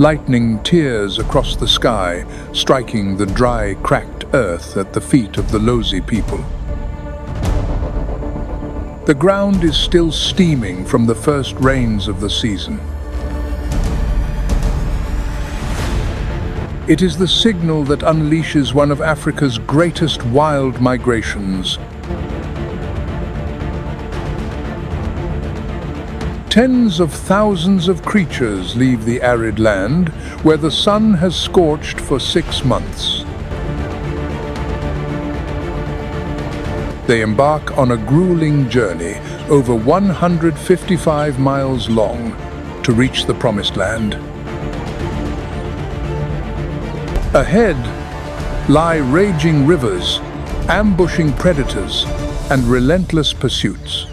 Lightning tears across the sky, striking the dry, cracked earth at the feet of the Lozi people. The ground is still steaming from the first rains of the season. It is the signal that unleashes one of Africa's greatest wild migrations. Tens of thousands of creatures leave the arid land, where the sun has scorched for 6 months. They embark on a grueling journey over 155 miles long to reach the promised land. Ahead lie raging rivers, ambushing predators, and relentless pursuits.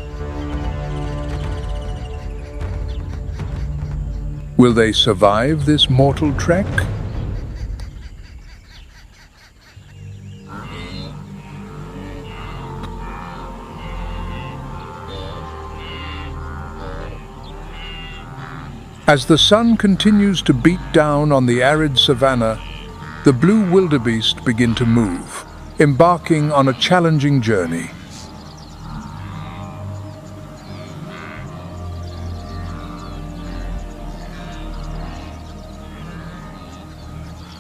Will they survive this mortal trek? As the sun continues to beat down on the arid savanna, the blue wildebeest begin to move, embarking on a challenging journey.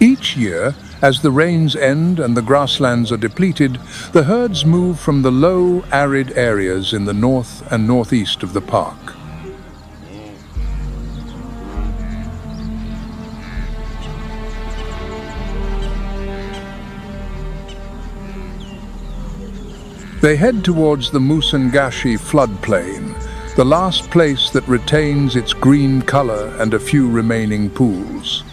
Each year, as the rains end and the grasslands are depleted, the herds move from the low, arid areas in the north and northeast of the park. They head towards the Musangashi floodplain, the last place that retains its green color and a few remaining pools.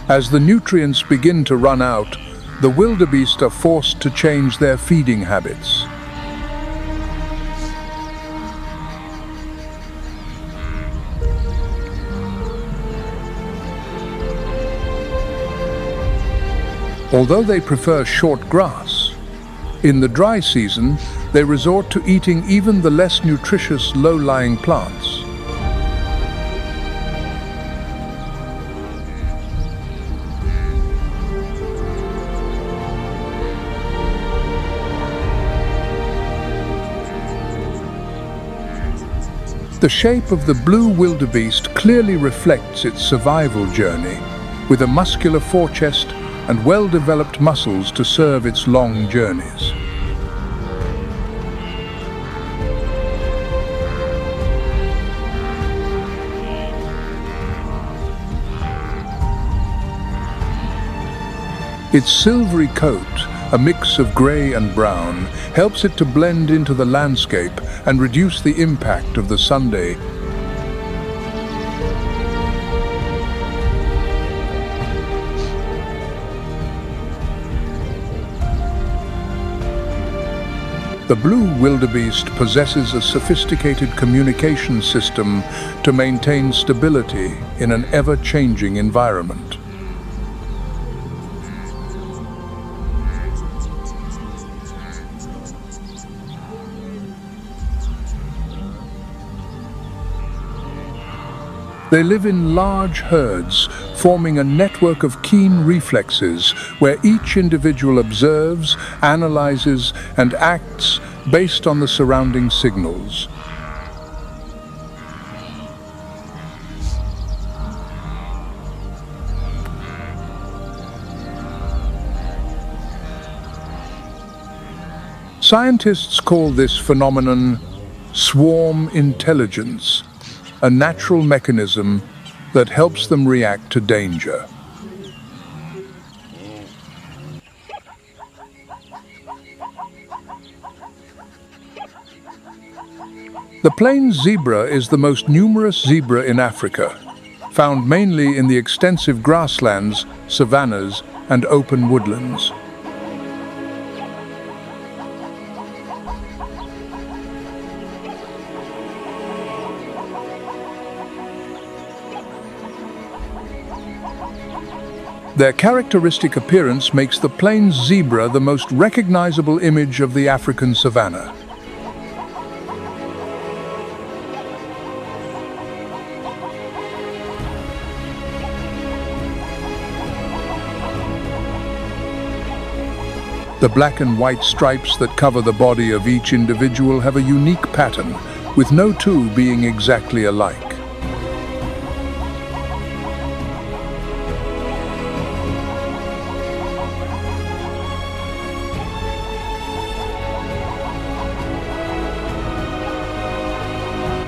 As the nutrients begin to run out, the wildebeest are forced to change their feeding habits. Although they prefer short grass, in the dry season they resort to eating even the less nutritious low-lying plants. The shape of the blue wildebeest clearly reflects its survival journey, with a muscular forechest and well-developed muscles to serve its long journeys. Its silvery coat, a mix of grey and brown, helps it to blend into the landscape and reduce the impact of the sunday. The blue wildebeest possesses a sophisticated communication system to maintain stability in an ever-changing environment. They live in large herds, forming a network of keen reflexes where each individual observes, analyzes, and acts based on the surrounding signals. Scientists call this phenomenon swarm intelligence, a natural mechanism that helps them react to danger. The plains zebra is the most numerous zebra in Africa, found mainly in the extensive grasslands, savannas, and open woodlands. Their characteristic appearance makes the plains zebra the most recognizable image of the African savanna. The black and white stripes that cover the body of each individual have a unique pattern, with no two being exactly alike.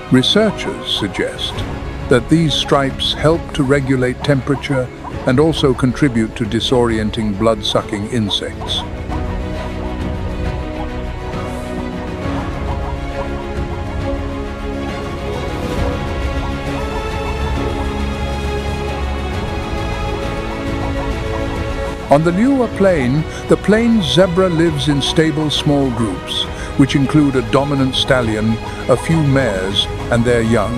Researchers suggest that these stripes help to regulate temperature and also contribute to disorienting blood-sucking insects. On the Leopard plain, the plains zebra lives in stable small groups, which include a dominant stallion, a few mares, and their young.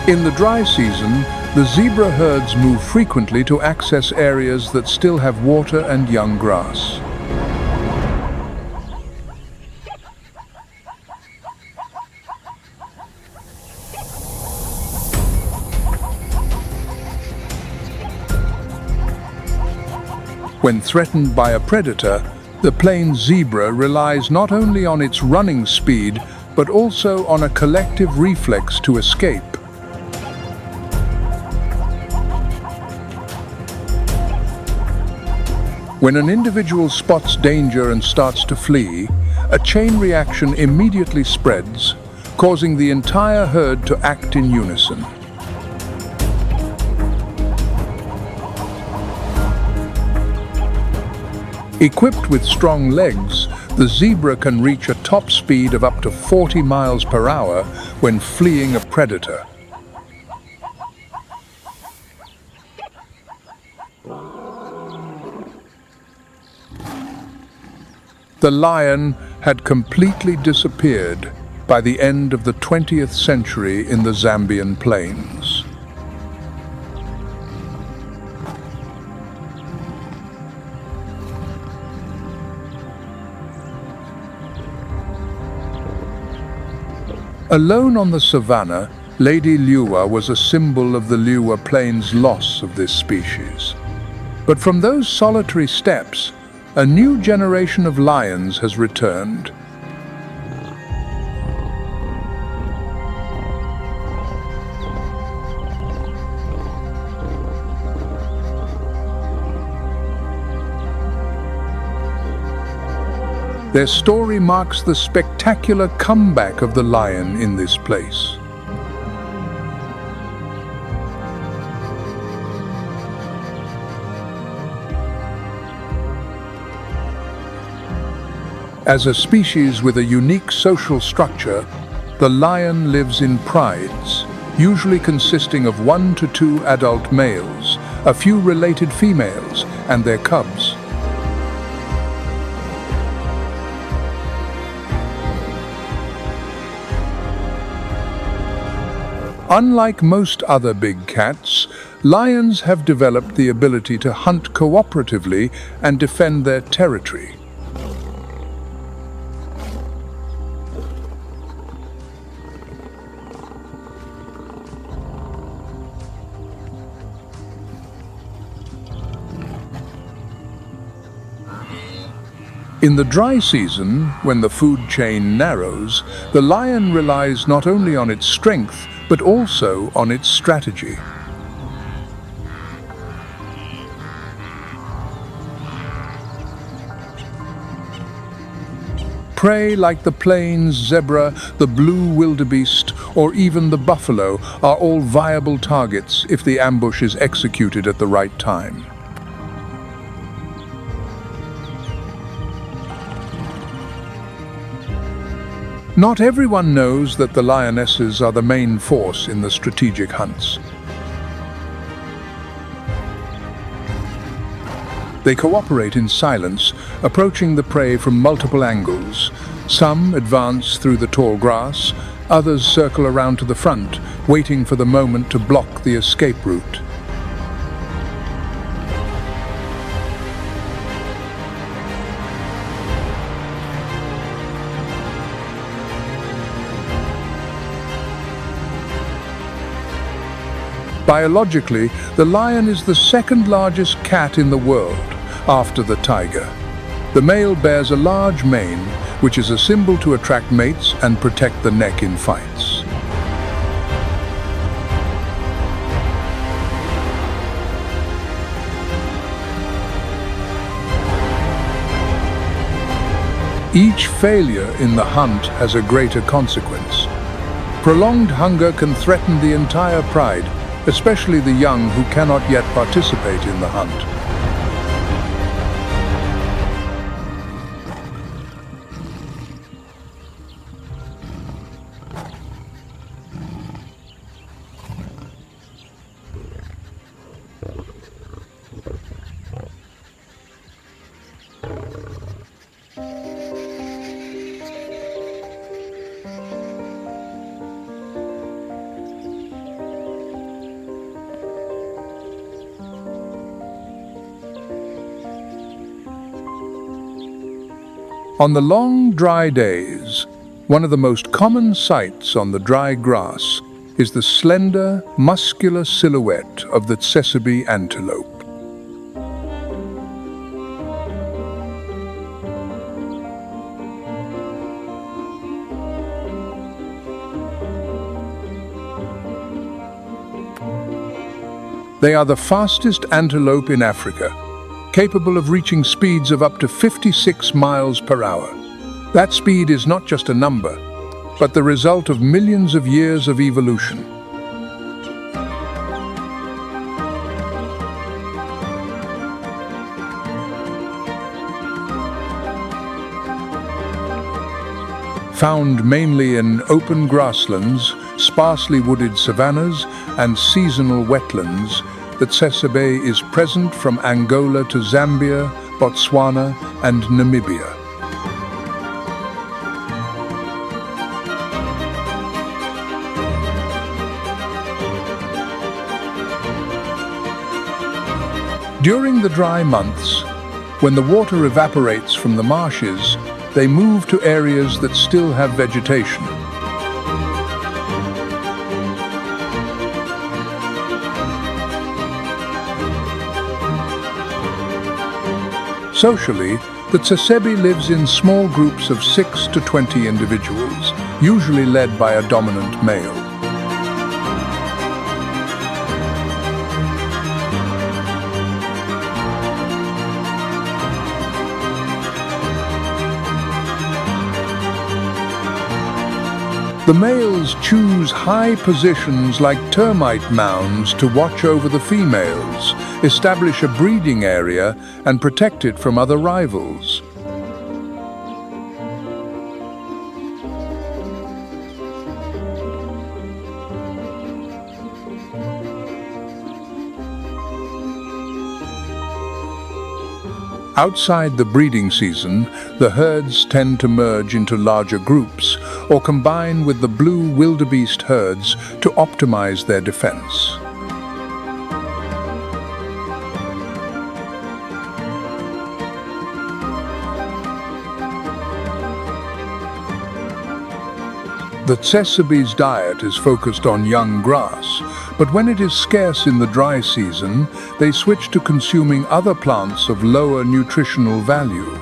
In the dry season, the zebra herds move frequently to access areas that still have water and young grass. When threatened by a predator, the plains zebra relies not only on its running speed, but also on a collective reflex to escape. When an individual spots danger and starts to flee, a chain reaction immediately spreads, causing the entire herd to act in unison. Equipped with strong legs, the zebra can reach a top speed of up to 40 miles per hour when fleeing a predator. The lion had completely disappeared by the end of the 20th century in the Zambian plains. Alone on the savanna, Lady Leopard was a symbol of the Leopard Plains' loss of this species. But from those solitary steppes, a new generation of lions has returned. Their story marks the spectacular comeback of the lion in this place. As a species with a unique social structure, the lion lives in prides, usually consisting of 1 to 2 adult males, a few related females, and their cubs. Unlike most other big cats, lions have developed the ability to hunt cooperatively and defend their territory. In the dry season, when the food chain narrows, the lion relies not only on its strength, but also on its strategy. Prey like the plains zebra, the blue wildebeest, or even the buffalo are all viable targets if the ambush is executed at the right time. Not everyone knows that the lionesses are the main force in the strategic hunts. They cooperate in silence, approaching the prey from multiple angles. Some advance through the tall grass, others circle around to the front, waiting for the moment to block the escape route. Biologically, the lion is the second largest cat in the world, after the tiger. The male bears a large mane, which is a symbol to attract mates and protect the neck in fights. Each failure in the hunt has a greater consequence. Prolonged hunger can threaten the entire pride, especially the young who cannot yet participate in the hunt. On the long, dry days, one of the most common sights on the dry grass is the slender, muscular silhouette of the sesame antelope. They are the fastest antelope in Africa, capable of reaching speeds of up to 56 miles per hour. That speed is not just a number, but the result of millions of years of evolution. Found mainly in open grasslands, sparsely wooded savannas, and seasonal wetlands, the sesame is present from Angola to Zambia, Botswana, and Namibia. During the dry months, when the water evaporates from the marshes, they move to areas that still have vegetation. Socially, the sesame lives in small groups of 6 to 20 individuals, usually led by a dominant male. The males choose high positions like termite mounds to watch over the females, establish a breeding area, and protect it from other rivals. Outside the breeding season, the herds tend to merge into larger groups or combine with the blue wildebeest herds to optimize their defense. The sesame's diet is focused on young grass, but when it is scarce in the dry season, they switch to consuming other plants of lower nutritional value.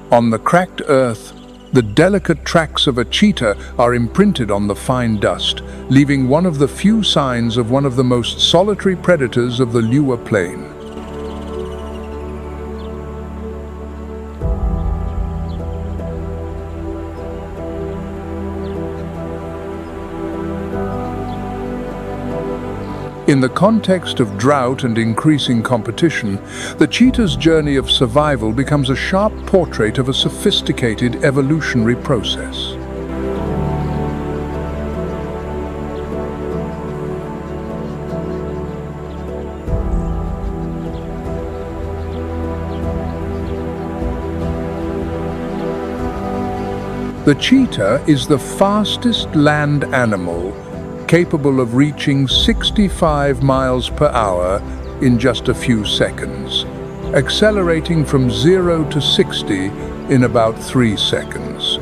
On the cracked earth, the delicate tracks of a cheetah are imprinted on the fine dust, leaving one of the few signs of one of the most solitary predators of the Leopard plain. In the context of drought and increasing competition, the cheetah's journey of survival becomes a sharp portrait of a sophisticated evolutionary process. The cheetah is the fastest land animal, capable of reaching 65 miles per hour in just a few seconds, accelerating from 0 to 60 in about 3 seconds.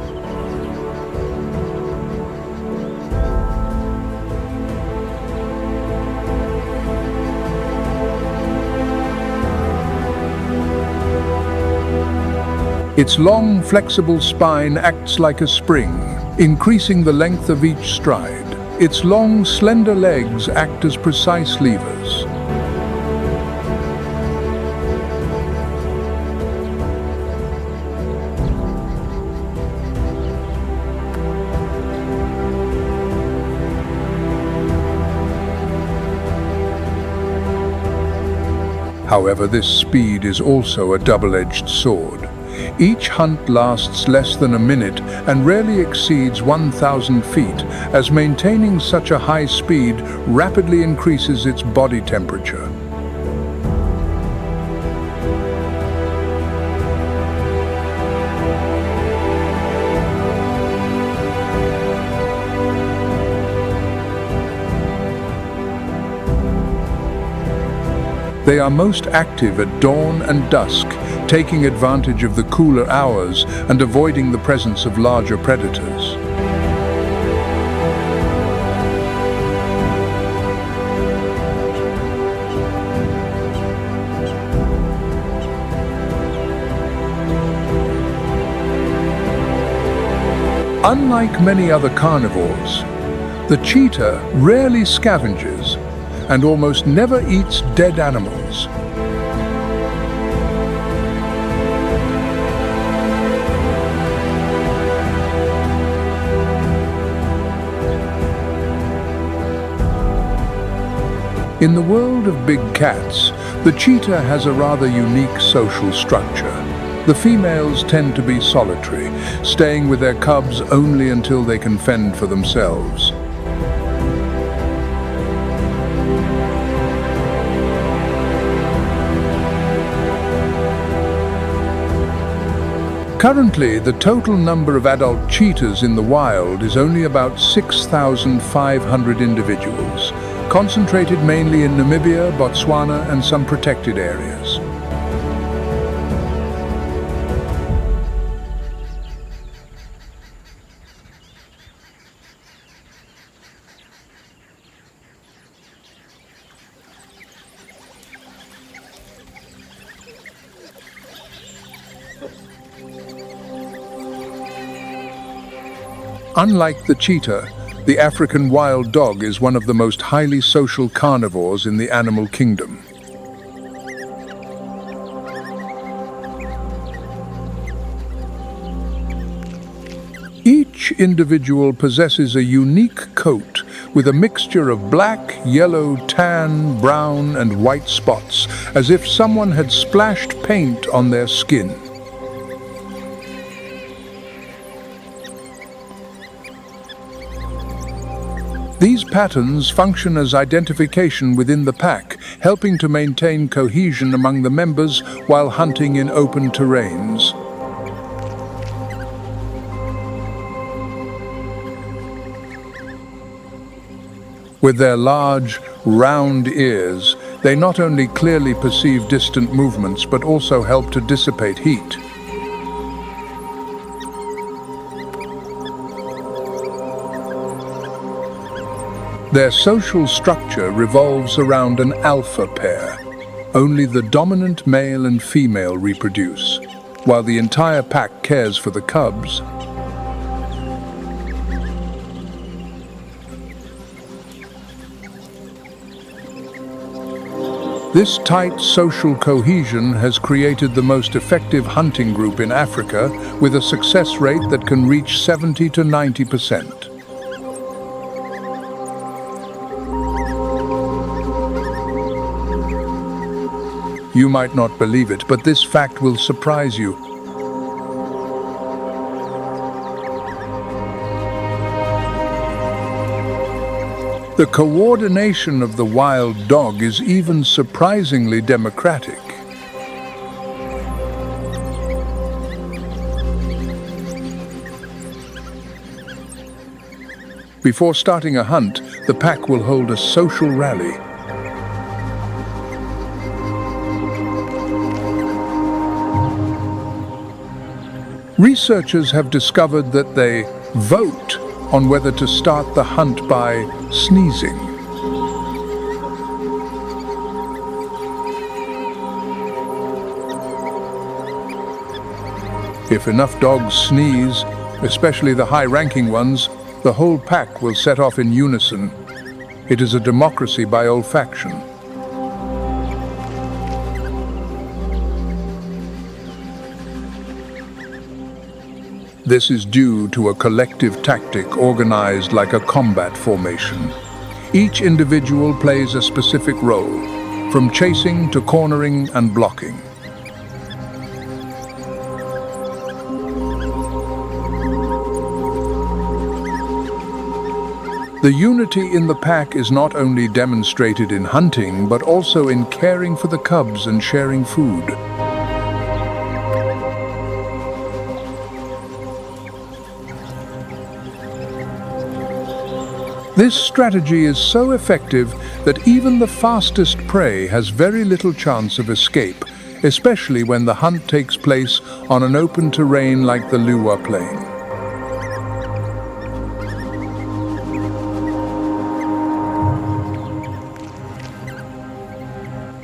Its long, flexible spine acts like a spring, increasing the length of each stride. Its long, slender legs act as precise levers. However, this speed is also a double-edged sword. Each hunt lasts less than a minute and rarely exceeds 1,000 feet, as maintaining such a high speed rapidly increases its body temperature. They are most active at dawn and dusk, taking advantage of the cooler hours and avoiding the presence of larger predators. Unlike many other carnivores, the cheetah rarely scavenges and almost never eats dead animals. In the world of big cats, the cheetah has a rather unique social structure. The females tend to be solitary, staying with their cubs only until they can fend for themselves. Currently, the total number of adult cheetahs in the wild is only about 6,500 individuals, concentrated mainly in Namibia, Botswana, and some protected areas. Unlike the cheetah, the African wild dog is one of the most highly social carnivores in the animal kingdom. Each individual possesses a unique coat with a mixture of black, yellow, tan, brown, and white spots, as if someone had splashed paint on their skin. These patterns function as identification within the pack, helping to maintain cohesion among the members while hunting in open terrains. With their large, round ears, they not only clearly perceive distant movements but also help to dissipate heat. Their social structure revolves around an alpha pair. Only the dominant male and female reproduce, while the entire pack cares for the cubs. This tight social cohesion has created the most effective hunting group in Africa, with a success rate that can reach 70 to 90%. You might not believe it, but this fact will surprise you. The coordination of the wild dog is even surprisingly democratic. Before starting a hunt, the pack will hold a social rally. Researchers have discovered that they vote on whether to start the hunt by sneezing. If enough dogs sneeze, especially the high-ranking ones, the whole pack will set off in unison. It is a democracy by olfaction. This is due to a collective tactic organized like a combat formation. Each individual plays a specific role, from chasing to cornering and blocking. The unity in the pack is not only demonstrated in hunting, but also in caring for the cubs and sharing food. This strategy is so effective that even the fastest prey has very little chance of escape, especially when the hunt takes place on an open terrain like the Leopard plain.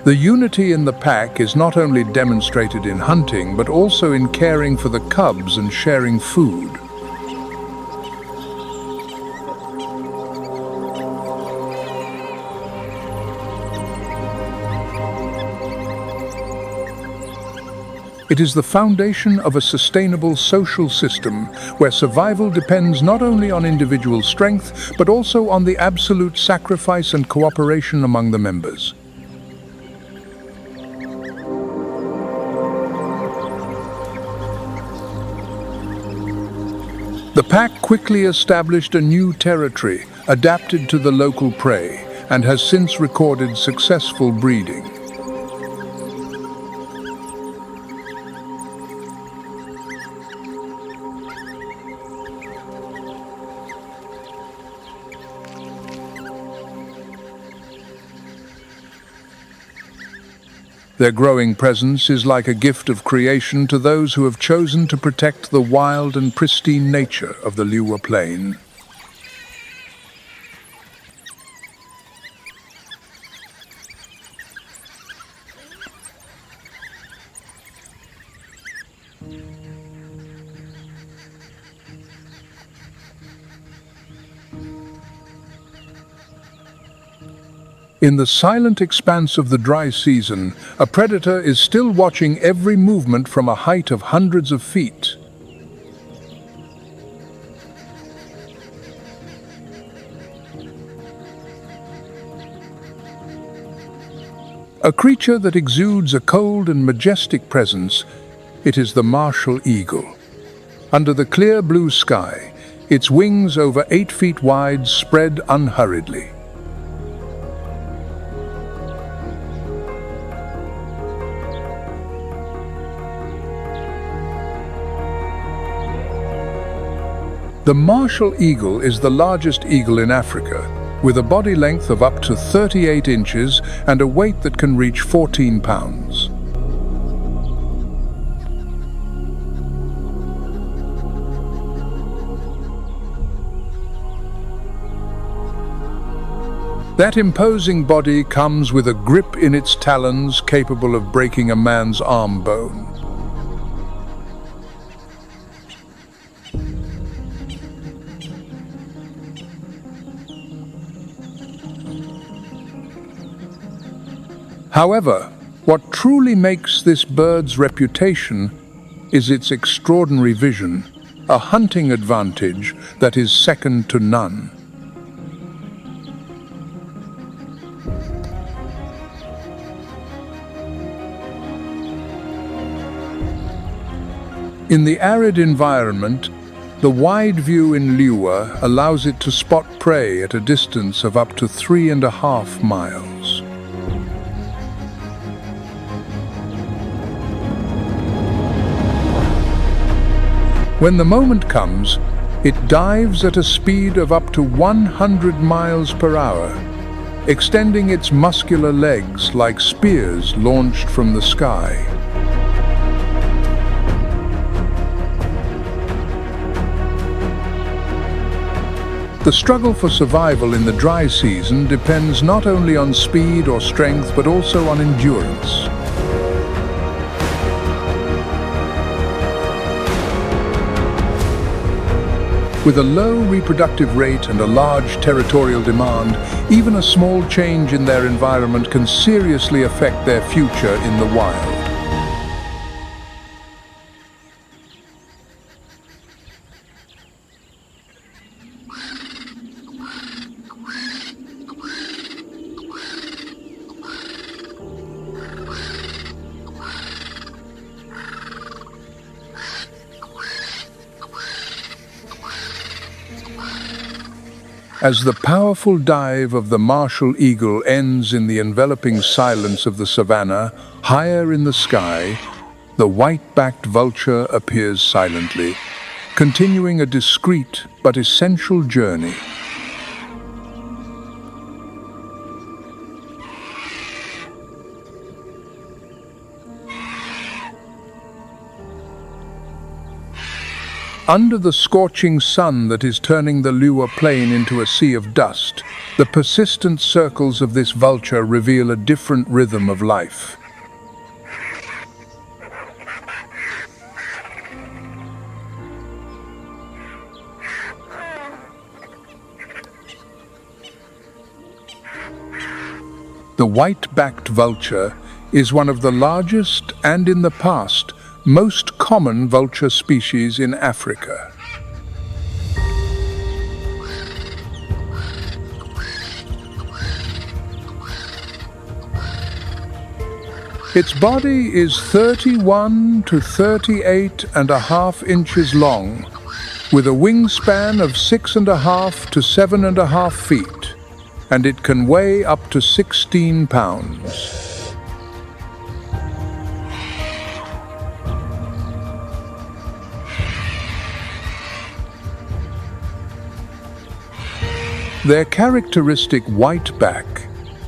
The unity in the pack is not only demonstrated in hunting, but also in caring for the cubs and sharing food. It is the foundation of a sustainable social system where survival depends not only on individual strength, but also on the absolute sacrifice and cooperation among the members. The pack quickly established a new territory, adapted to the local prey, and has since recorded successful breeding. Their growing presence is like a gift of creation to those who have chosen to protect the wild and pristine nature of the Leopard plain. In the silent expanse of the dry season, a predator is still watching every movement from a height of hundreds of feet. A creature that exudes a cold and majestic presence, it is the Marsh eagle. Under the clear blue sky, its wings over 8 feet wide spread unhurriedly. The Marsh eagle is the largest eagle in Africa, with a body length of up to 38 inches and a weight that can reach 14 pounds. That imposing body comes with a grip in its talons capable of breaking a man's arm bone. However, what truly makes this bird's reputation is its extraordinary vision, a hunting advantage that is second to none. In the arid environment, the wide view in lure allows it to spot prey at a distance of up to 3.5 miles. When the moment comes, it dives at a speed of up to 100 miles per hour, extending its muscular legs like spears launched from the sky. The struggle for survival in the dry season depends not only on speed or strength, but also on endurance. With a low reproductive rate and a large territorial demand, even a small change in their environment can seriously affect their future in the wild. As the powerful dive of the martial eagle ends in the enveloping silence of the savanna, higher in the sky, the white-backed vulture appears silently, continuing a discreet but essential journey. Under the scorching sun that is turning the lure plain into a sea of dust, the persistent circles of this vulture reveal a different rhythm of life. The white-backed vulture is one of the largest and, in the past, most common vulture species in Africa. Its body is 31 to 38.5 inches long, with a wingspan of 6.5 to 7.5 feet, and it can weigh up to 16 pounds. Their characteristic white back,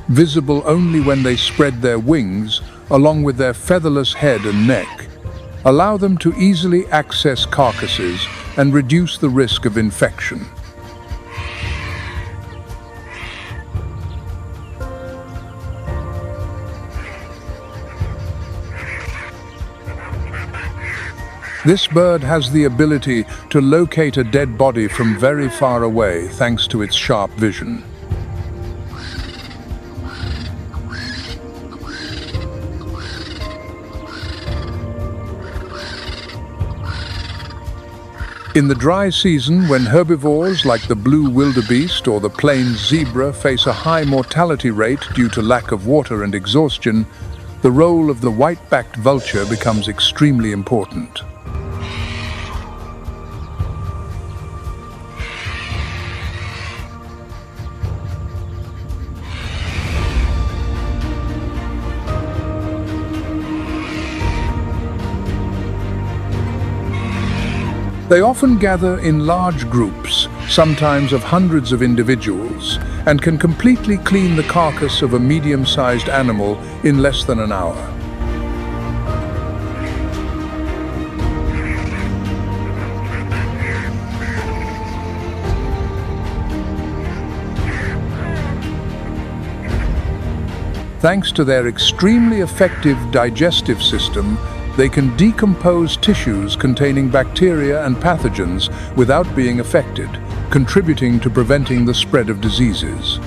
visible only when they spread their wings, along with their featherless head and neck, allow them to easily access carcasses and reduce the risk of infection. This bird has the ability to locate a dead body from very far away thanks to its sharp vision. In the dry season, when herbivores like the blue wildebeest or the plains zebra face a high mortality rate due to lack of water and exhaustion, the role of the white-backed vulture becomes extremely important. They often gather in large groups, sometimes of hundreds of individuals, and can completely clean the carcass of a medium-sized animal in less than an hour. Thanks to their extremely effective digestive system, they can decompose tissues containing bacteria and pathogens without being affected, contributing to preventing the spread of diseases.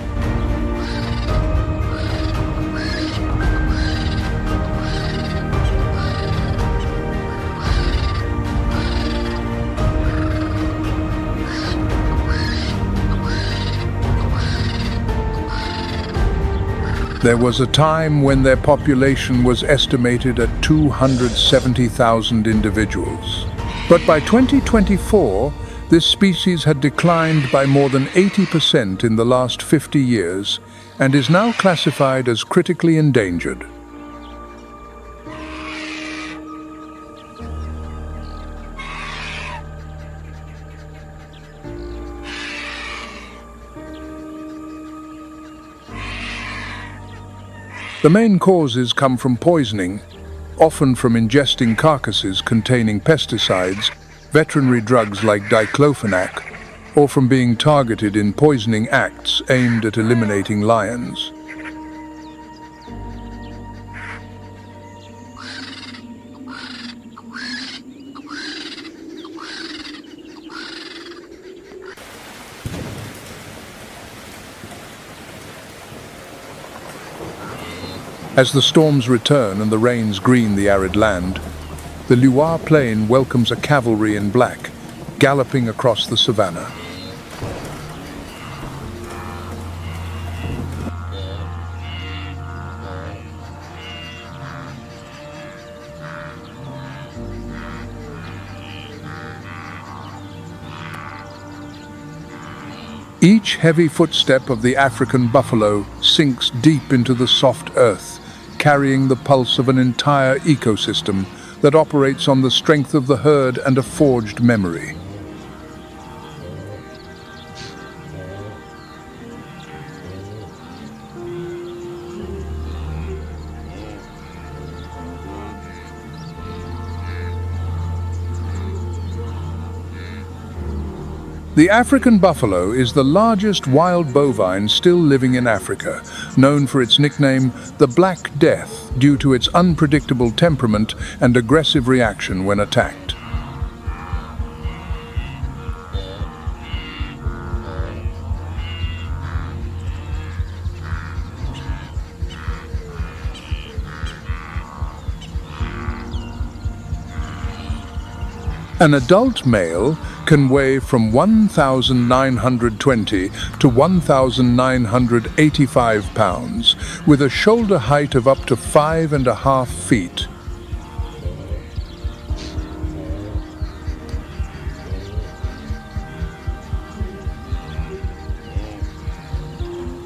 There was a time when their population was estimated at 270,000 individuals. But by 2024, this species had declined by more than 80% in the last 50 years and is now classified as critically endangered. The main causes come from poisoning, often from ingesting carcasses containing pesticides, veterinary drugs like diclofenac, or from being targeted in poisoning acts aimed at eliminating lions. As the storms return and the rains green the arid land, the Loire plain welcomes a cavalry in black, galloping across the savannah. Each heavy footstep of the African buffalo sinks deep into the soft earth, carrying the pulse of an entire ecosystem that operates on the strength of the herd and a forged memory. The African buffalo is the largest wild bovine still living in Africa, known for its nickname, the Black Death, due to its unpredictable temperament and aggressive reaction when attacked. An adult male can weigh from 1,920 to 1,985 pounds, with a shoulder height of up to 5.5 feet.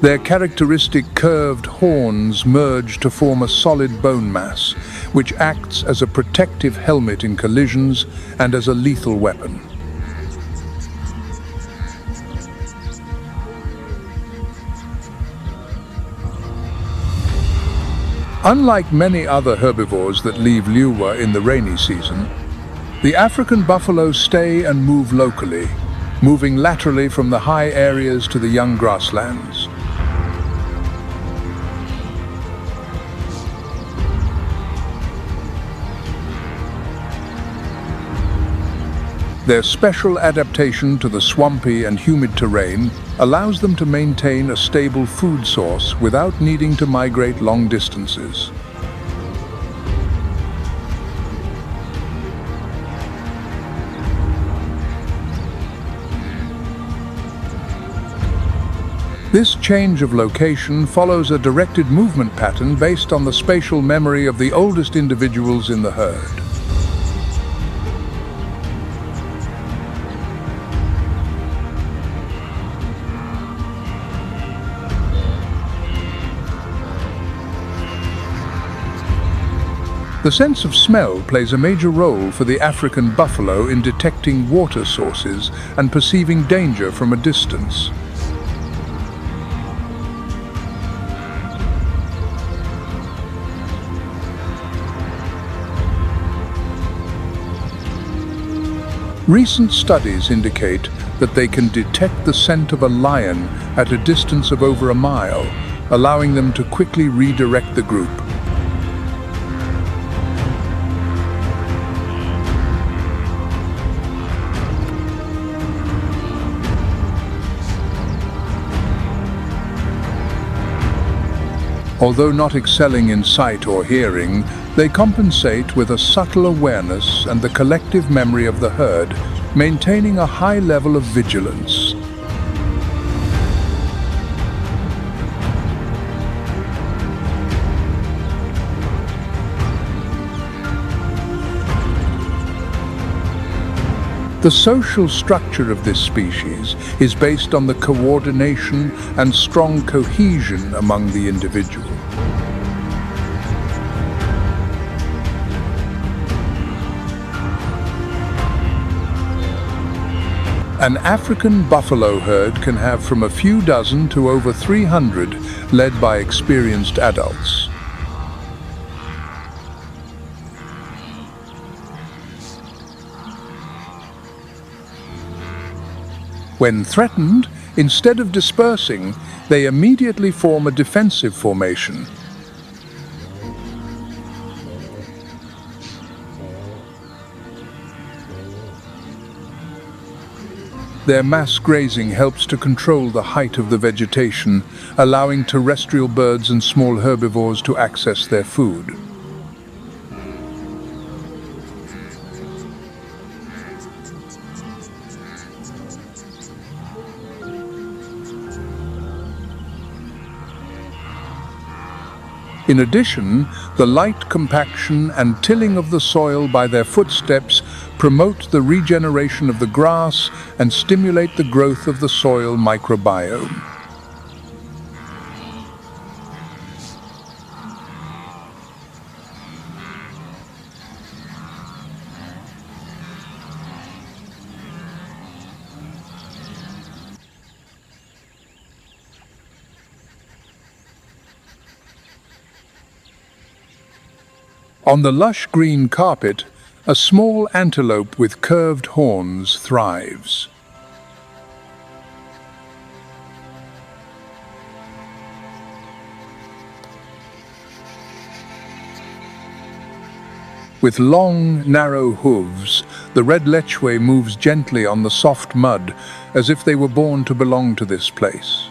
Their characteristic curved horns merge to form a solid bone mass, which acts as a protective helmet in collisions and as a lethal weapon. Unlike many other herbivores that leave Leeuwen in the rainy season, the African buffalo stay and move locally, moving laterally from the high areas to the young grasslands. Their special adaptation to the swampy and humid terrain allows them to maintain a stable food source without needing to migrate long distances. This change of location follows a directed movement pattern based on the spatial memory of the oldest individuals in the herd. The sense of smell plays a major role for the African buffalo in detecting water sources and perceiving danger from a distance. Recent studies indicate that they can detect the scent of a lion at a distance of over a mile, allowing them to quickly redirect the group. Although not excelling in sight or hearing, they compensate with a subtle awareness and the collective memory of the herd, maintaining a high level of vigilance. The social structure of this species is based on the coordination and strong cohesion among the individual. An African buffalo herd can have from a few dozen to over 300, led by experienced adults. When threatened, instead of dispersing, they immediately form a defensive formation. Their mass grazing helps to control the height of the vegetation, allowing terrestrial birds and small herbivores to access their food. In addition, the light compaction and tilling of the soil by their footsteps promote the regeneration of the grass and stimulate the growth of the soil microbiome. On the lush green carpet, a small antelope with curved horns thrives. With long, narrow hooves, the red lechwe moves gently on the soft mud, as if they were born to belong to this place.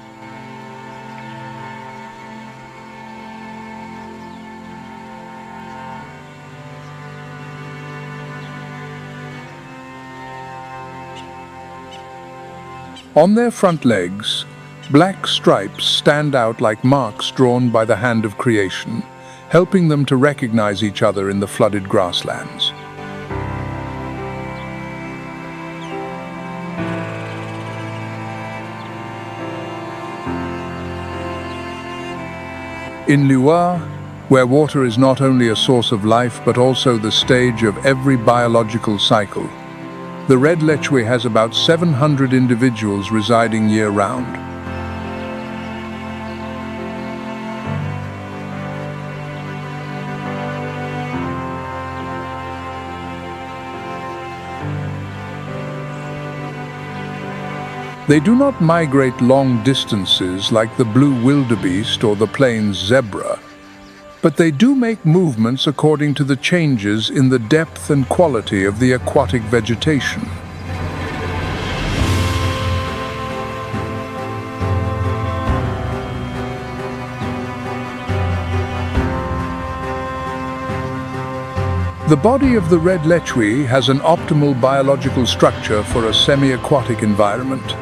On their front legs, black stripes stand out like marks drawn by the hand of creation, helping them to recognize each other in the flooded grasslands. In Liwa, where water is not only a source of life but also the stage of every biological cycle, the red lechwe has about 700 individuals residing year-round. They do not migrate long distances like the blue wildebeest or the plains zebra, but they do make movements according to the changes in the depth and quality of the aquatic vegetation. The body of the red lechwe has an optimal biological structure for a semi-aquatic environment.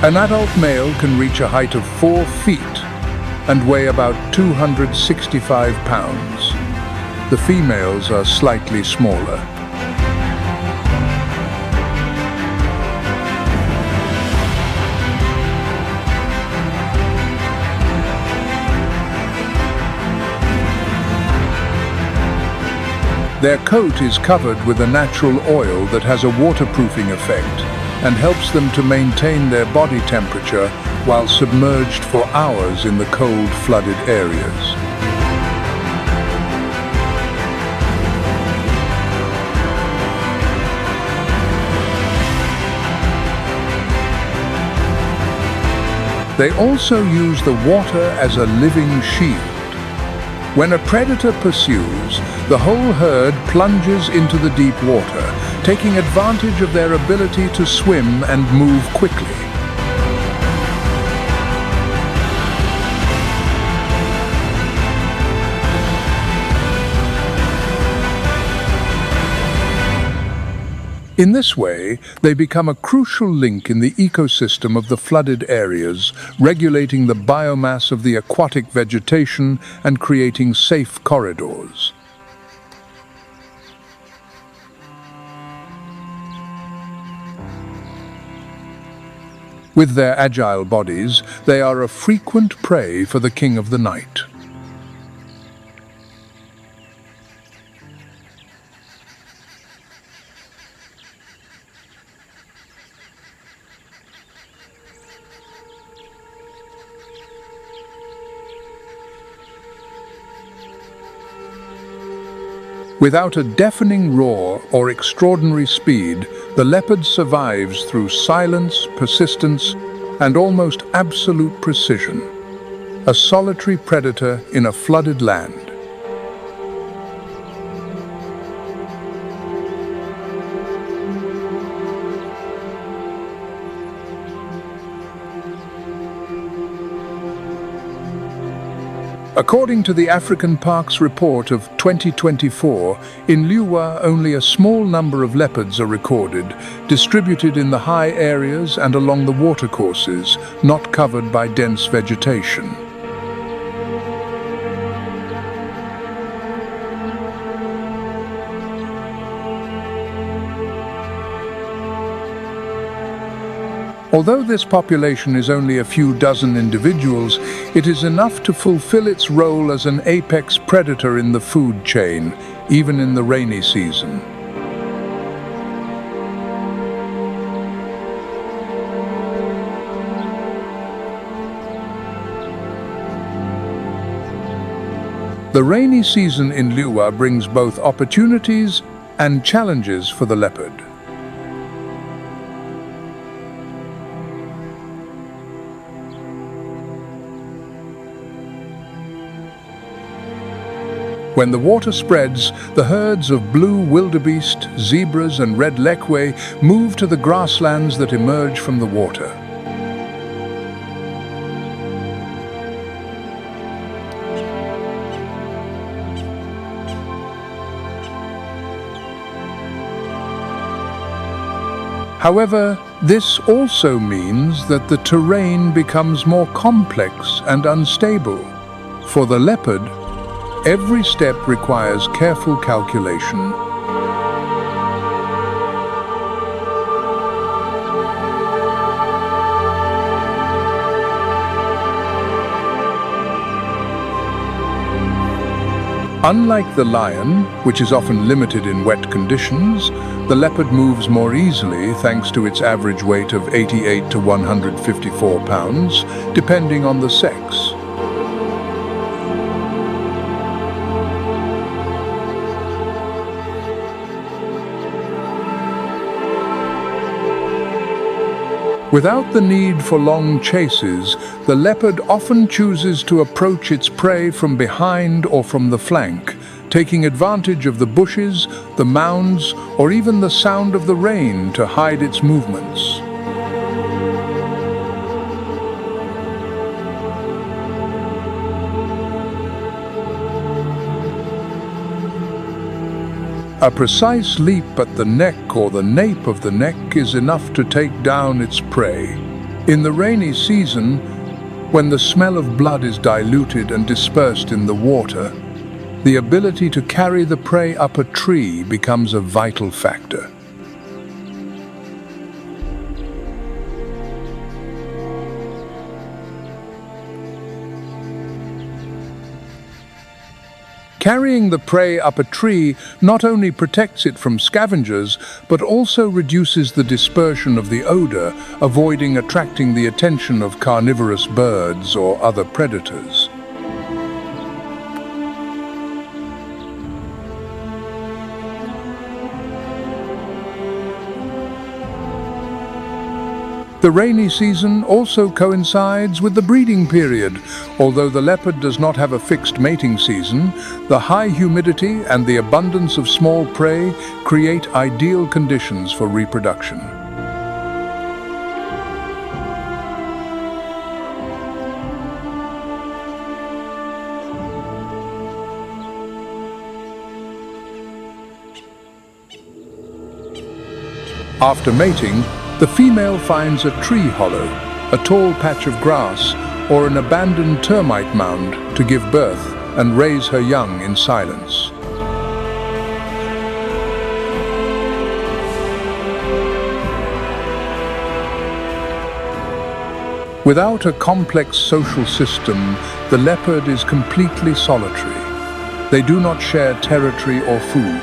An adult male can reach a height of 4 feet and weigh about 265 pounds. The females are slightly smaller. Their coat is covered with a natural oil that has a waterproofing effect and helps them to maintain their body temperature while submerged for hours in the cold, flooded areas. They also use the water as a living shield. When a predator pursues, the whole herd plunges into the deep water, taking advantage of their ability to swim and move quickly. In this way, they become a crucial link in the ecosystem of the flooded areas, regulating the biomass of the aquatic vegetation and creating safe corridors. With their agile bodies, they are a frequent prey for the king of the night. Without a deafening roar or extraordinary speed, the leopard survives through silence, persistence, and almost absolute precision. A solitary predator in a flooded land. According to the African Parks report of 2024, in Liuwa only a small number of leopards are recorded, distributed in the high areas and along the watercourses, not covered by dense vegetation. Although this population is only a few dozen individuals, it is enough to fulfill its role as an apex predator in the food chain, even in the rainy season. The rainy season in Liuwa brings both opportunities and challenges for the leopard. When the water spreads, the herds of blue wildebeest, zebras and red lechwe move to the grasslands that emerge from the water. However, this also means that the terrain becomes more complex and unstable. For the leopard, every step requires careful calculation. Unlike the lion, which is often limited in wet conditions, the leopard moves more easily thanks to its average weight of 88 to 154 pounds, depending on the sex. Without the need for long chases, the leopard often chooses to approach its prey from behind or from the flank, taking advantage of the bushes, the mounds, or even the sound of the rain to hide its movements. A precise leap at the neck or the nape of the neck is enough to take down its prey. In the rainy season, when the smell of blood is diluted and dispersed in the water, the ability to carry the prey up a tree becomes a vital factor. Carrying the prey up a tree not only protects it from scavengers, but also reduces the dispersion of the odor, avoiding attracting the attention of carnivorous birds or other predators. The rainy season also coincides with the breeding period. Although the leopard does not have a fixed mating season, the high humidity and the abundance of small prey create ideal conditions for reproduction. After mating, the female finds a tree hollow, a tall patch of grass, or an abandoned termite mound to give birth and raise her young in silence. Without a complex social system, the leopard is completely solitary. They do not share territory or food.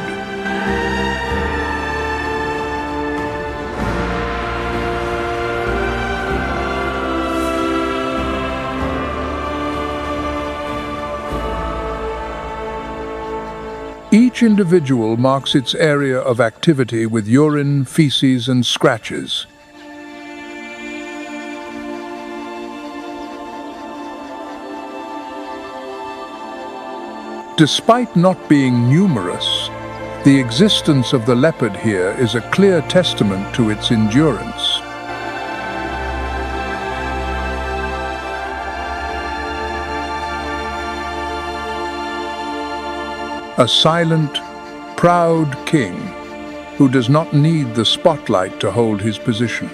Each individual marks its area of activity with urine, feces, and scratches. Despite not being numerous, the existence of the leopard here is a clear testament to its endurance. A silent, proud king who does not need the spotlight to hold his position.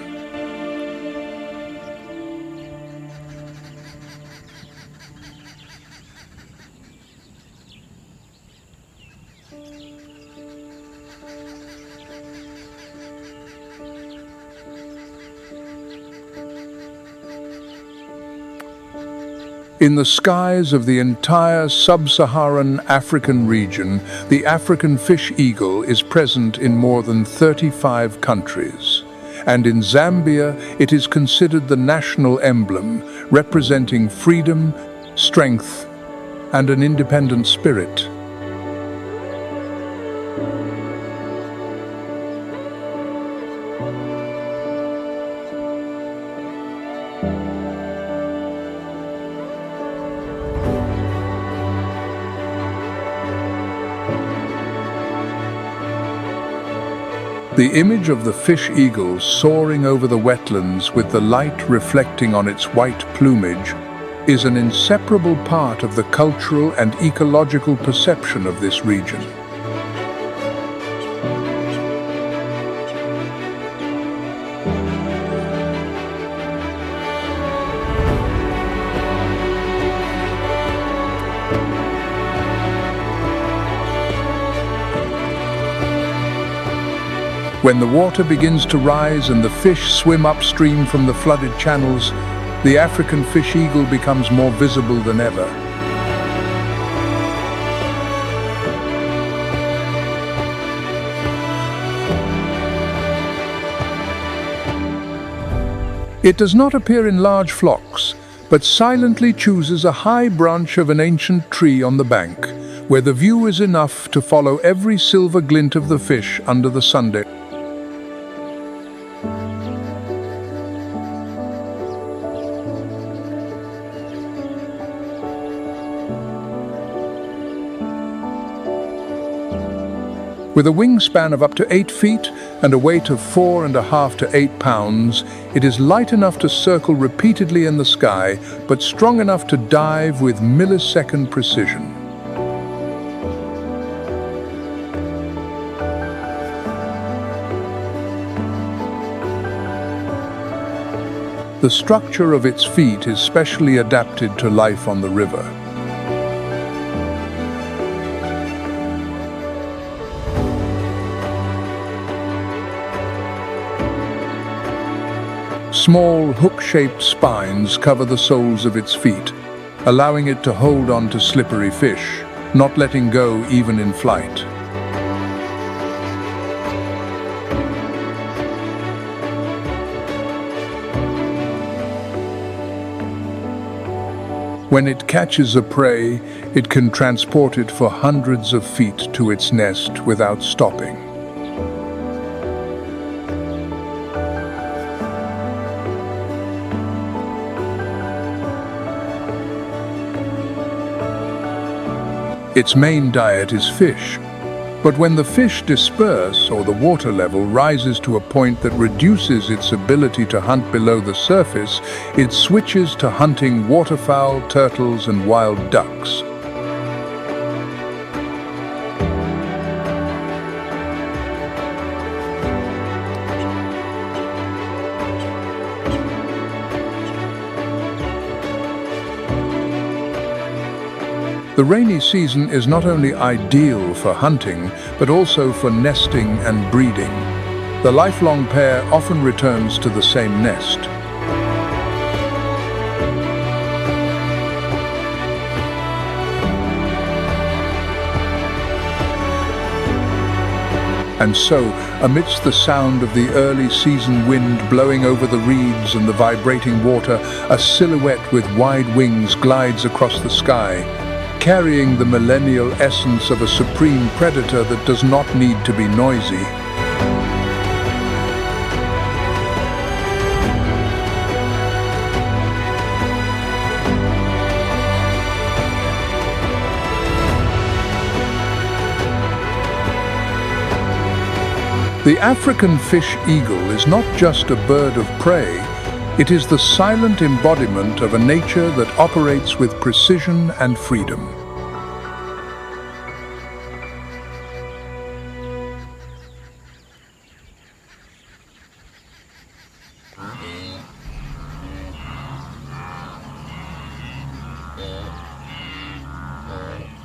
In the skies of the entire sub-Saharan African region, the African fish eagle is present in more than 35 countries. And in Zambia, it is considered the national emblem, representing freedom, strength, and an independent spirit. The image of the fish eagle soaring over the wetlands with the light reflecting on its white plumage is an inseparable part of the cultural and ecological perception of this region. When the water begins to rise and the fish swim upstream from the flooded channels, the African fish eagle becomes more visible than ever. It does not appear in large flocks, but silently chooses a high branch of an ancient tree on the bank, where the view is enough to follow every silver glint of the fish under the sunday. With a wingspan of up to 8 feet and a weight of 4.5 to 8 pounds, it is light enough to circle repeatedly in the sky, but strong enough to dive with millisecond precision. The structure of its feet is specially adapted to life on the river. Small, hook-shaped spines cover the soles of its feet, allowing it to hold on to slippery fish, not letting go even in flight. When it catches a prey, it can transport it for hundreds of feet to its nest without stopping. Its main diet is fish, but when the fish disperse or the water level rises to a point that reduces its ability to hunt below the surface, it switches to hunting waterfowl, turtles, and wild ducks. The rainy season is not only ideal for hunting, but also for nesting and breeding. The lifelong pair often returns to the same nest. And so, amidst the sound of the early season wind blowing over the reeds and the vibrating water, a silhouette with wide wings glides across the sky, carrying the millennial essence of a supreme predator that does not need to be noisy. The African fish eagle is not just a bird of prey, it is the silent embodiment of a nature that operates with precision and freedom.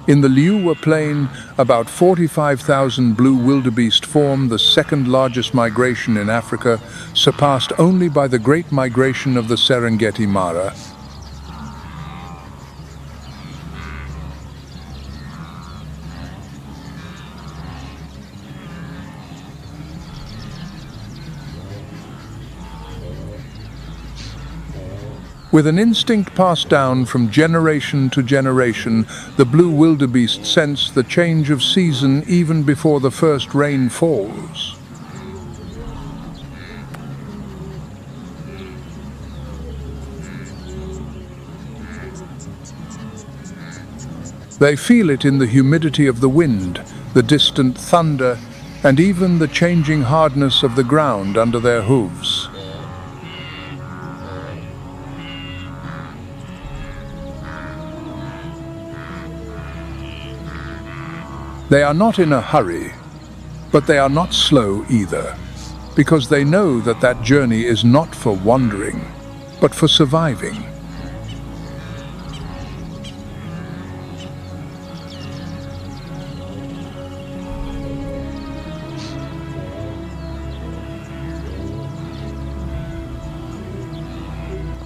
In the Leopard plain, about 45,000 blue wildebeest form the second largest migration in Africa, surpassed only by the Great Migration of the Serengeti Mara. With an instinct passed down from generation to generation, the blue wildebeest sense the change of season even before the first rain falls. They feel it in the humidity of the wind, the distant thunder, and even the changing hardness of the ground under their hooves. They are not in a hurry, but they are not slow either, because they know that that journey is not for wandering, but for surviving.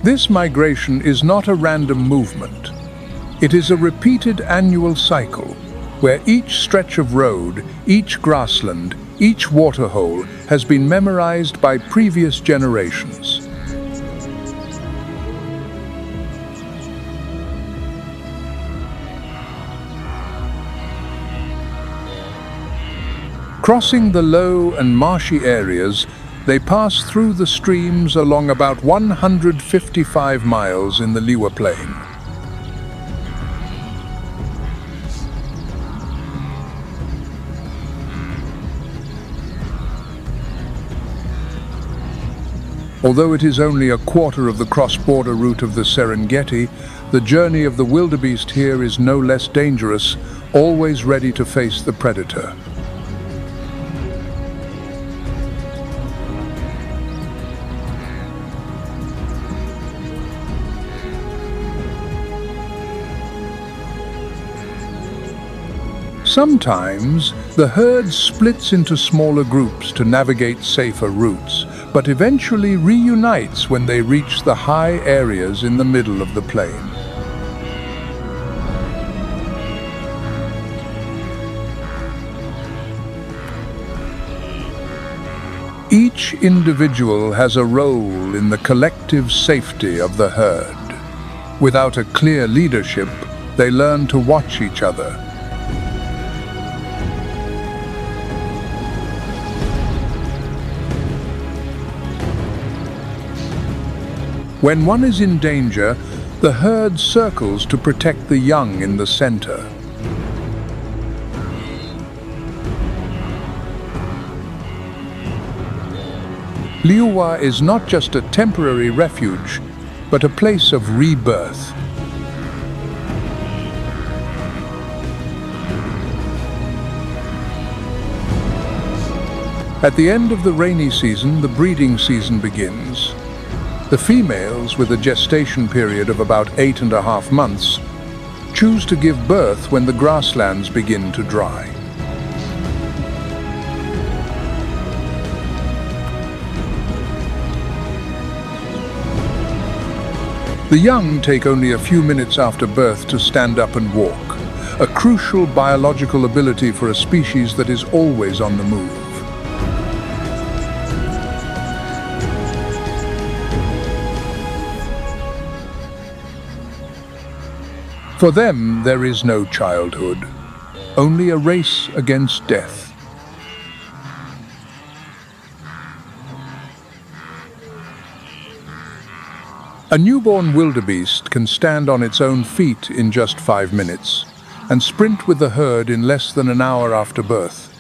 This migration is not a random movement. It is a repeated annual cycle, where each stretch of road, each grassland, each waterhole has been memorized by previous generations. Crossing the low and marshy areas, they pass through the streams along about 155 miles in the Leopard plain. Although it is only a quarter of the cross-border route of the Serengeti, the journey of the wildebeest here is no less dangerous, always ready to face the predator. Sometimes, the herd splits into smaller groups to navigate safer routes, but eventually reunites when they reach the high areas in the middle of the plain. Each individual has a role in the collective safety of the herd. Without a clear leadership, they learn to watch each other. When one is in danger, the herd circles to protect the young in the center. Leopard is not just a temporary refuge, but a place of rebirth. At the end of the rainy season, the breeding season begins. The females, with a gestation period of about 8.5 months, choose to give birth when the grasslands begin to dry. The young take only a few minutes after birth to stand up and walk, a crucial biological ability for a species that is always on the move. For them, there is no childhood, only a race against death. A newborn wildebeest can stand on its own feet in just 5 minutes and sprint with the herd in less than an hour after birth.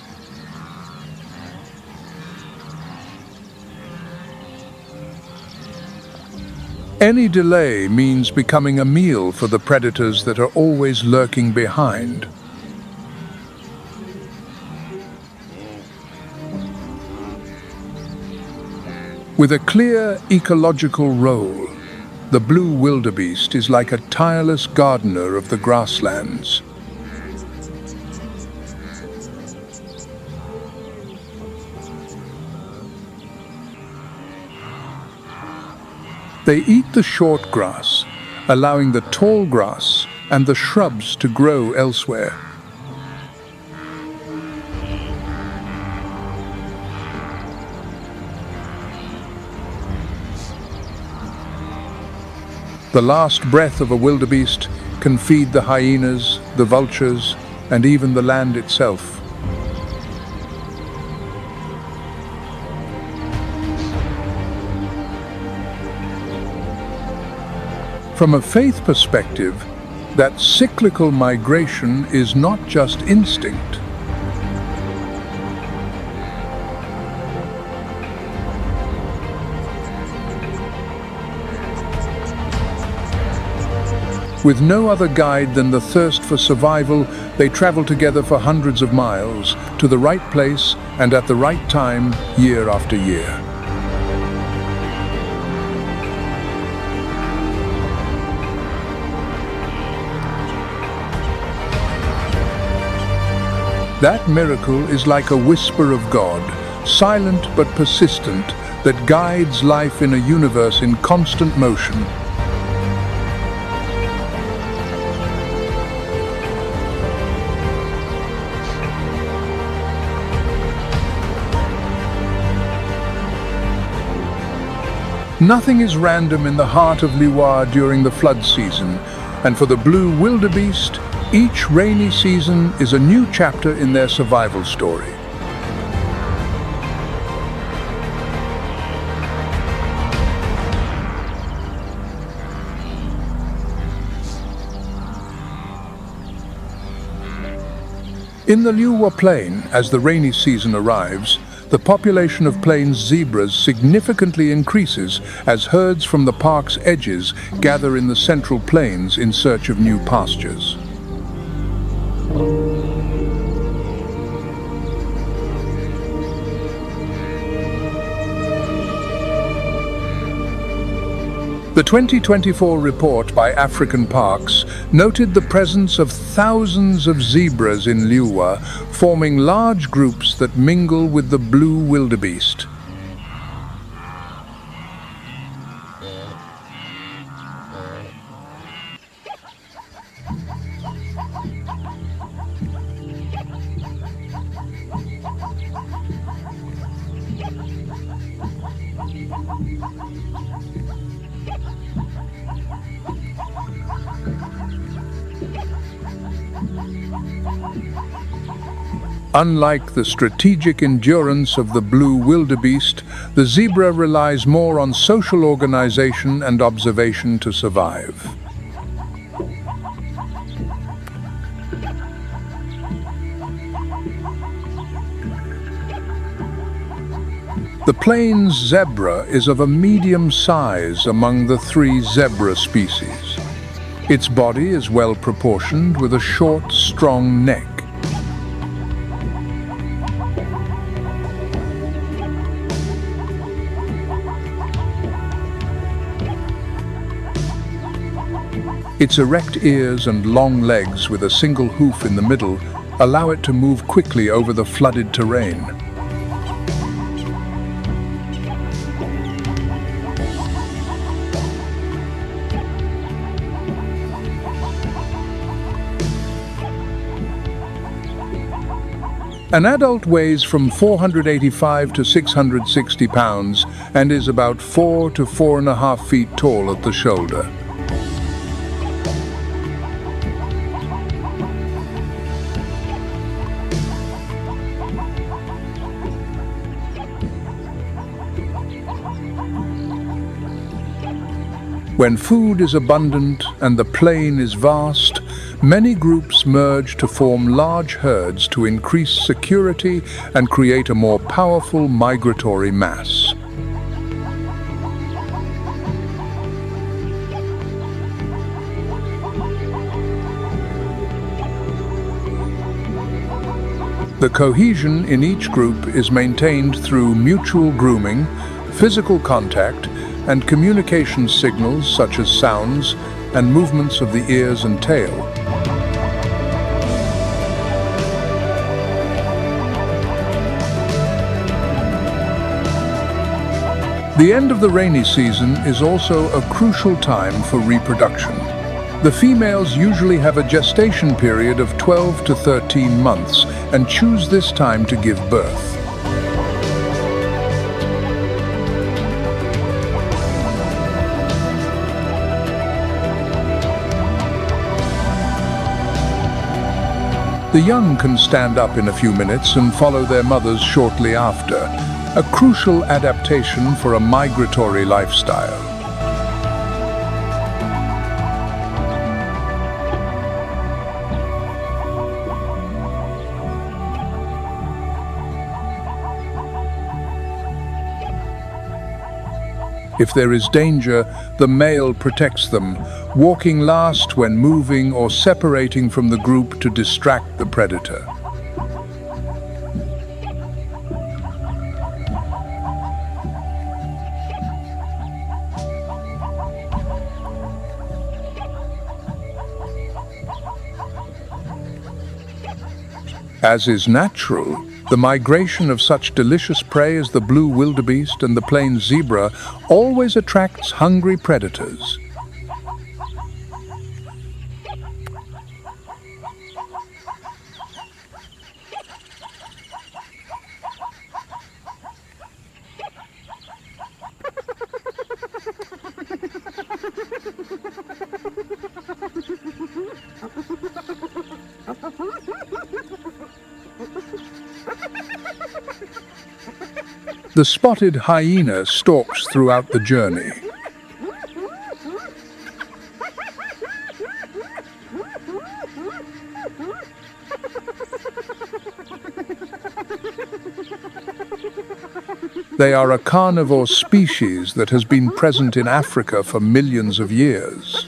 Any delay means becoming a meal for the predators that are always lurking behind. With a clear ecological role, the blue wildebeest is like a tireless gardener of the grasslands. They eat the short grass, allowing the tall grass and the shrubs to grow elsewhere. The last breath of a wildebeest can feed the hyenas, the vultures, and even the land itself. From a faith perspective, that cyclical migration is not just instinct. With no other guide than the thirst for survival, they travel together for hundreds of miles, to the right place and at the right time, year after year. That miracle is like a whisper of God, silent but persistent, that guides life in a universe in constant motion. Nothing is random in the heart of Liwa during the flood season, and for the blue wildebeest, each rainy season is a new chapter in their survival story. In the Liwa Plain, as the rainy season arrives, the population of plains zebras significantly increases as herds from the park's edges gather in the central plains in search of new pastures. The 2024 report by African Parks noted the presence of thousands of zebras in Liwa, forming large groups that mingle with the blue wildebeest. Unlike the strategic endurance of the blue wildebeest, the zebra relies more on social organization and observation to survive. The plains zebra is of a medium size among the 3 zebra species. Its body is well proportioned with a short, strong neck. Its erect ears and long legs with a single hoof in the middle allow it to move quickly over the flooded terrain. An adult weighs from 485 to 660 pounds and is about 4 to 4.5 feet tall at the shoulder. When food is abundant and the plain is vast, many groups merge to form large herds to increase security and create a more powerful migratory mass. The cohesion in each group is maintained through mutual grooming, physical contact, and communication signals such as sounds and movements of the ears and tail. The end of the rainy season is also a crucial time for reproduction. The females usually have a gestation period of 12 to 13 months and choose this time to give birth. The young can stand up in a few minutes and follow their mothers shortly after, a crucial adaptation for a migratory lifestyle. If there is danger, the male protects them, walking last when moving or separating from the group to distract the predator. As is natural, the migration of such delicious prey as the blue wildebeest and the plain zebra always attracts hungry predators. The spotted hyena stalks throughout the journey. They are a carnivore species that has been present in Africa for millions of years.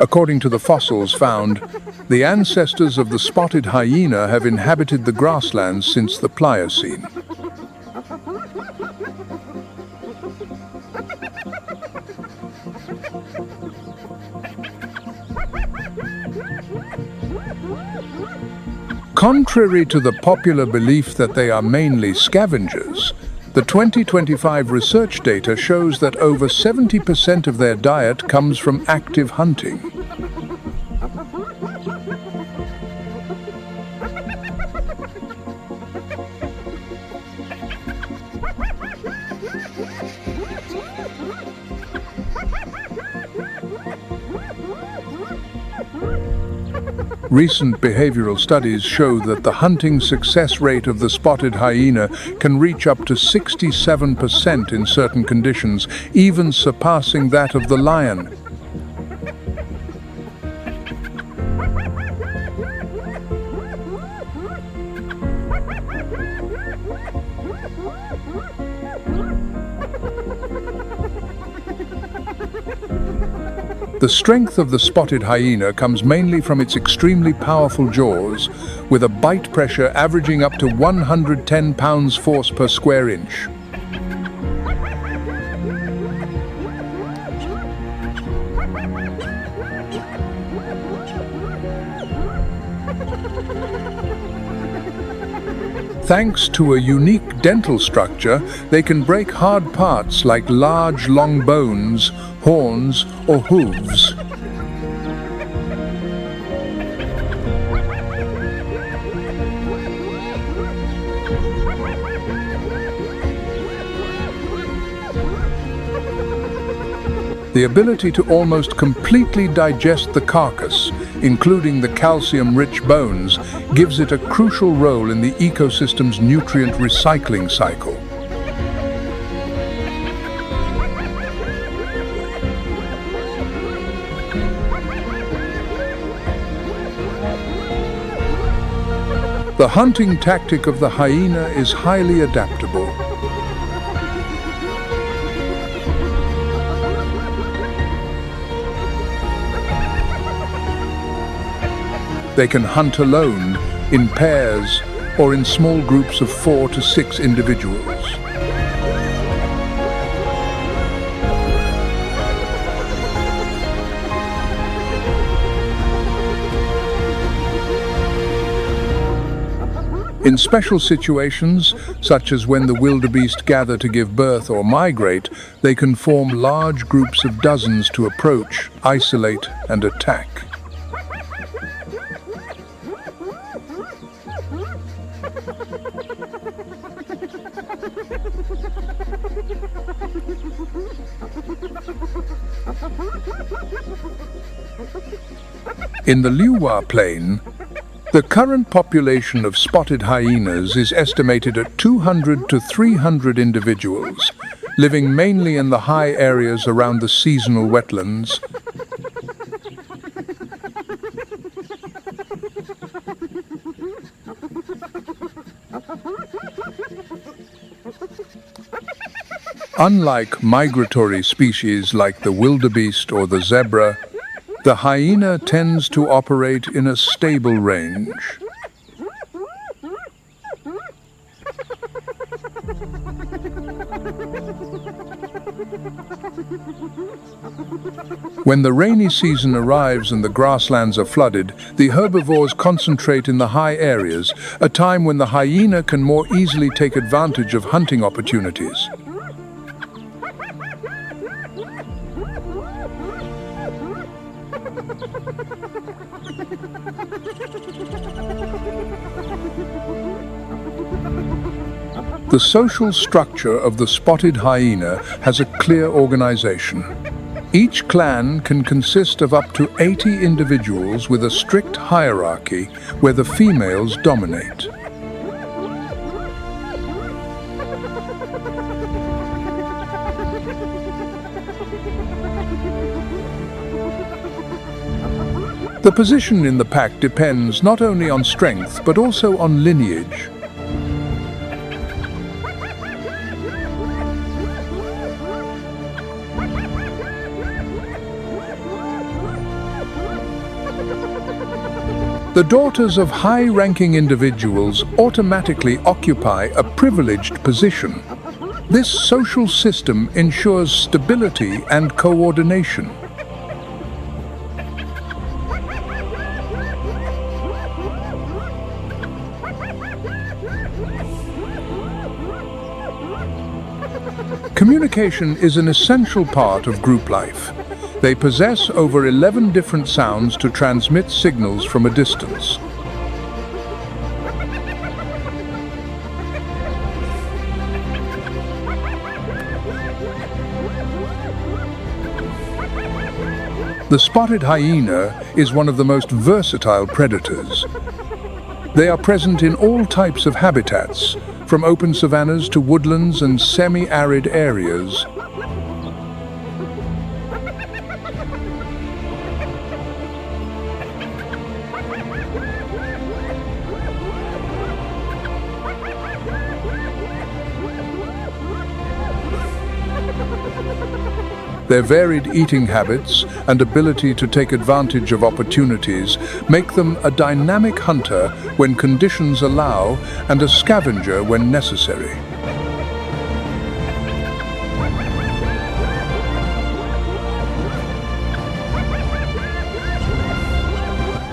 According to the fossils found, the ancestors of the spotted hyena have inhabited the grasslands since the Pliocene. Contrary to the popular belief that they are mainly scavengers, the 2025 research data shows that over 70% of their diet comes from active hunting. Recent behavioral studies show that the hunting success rate of the spotted hyena can reach up to 67% in certain conditions, even surpassing that of the lion. The strength of the spotted hyena comes mainly from its extremely powerful jaws, with a bite pressure averaging up to 110 pounds force per square inch. Thanks to a unique dental structure, they can break hard parts like large, long bones, horns, or hooves. The ability to almost completely digest the carcass, including the calcium-rich bones, gives it a crucial role in the ecosystem's nutrient recycling cycle. The hunting tactic of the hyena is highly adaptable. They can hunt alone, in pairs, or in small groups of 4 to 6 individuals. In special situations, such as when the wildebeest gather to give birth or migrate, they can form large groups of dozens to approach, isolate, and attack. In the Leopard Plain, the current population of spotted hyenas is estimated at 200 to 300 individuals, living mainly in the high areas around the seasonal wetlands. Unlike migratory species like the wildebeest or the zebra, the hyena tends to operate in a stable range. When the rainy season arrives and the grasslands are flooded, the herbivores concentrate in the high areas, a time when the hyena can more easily take advantage of hunting opportunities. The social structure of the spotted hyena has a clear organization. Each clan can consist of up to 80 individuals with a strict hierarchy where the females dominate. The position in the pack depends not only on strength but also on lineage. The daughters of high-ranking individuals automatically occupy a privileged position. This social system ensures stability and coordination. Communication is an essential part of group life. They possess over 11 different sounds to transmit signals from a distance. The spotted hyena is one of the most versatile predators. They are present in all types of habitats, from open savannas to woodlands and semi-arid areas. Their varied eating habits and ability to take advantage of opportunities make them a dynamic hunter when conditions allow and a scavenger when necessary.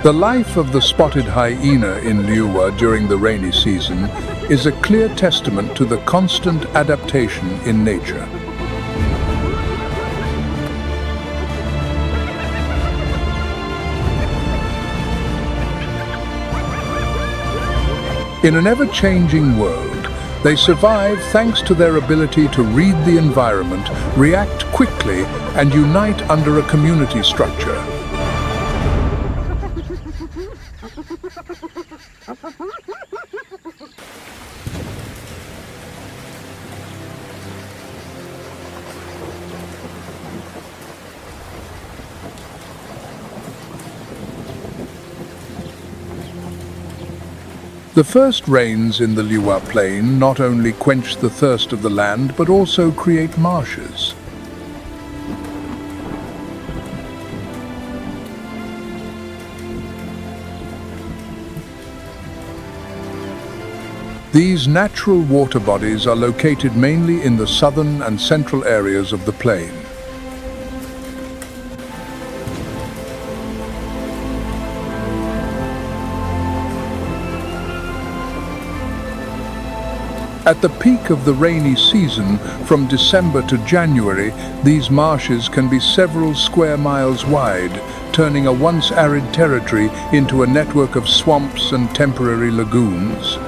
The life of the spotted hyena in Leeuwen during the rainy season is a clear testament to the constant adaptation in nature. In an ever-changing world, they survive thanks to their ability to read the environment, react quickly, and unite under a community structure. The first rains in the Leeuwen plain not only quench the thirst of the land, but also create marshes. These natural water bodies are located mainly in the southern and central areas of the plain. At the peak of the rainy season, from December to January, these marshes can be several square miles wide, turning a once arid territory into a network of swamps and temporary lagoons.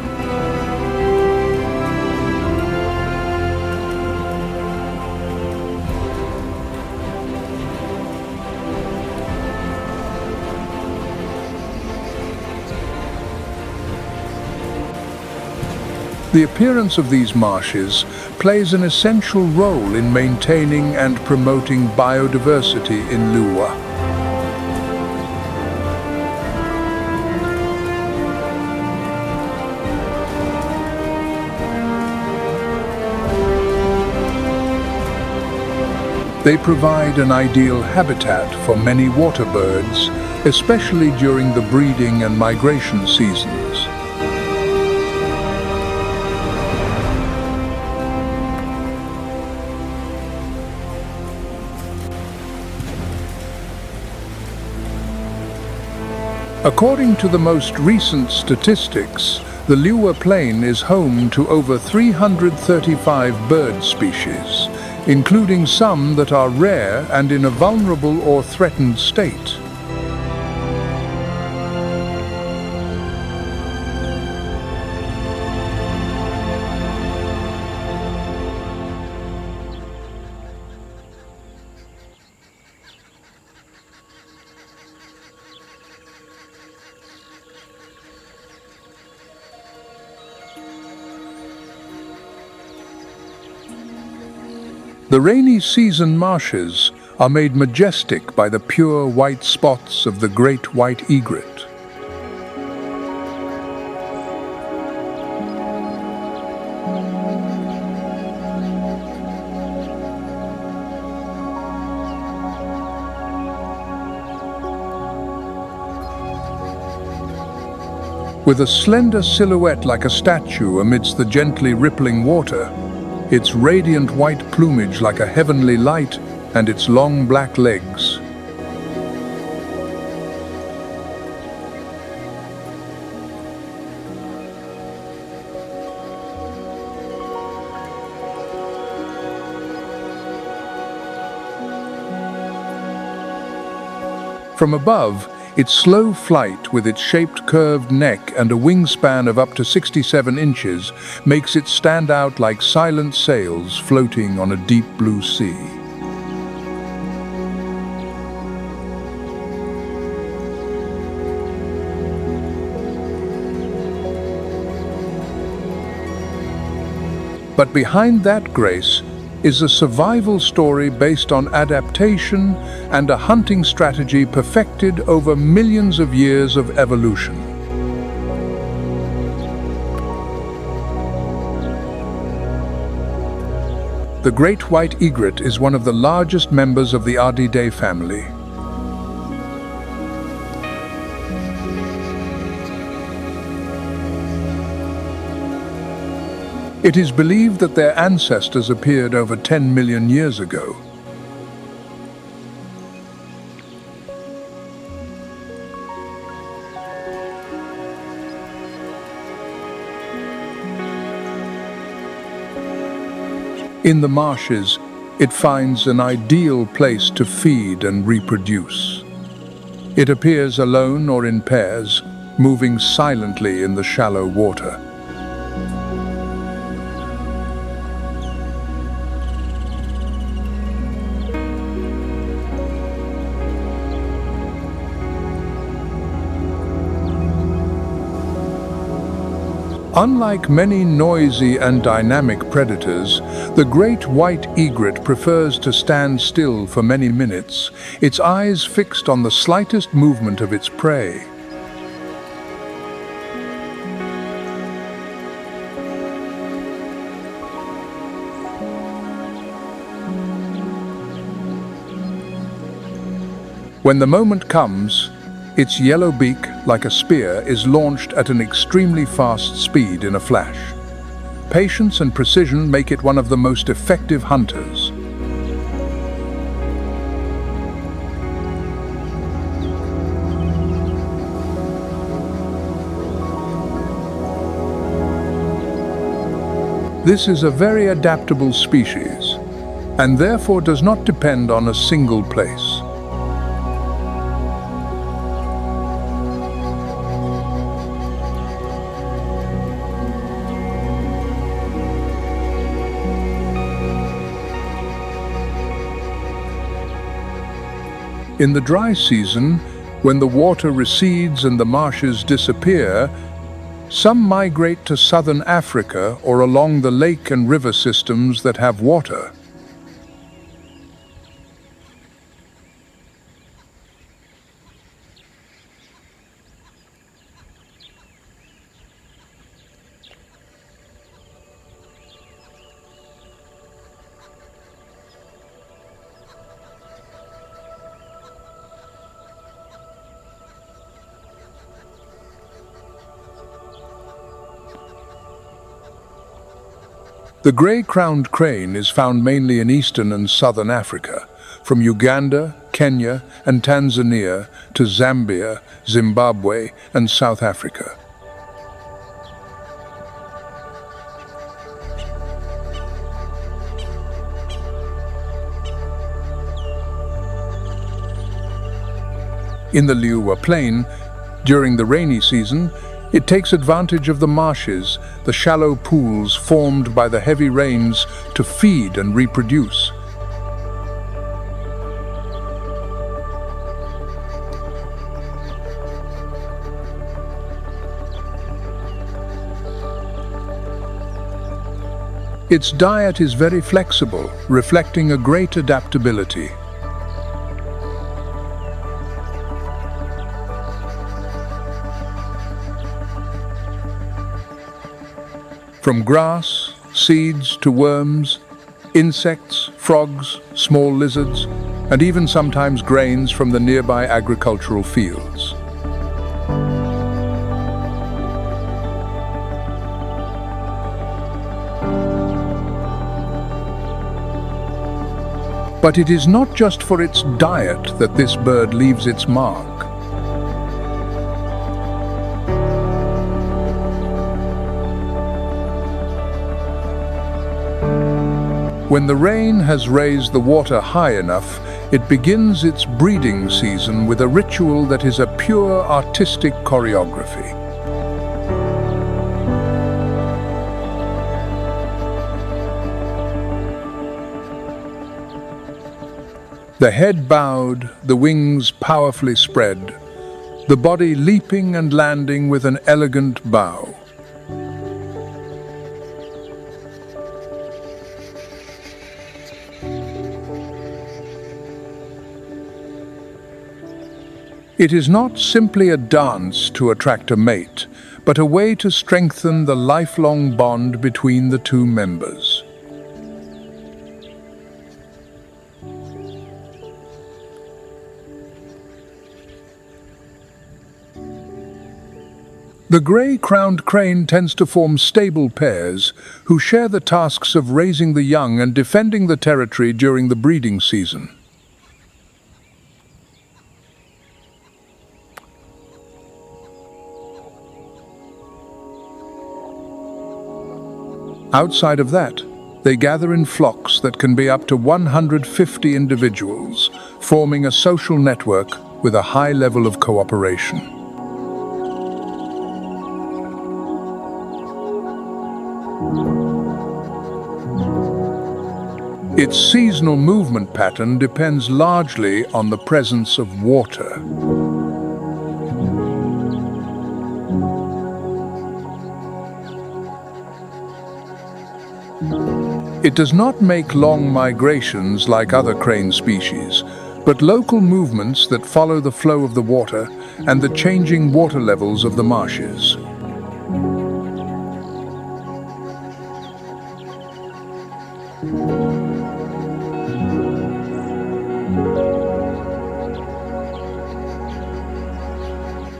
The appearance of these marshes plays an essential role in maintaining and promoting biodiversity in Leeuwen. They provide an ideal habitat for many water birds, especially during the breeding and migration seasons. According to the most recent statistics, the Leeuwen Plain is home to over 335 bird species, including some that are rare and in a vulnerable or threatened state. The rainy season marshes are made majestic by the pure white spots of the great white egret. With a slender silhouette like a statue amidst the gently rippling water, its radiant white plumage like a heavenly light, and its long black legs. From above, its slow flight with its shaped curved neck and a wingspan of up to 67 inches makes it stand out like silent sails floating on a deep blue sea. But behind that grace is a survival story based on adaptation and a hunting strategy perfected over millions of years of evolution. The great white egret is one of the largest members of the Aridae family. It is believed that their ancestors appeared over 10 million years ago. In the marshes, it finds an ideal place to feed and reproduce. It appears alone or in pairs, moving silently in the shallow water. Unlike many noisy and dynamic predators, the great white egret prefers to stand still for many minutes, its eyes fixed on the slightest movement of its prey. When the moment comes, its yellow beak, like a spear, is launched at an extremely fast speed in a flash. Patience and precision make it one of the most effective hunters. This is a very adaptable species, and therefore does not depend on a single place. In the dry season, when the water recedes and the marshes disappear, some migrate to southern Africa or along the lake and river systems that have water. The grey-crowned crane is found mainly in eastern and southern Africa, from Uganda, Kenya, and Tanzania to Zambia, Zimbabwe, and South Africa. In the Leopard plain, during the rainy season, it takes advantage of the marshes, the shallow pools formed by the heavy rains, to feed and reproduce. Its diet is very flexible, reflecting a great adaptability. From grass, seeds to worms, insects, frogs, small lizards, and even sometimes grains from the nearby agricultural fields. But it is not just for its diet that this bird leaves its mark. When the rain has raised the water high enough, it begins its breeding season with a ritual that is a pure artistic choreography. The head bowed, the wings powerfully spread, the body leaping and landing with an elegant bow. It is not simply a dance to attract a mate, but a way to strengthen the lifelong bond between the two members. The grey-crowned crane tends to form stable pairs who share the tasks of raising the young and defending the territory during the breeding season. Outside of that, they gather in flocks that can be up to 150 individuals, forming a social network with a high level of cooperation. Its seasonal movement pattern depends largely on the presence of water. It does not make long migrations like other crane species, but local movements that follow the flow of the water and the changing water levels of the marshes.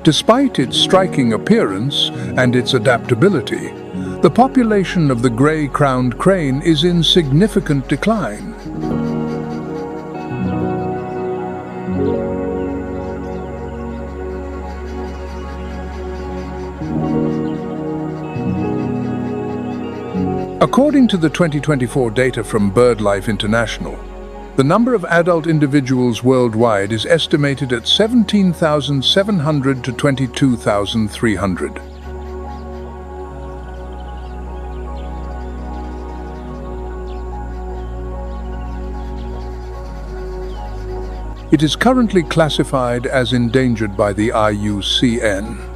Despite its striking appearance and its adaptability, the population of the grey-crowned crane is in significant decline. According to the 2024 data from BirdLife International, the number of adult individuals worldwide is estimated at 17,700 to 22,300. It is currently classified as endangered by the IUCN.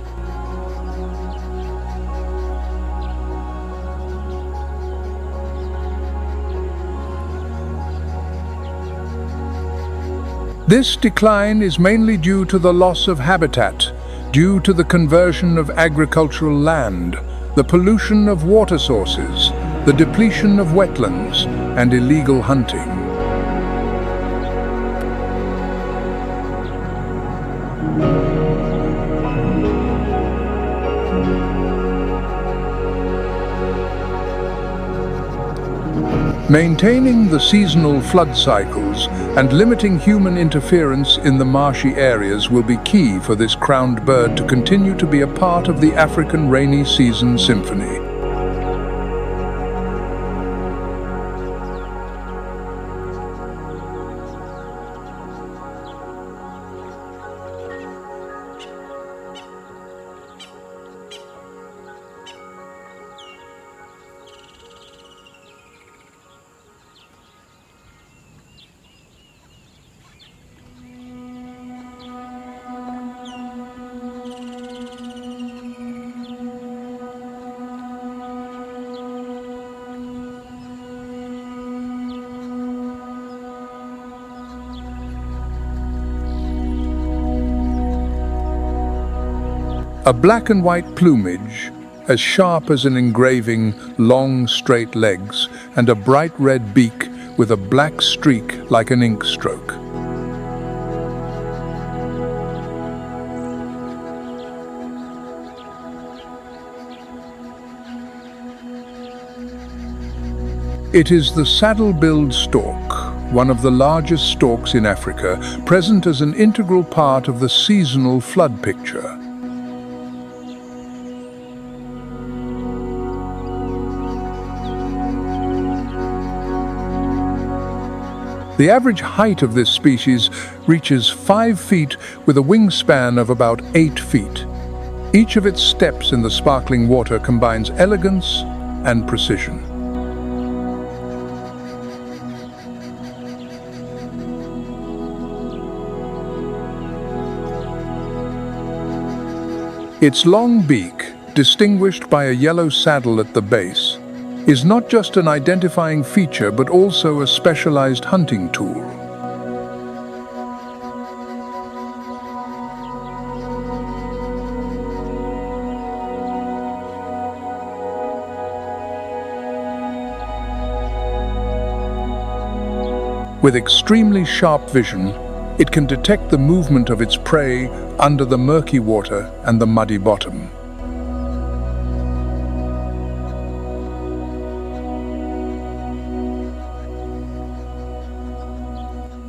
This decline is mainly due to the loss of habitat, due to the conversion of agricultural land, the pollution of water sources, the depletion of wetlands, and illegal hunting. Maintaining the seasonal flood cycles and limiting human interference in the marshy areas will be key for this crowned bird to continue to be a part of the African rainy season symphony. A black and white plumage, as sharp as an engraving, long straight legs, and a bright red beak with a black streak like an ink stroke. It is the saddle-billed stork, one of the largest storks in Africa, present as an integral part of the seasonal flood picture. The average height of this species reaches 5 feet with a wingspan of about 8 feet. Each of its steps in the sparkling water combines elegance and precision. Its long beak, distinguished by a yellow saddle at the base, is not just an identifying feature but also a specialized hunting tool. With extremely sharp vision, it can detect the movement of its prey under the murky water and the muddy bottom.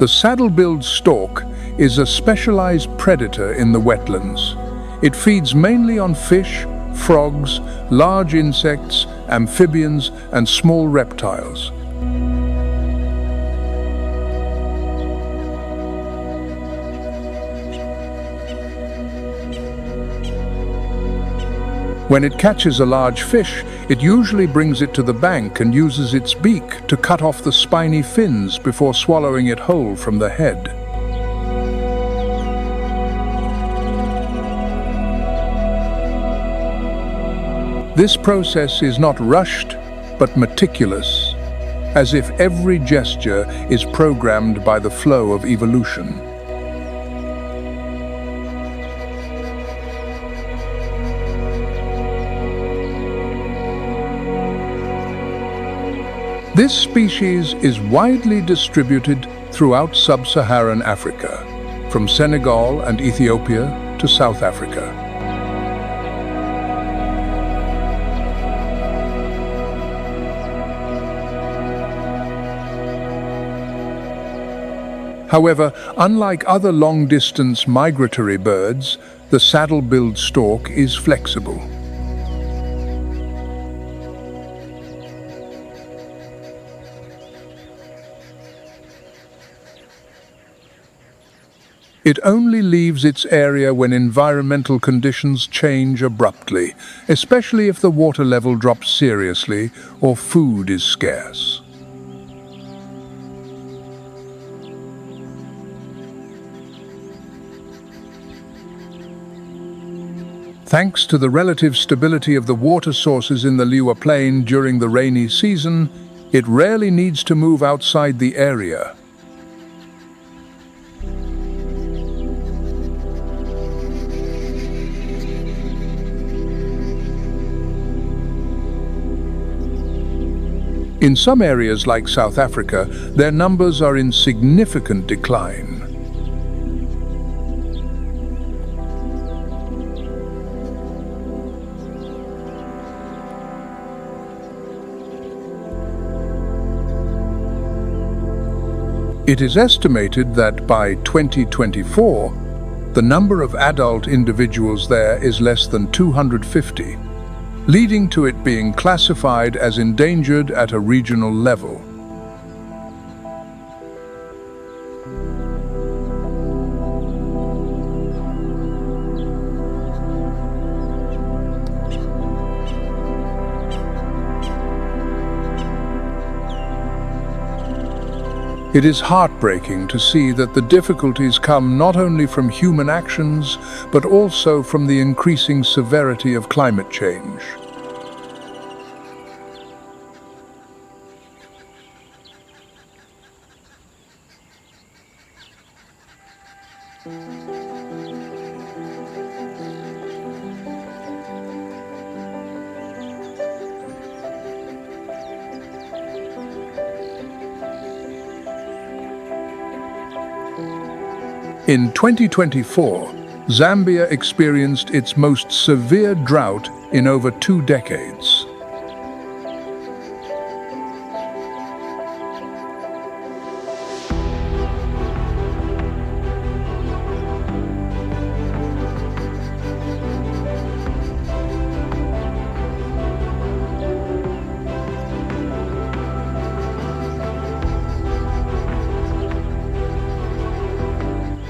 The saddle-billed stork is a specialized predator in the wetlands. It feeds mainly on fish, frogs, large insects, amphibians, and small reptiles. When it catches a large fish, it usually brings it to the bank and uses its beak to cut off the spiny fins before swallowing it whole from the head. This process is not rushed, but meticulous, as if every gesture is programmed by the flow of evolution. This species is widely distributed throughout sub-Saharan Africa, from Senegal and Ethiopia to South Africa. However, unlike other long-distance migratory birds, the saddle-billed stork is flexible. It only leaves its area when environmental conditions change abruptly, especially if the water level drops seriously or food is scarce. Thanks to the relative stability of the water sources in the Leopard Plain during the rainy season, it rarely needs to move outside the area. In some areas like South Africa, their numbers are in significant decline. It is estimated that by 2024, the number of adult individuals there is less than 250. Leading to it being classified as endangered at a regional level. It is heartbreaking to see that the difficulties come not only from human actions, but also from the increasing severity of climate change. In 2024, Zambia experienced its most severe drought in over 2 decades.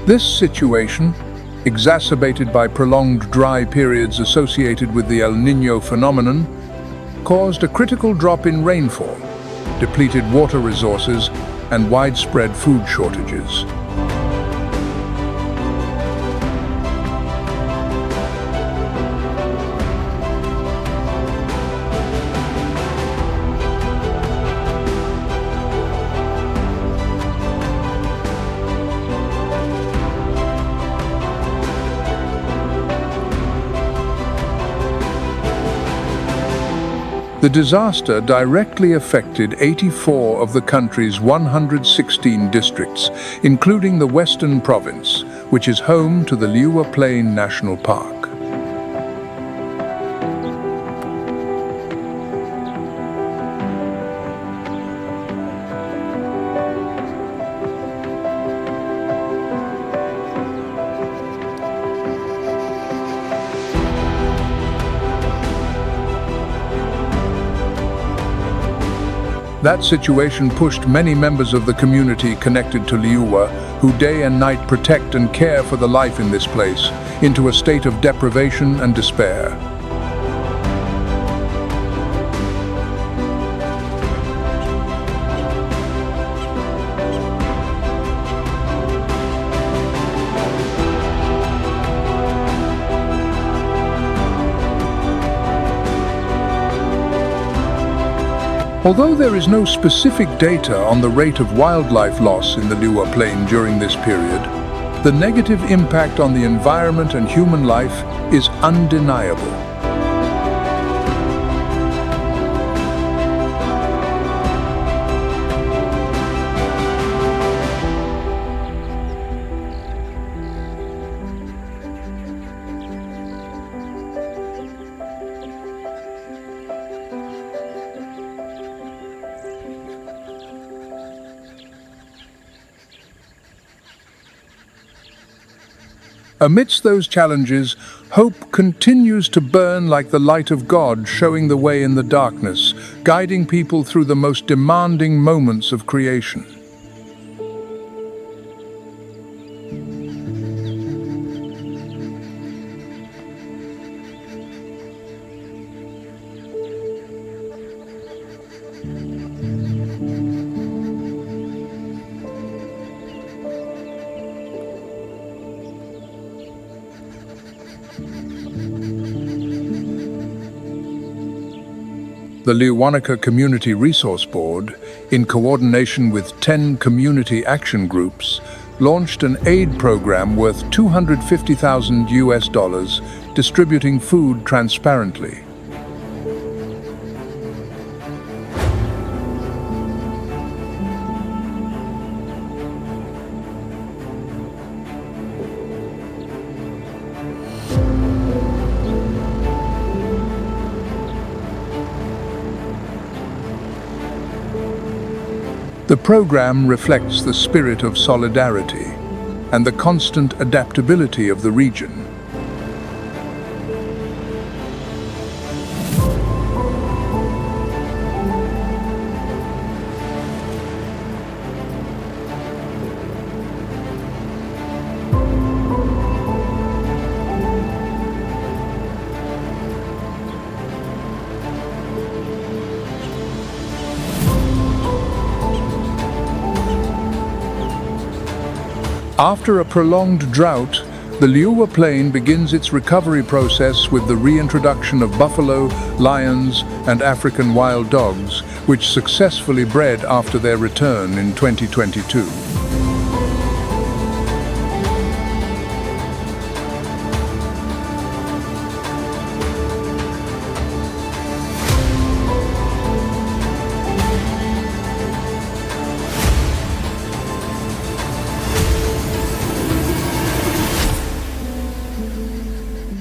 This situation, exacerbated by prolonged dry periods associated with the El Niño phenomenon, caused a critical drop in rainfall, depleted water resources, and widespread food shortages. The disaster directly affected 84 of the country's 116 districts, including the Western Province, which is home to the Leopard Plain National Park. That situation pushed many members of the community connected to Liuwa, who day and night protect and care for the life in this place, into a state of deprivation and despair. Although there is no specific data on the rate of wildlife loss in the Liuwa Plain during this period, the negative impact on the environment and human life is undeniable. Amidst those challenges, hope continues to burn like the light of God, showing the way in the darkness, guiding people through the most demanding moments of creation. The Liuwanika Community Resource Board, in coordination with 10 community action groups, launched an aid program worth $250,000, distributing food transparently. The program reflects the spirit of solidarity and the constant adaptability of the region. After a prolonged drought, the Liuwa Plain begins its recovery process with the reintroduction of buffalo, lions, and African wild dogs, which successfully bred after their return in 2022.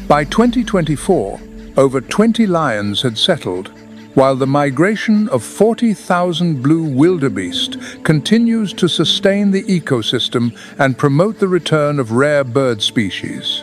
By 2024, over 20 lions had settled, while the migration of 40,000 blue wildebeest continues to sustain the ecosystem and promote the return of rare bird species.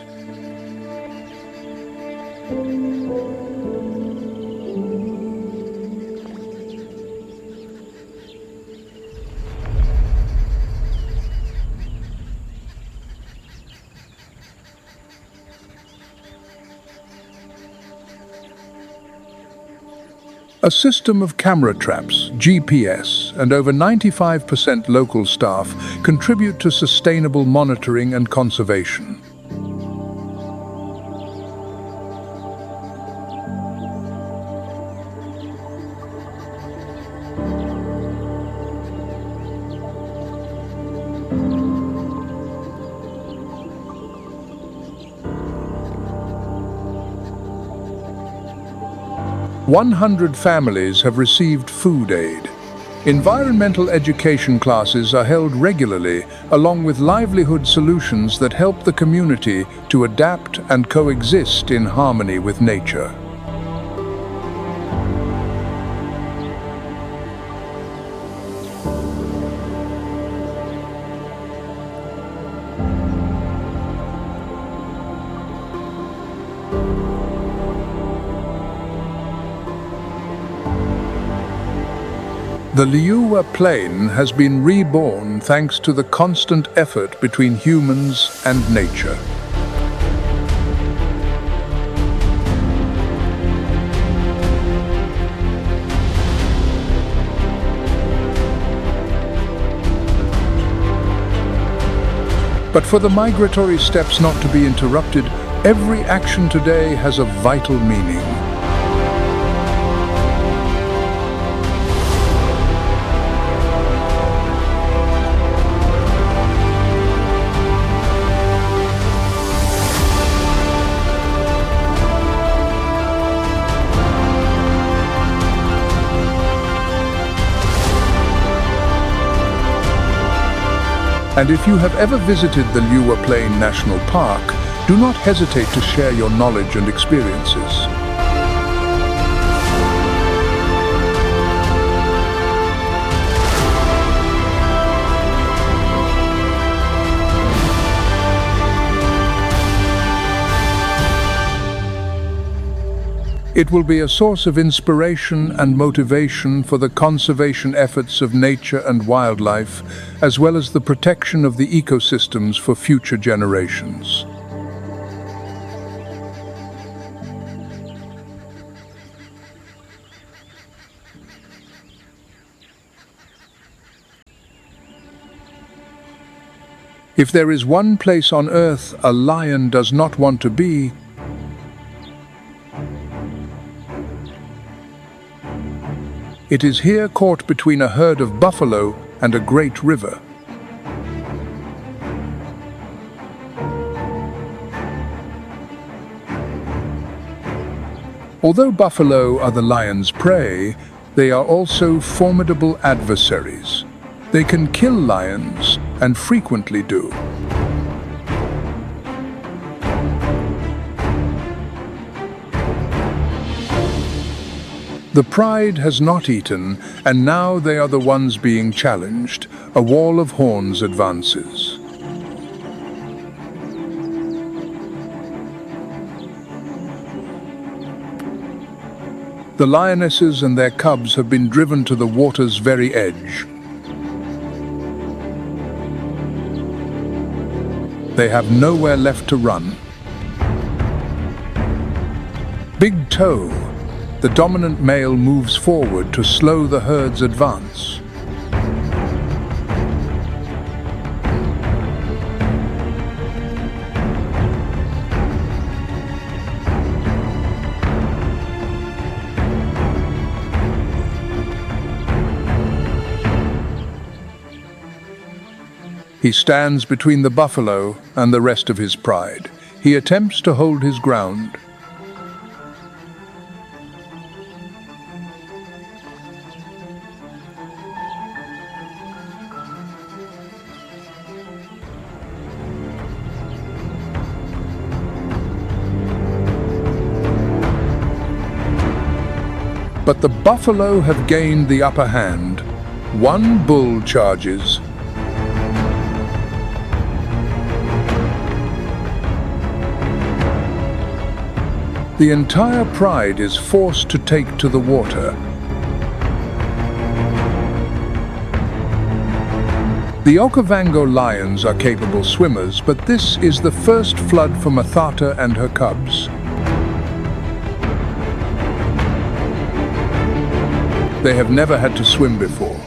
A system of camera traps, GPS, and over 95% local staff contribute to sustainable monitoring and conservation. "100 families have received food aid. Environmental education classes are held regularly, along with livelihood solutions that help the community to adapt and coexist in harmony with nature." The Liuwa Plain has been reborn thanks to the constant effort between humans and nature. But for the migratory steppes not to be interrupted, every action today has a vital meaning. And if you have ever visited the Liuwa Plain National Park, do not hesitate to share your knowledge and experiences. It will be a source of inspiration and motivation for the conservation efforts of nature and wildlife, as well as the protection of the ecosystems for future generations. If there is one place on Earth a lion does not want to be, it is here, caught between a herd of buffalo and a great river. Although buffalo are the lion's prey, they are also formidable adversaries. They can kill lions, and frequently do. The pride has not eaten, and now they are the ones being challenged. A wall of horns advances. The lionesses and their cubs have been driven to the water's very edge. They have nowhere left to run. Big Toe, the dominant male, moves forward to slow the herd's advance. He stands between the buffalo and the rest of his pride. He attempts to hold his ground. But the buffalo have gained the upper hand. One bull charges. The entire pride is forced to take to the water. The Okavango lions are capable swimmers, but this is the first flood for Mathata and her cubs. They have never had to swim before.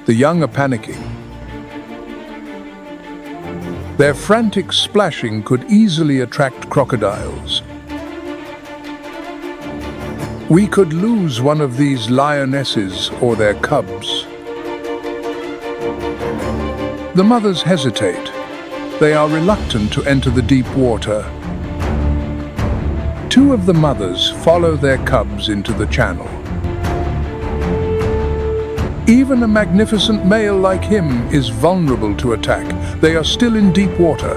The young are panicking. Their frantic splashing could easily attract crocodiles. We could lose one of these lionesses or their cubs. The mothers hesitate. They are reluctant to enter the deep water. Two of the mothers follow their cubs into the channel. Even a magnificent male like him is vulnerable to attack. They are still in deep water.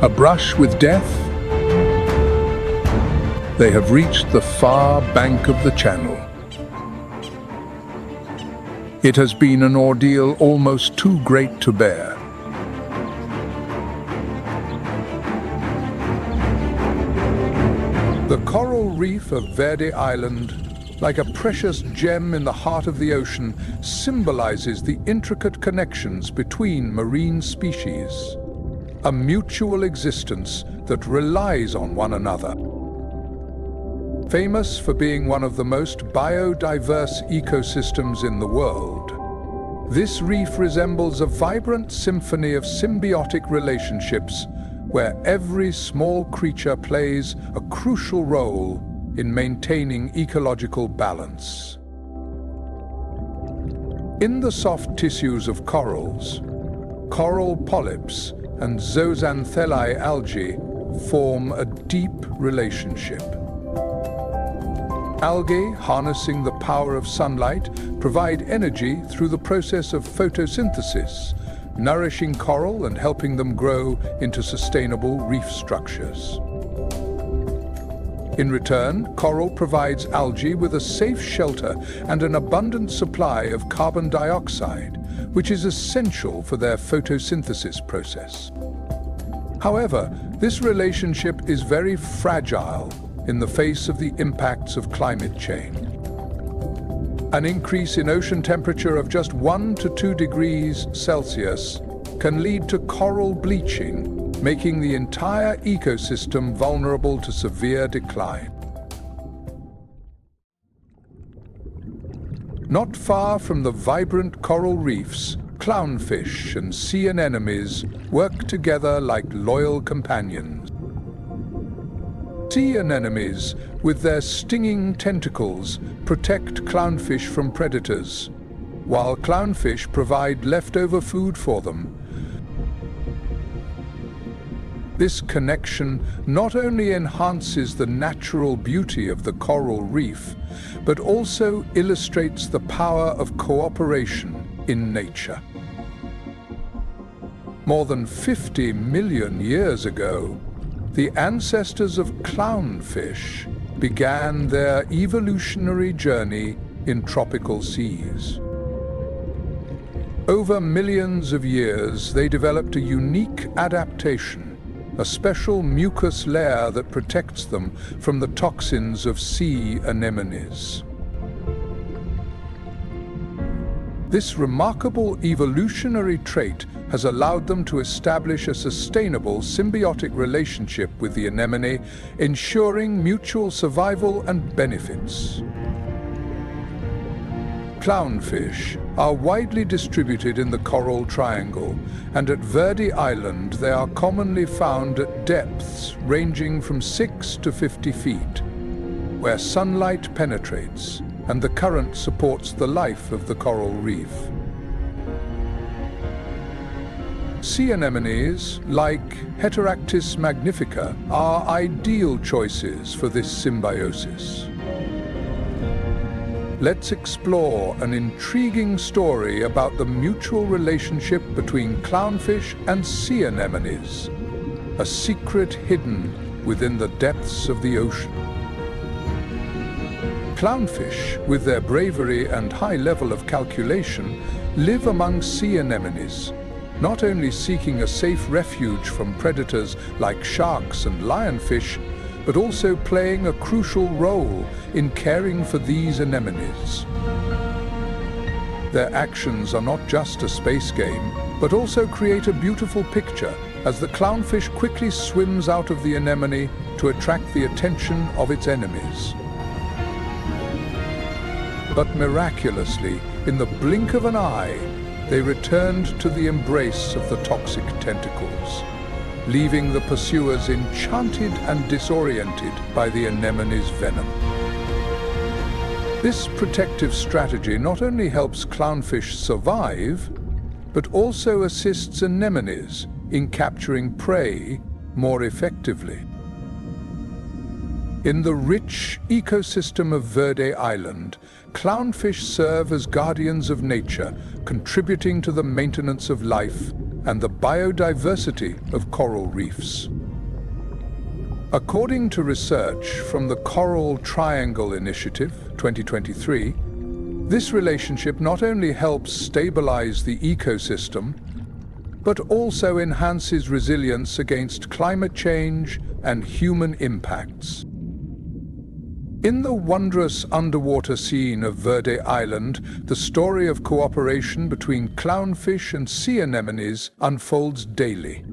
A brush with death. They have reached the far bank of the channel. It has been an ordeal almost too great to bear. The coral reef of Verde Island, like a precious gem in the heart of the ocean, symbolizes the intricate connections between marine species, a mutual existence that relies on one another. Famous for being one of the most biodiverse ecosystems in the world, this reef resembles a vibrant symphony of symbiotic relationships where every small creature plays a crucial role in maintaining ecological balance. In the soft tissues of corals, coral polyps and zooxanthellae algae form a deep relationship. Algae, harnessing the power of sunlight, provide energy through the process of photosynthesis, nourishing coral and helping them grow into sustainable reef structures. In return, coral provides algae with a safe shelter and an abundant supply of carbon dioxide, which is essential for their photosynthesis process. However, this relationship is very fragile in the face of the impacts of climate change. An increase in ocean temperature of just 1 to 2 degrees Celsius can lead to coral bleaching, making the entire ecosystem vulnerable to severe decline. Not far from the vibrant coral reefs, clownfish and sea anemones work together like loyal companions. Sea anemones, with their stinging tentacles, protect clownfish from predators, while clownfish provide leftover food for them. This connection not only enhances the natural beauty of the coral reef, but also illustrates the power of cooperation in nature. More than 50 million years ago, the ancestors of clownfish began their evolutionary journey in tropical seas. Over millions of years, they developed a unique adaptation, a special mucus layer that protects them from the toxins of sea anemones. This remarkable evolutionary trait has allowed them to establish a sustainable symbiotic relationship with the anemone, ensuring mutual survival and benefits. Clownfish are widely distributed in the Coral Triangle, and at Verde Island they are commonly found at depths ranging from 6 to 50 feet, where sunlight penetrates and the current supports the life of the coral reef. Sea anemones, like Heteractis magnifica, are ideal choices for this symbiosis. Let's explore an intriguing story about the mutual relationship between clownfish and sea anemones, a secret hidden within the depths of the ocean. Clownfish, with their bravery and high level of calculation, live among sea anemones, not only seeking a safe refuge from predators like sharks and lionfish, but also playing a crucial role in caring for these anemones. Their actions are not just a space game, but also create a beautiful picture as the clownfish quickly swims out of the anemone to attract the attention of its enemies. But miraculously, in the blink of an eye, they returned to the embrace of the toxic tentacles, leaving the pursuers enchanted and disoriented by the anemone's venom. This protective strategy not only helps clownfish survive, but also assists anemones in capturing prey more effectively. In the rich ecosystem of Verde Island, clownfish serve as guardians of nature, contributing to the maintenance of life and the biodiversity of coral reefs. According to research from the Coral Triangle Initiative 2023, this relationship not only helps stabilize the ecosystem, but also enhances resilience against climate change and human impacts. In the wondrous underwater scene of Verde Island, the story of cooperation between clownfish and sea anemones unfolds daily,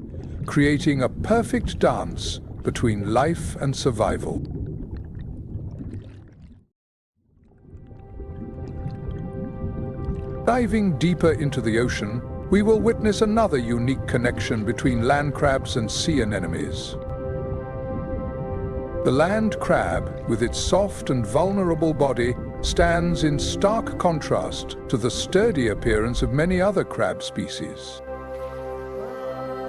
creating a perfect dance between life and survival. Diving deeper into the ocean, we will witness another unique connection between land crabs and sea anemones. The land crab, with its soft and vulnerable body, stands in stark contrast to the sturdy appearance of many other crab species.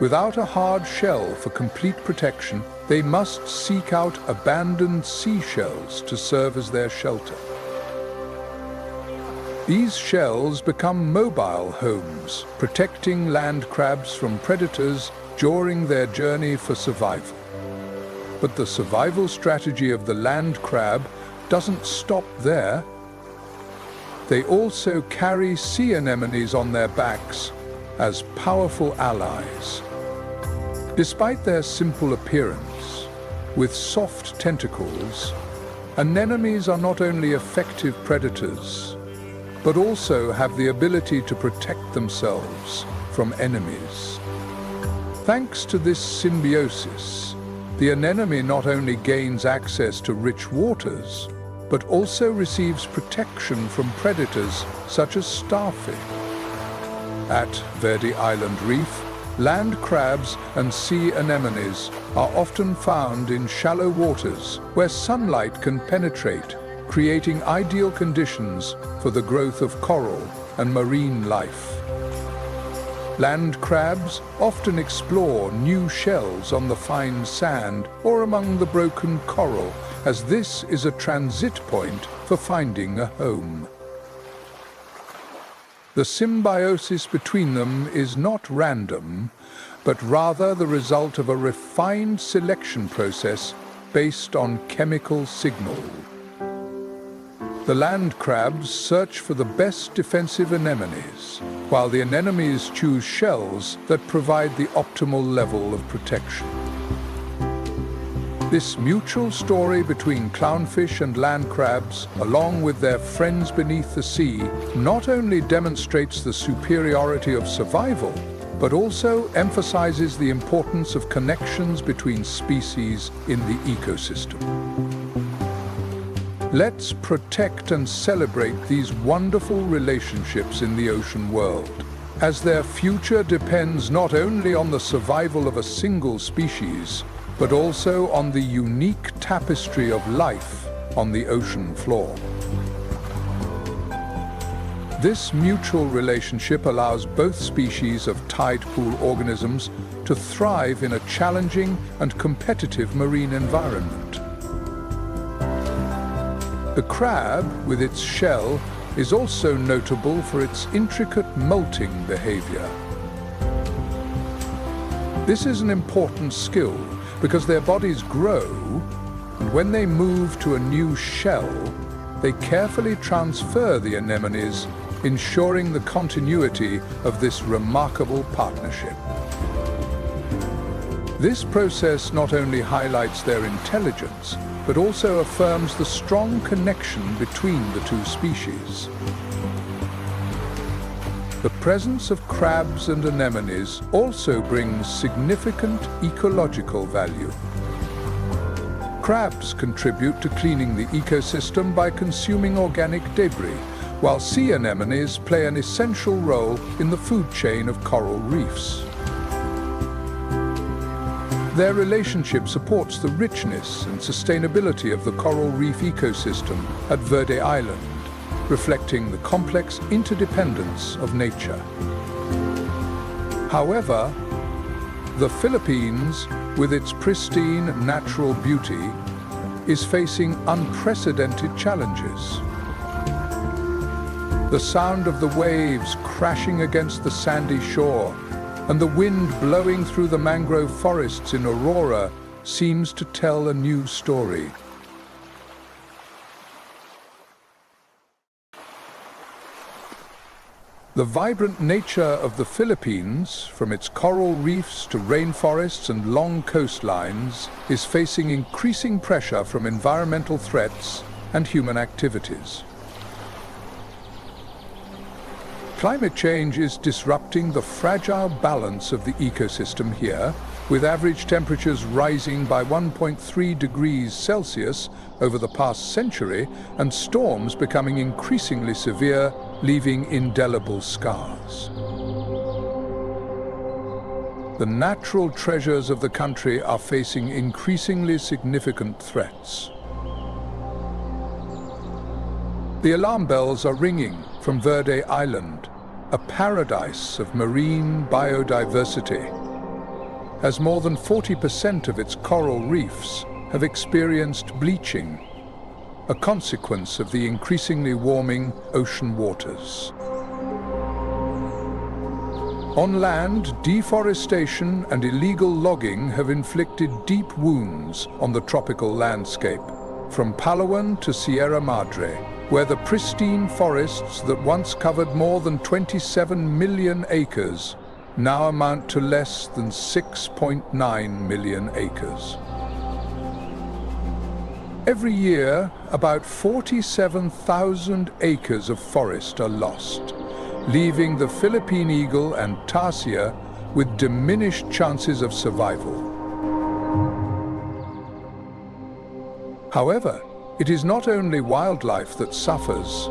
Without a hard shell for complete protection, they must seek out abandoned seashells to serve as their shelter. These shells become mobile homes, protecting land crabs from predators during their journey for survival. But the survival strategy of the land crab doesn't stop there. They also carry sea anemones on their backs as powerful allies. Despite their simple appearance, with soft tentacles, anemones are not only effective predators, but also have the ability to protect themselves from enemies. Thanks to this symbiosis, the anemone not only gains access to rich waters, but also receives protection from predators such as starfish. At Verde Island Reef, land crabs and sea anemones are often found in shallow waters where sunlight can penetrate, creating ideal conditions for the growth of coral and marine life. Land crabs often explore new shells on the fine sand or among the broken coral, as this is a transit point for finding a home. The symbiosis between them is not random, but rather the result of a refined selection process based on chemical signal. The land crabs search for the best defensive anemones, while the anemones choose shells that provide the optimal level of protection. This mutual story between clownfish and land crabs, along with their friends beneath the sea, not only demonstrates the superiority of survival, but also emphasizes the importance of connections between species in the ecosystem. Let's protect and celebrate these wonderful relationships in the ocean world, as their future depends not only on the survival of a single species, but also on the unique tapestry of life on the ocean floor. This mutual relationship allows both species of tide pool organisms to thrive in a challenging and competitive marine environment. The crab, with its shell, is also notable for its intricate molting behavior. This is an important skill because their bodies grow, and when they move to a new shell, they carefully transfer the anemones, ensuring the continuity of this remarkable partnership. This process not only highlights their intelligence, but also affirms the strong connection between the two species. The presence of crabs and anemones also brings significant ecological value. Crabs contribute to cleaning the ecosystem by consuming organic debris, while sea anemones play an essential role in the food chain of coral reefs. Their relationship supports the richness and sustainability of the coral reef ecosystem at Verde Island, reflecting the complex interdependence of nature. However, the Philippines, with its pristine natural beauty, is facing unprecedented challenges. The sound of the waves crashing against the sandy shore and the wind blowing through the mangrove forests in Aurora seems to tell a new story. The vibrant nature of the Philippines, from its coral reefs to rainforests and long coastlines, is facing increasing pressure from environmental threats and human activities. Climate change is disrupting the fragile balance of the ecosystem here, with average temperatures rising by 1.3 degrees Celsius over the past century and storms becoming increasingly severe, leaving indelible scars. The natural treasures of the country are facing increasingly significant threats. The alarm bells are ringing from Verde Island, a paradise of marine biodiversity, as more than 40% of its coral reefs have experienced bleaching, a consequence of the increasingly warming ocean waters. On land, deforestation and illegal logging have inflicted deep wounds on the tropical landscape, from Palawan to Sierra Madre, where the pristine forests that once covered more than 27 million acres now amount to less than 6.9 million acres. Every year, about 47,000 acres of forest are lost, leaving the Philippine eagle and tarsier with diminished chances of survival. However, it is not only wildlife that suffers.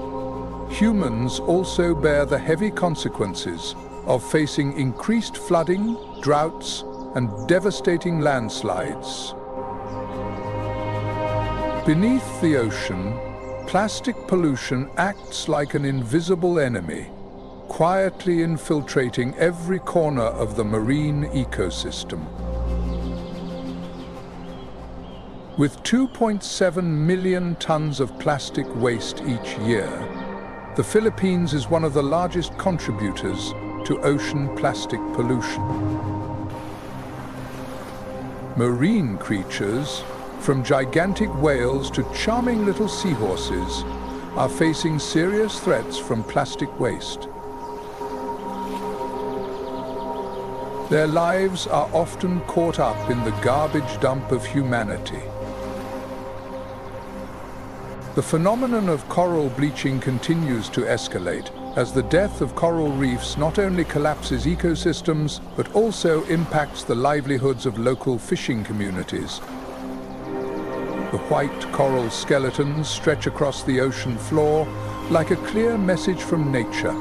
Humans also bear the heavy consequences of facing increased flooding, droughts, and devastating landslides. Beneath the ocean, plastic pollution acts like an invisible enemy, quietly infiltrating every corner of the marine ecosystem. With 2.7 million tons of plastic waste each year, the Philippines is one of the largest contributors to ocean plastic pollution. Marine creatures, from gigantic whales to charming little seahorses, are facing serious threats from plastic waste. Their lives are often caught up in the garbage dump of humanity. The phenomenon of coral bleaching continues to escalate as the death of coral reefs not only collapses ecosystems but also impacts the livelihoods of local fishing communities. The white coral skeletons stretch across the ocean floor like a clear message from nature.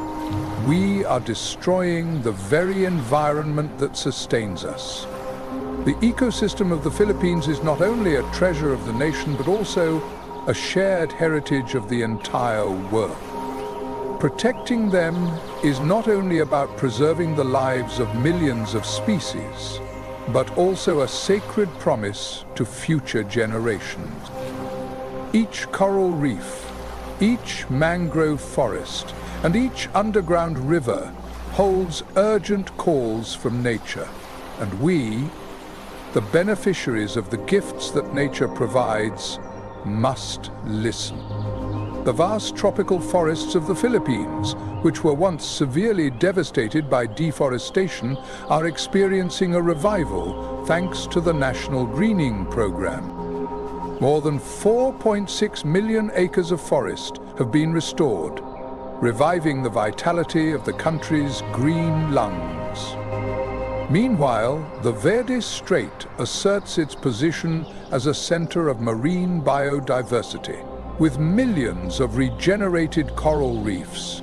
We are destroying the very environment that sustains us. The ecosystem of the Philippines is not only a treasure of the nation but also a shared heritage of the entire world. Protecting them is not only about preserving the lives of millions of species, but also a sacred promise to future generations. Each coral reef, each mangrove forest, and each underground river holds urgent calls from nature, and we, the beneficiaries of the gifts that nature provides, must listen. The vast tropical forests of the Philippines, which were once severely devastated by deforestation, are experiencing a revival thanks to the National Greening Program. More than 4.6 million acres of forest have been restored, reviving the vitality of the country's green lungs. Meanwhile, the Verde Strait asserts its position as a center of marine biodiversity, with millions of regenerated coral reefs.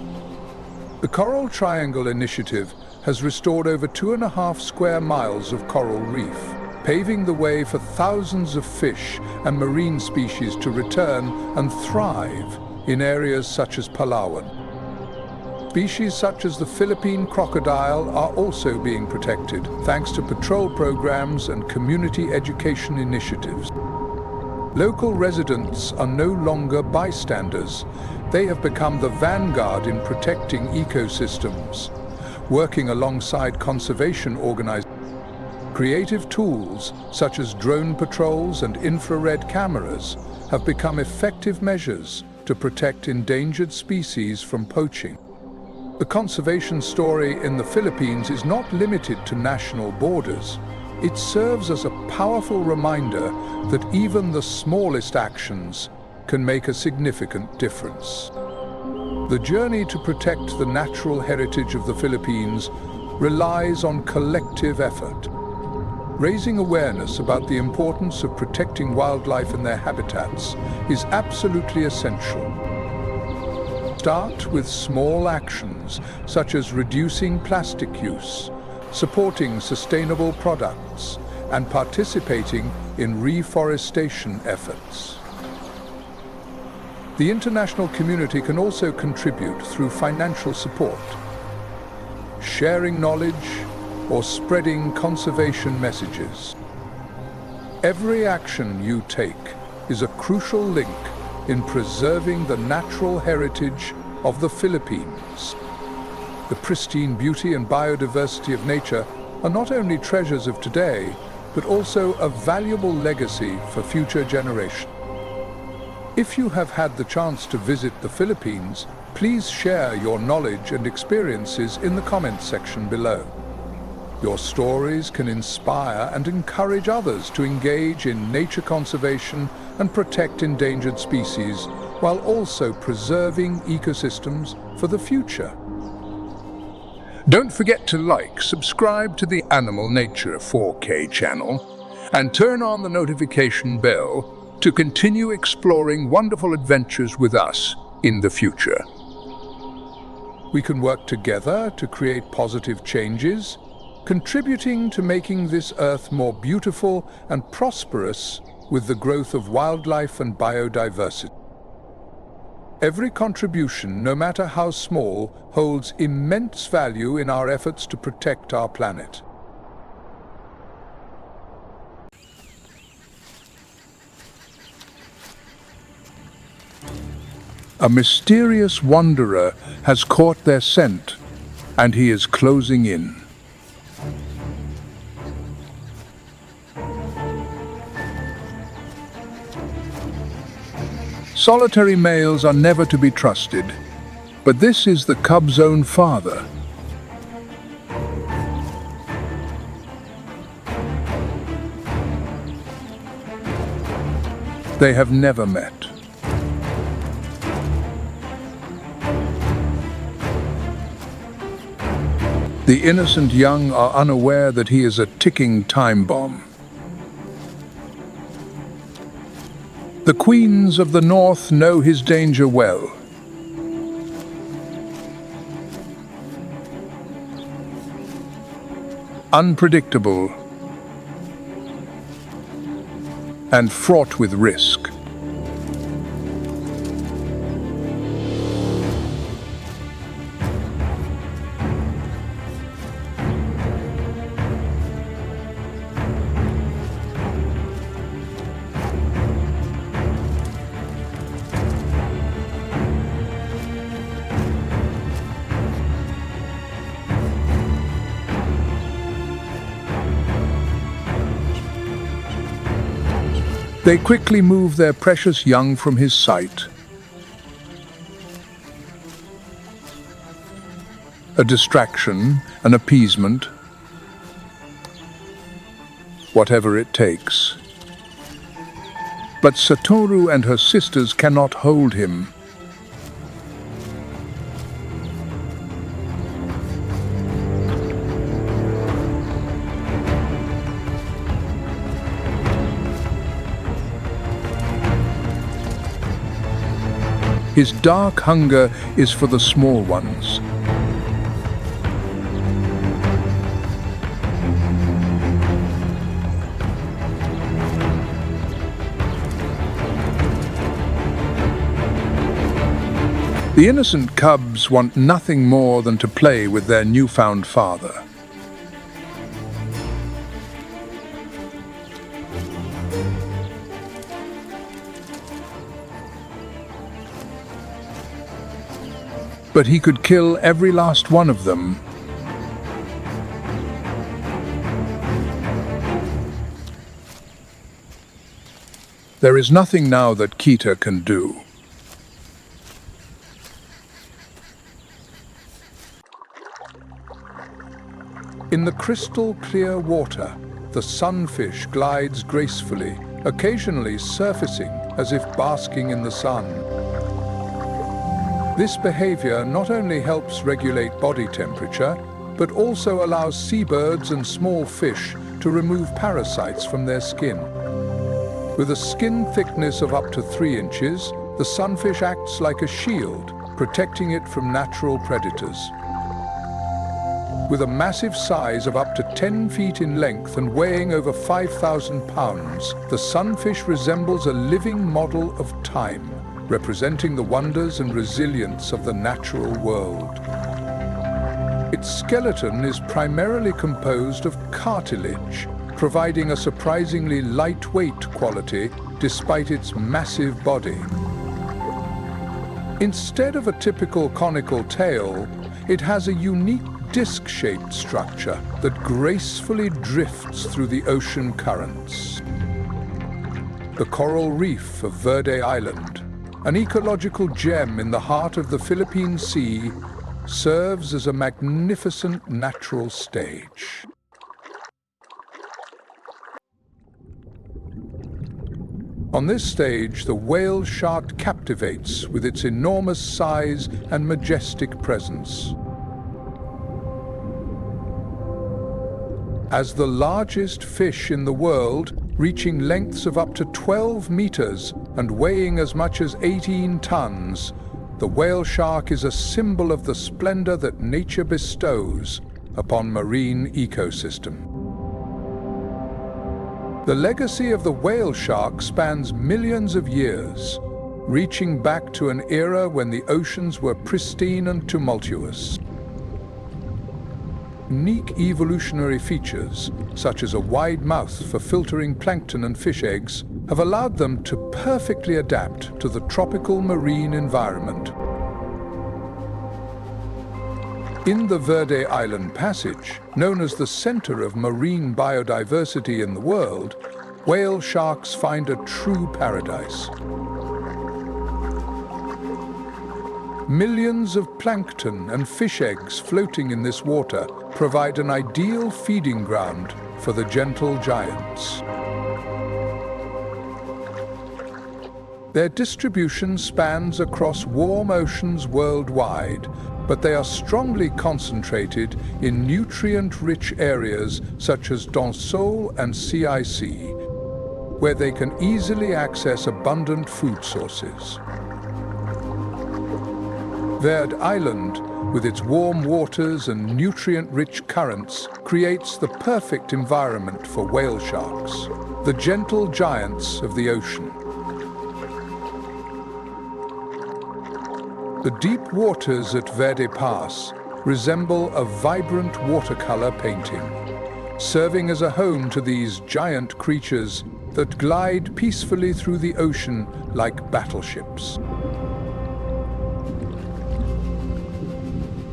The Coral Triangle Initiative has restored over 2.5 square miles of coral reef, paving the way for thousands of fish and marine species to return and thrive in areas such as Palawan. Species such as the Philippine crocodile are also being protected, thanks to patrol programs and community education initiatives. Local residents are no longer bystanders. They have become the vanguard in protecting ecosystems, working alongside conservation organizations. Creative tools, such as drone patrols and infrared cameras, have become effective measures to protect endangered species from poaching. The conservation story in the Philippines is not limited to national borders. It serves as a powerful reminder that even the smallest actions can make a significant difference. The journey to protect the natural heritage of the Philippines relies on collective effort. Raising awareness about the importance of protecting wildlife and their habitats is absolutely essential. Start with small actions, such as reducing plastic use, supporting sustainable products, and participating in reforestation efforts. The international community can also contribute through financial support, sharing knowledge, or spreading conservation messages. Every action you take is a crucial link in preserving the natural heritage of the Philippines. The pristine beauty and biodiversity of nature are not only treasures of today, but also a valuable legacy for future generations. If you have had the chance to visit the Philippines, please share your knowledge and experiences in the comments section below. Your stories can inspire and encourage others to engage in nature conservation and protect endangered species, while also preserving ecosystems for the future. Don't forget to like, subscribe to the Animal Nature 4K channel, and turn on the notification bell to continue exploring wonderful adventures with us in the future. We can work together to create positive changes, contributing to making this Earth more beautiful and prosperous with the growth of wildlife and biodiversity. Every contribution, no matter how small, holds immense value in our efforts to protect our planet. A mysterious wanderer has caught their scent, and he is closing in. Solitary males are never to be trusted, but this is the cub's own father. They have never met. The innocent young are unaware that he is a ticking time bomb. The queens of the north know his danger well. Unpredictable and fraught with risk. They quickly move their precious young from his sight. A distraction, an appeasement, whatever it takes. But Satoru and her sisters cannot hold him. His dark hunger is for the small ones. The innocent cubs want nothing more than to play with their newfound father. But he could kill every last one of them. There is nothing now that Cheetah can do. In the crystal clear water, the sunfish glides gracefully, occasionally surfacing as if basking in the sun. This behavior not only helps regulate body temperature, but also allows seabirds and small fish to remove parasites from their skin. With a skin thickness of up to 3 inches, the sunfish acts like a shield, protecting it from natural predators. With a massive size of up to 10 feet in length and weighing over 5,000 pounds, the sunfish resembles a living model of time, representing the wonders and resilience of the natural world. Its skeleton is primarily composed of cartilage, providing a surprisingly lightweight quality despite its massive body. Instead of a typical conical tail, it has a unique disc-shaped structure that gracefully drifts through the ocean currents. The coral reef of Verde Island, an ecological gem in the heart of the Philippine Sea, serves as a magnificent natural stage. On this stage, the whale shark captivates with its enormous size and majestic presence. As the largest fish in the world, reaching lengths of up to 12 meters and weighing as much as 18 tons, the whale shark is a symbol of the splendor that nature bestows upon marine ecosystem. The legacy of the whale shark spans millions of years, reaching back to an era when the oceans were pristine and tumultuous. Unique evolutionary features, such as a wide mouth for filtering plankton and fish eggs, have allowed them to perfectly adapt to the tropical marine environment. In the Verde Island Passage, known as the center of marine biodiversity in the world, whale sharks find a true paradise. Millions of plankton and fish eggs floating in this water provide an ideal feeding ground for the gentle giants. Their distribution spans across warm oceans worldwide, but they are strongly concentrated in nutrient-rich areas such as Donsol and CIC, where they can easily access abundant food sources. Verde Island, with its warm waters and nutrient-rich currents, creates the perfect environment for whale sharks, the gentle giants of the ocean. The deep waters at Verde Pass resemble a vibrant watercolor painting, serving as a home to these giant creatures that glide peacefully through the ocean like battleships.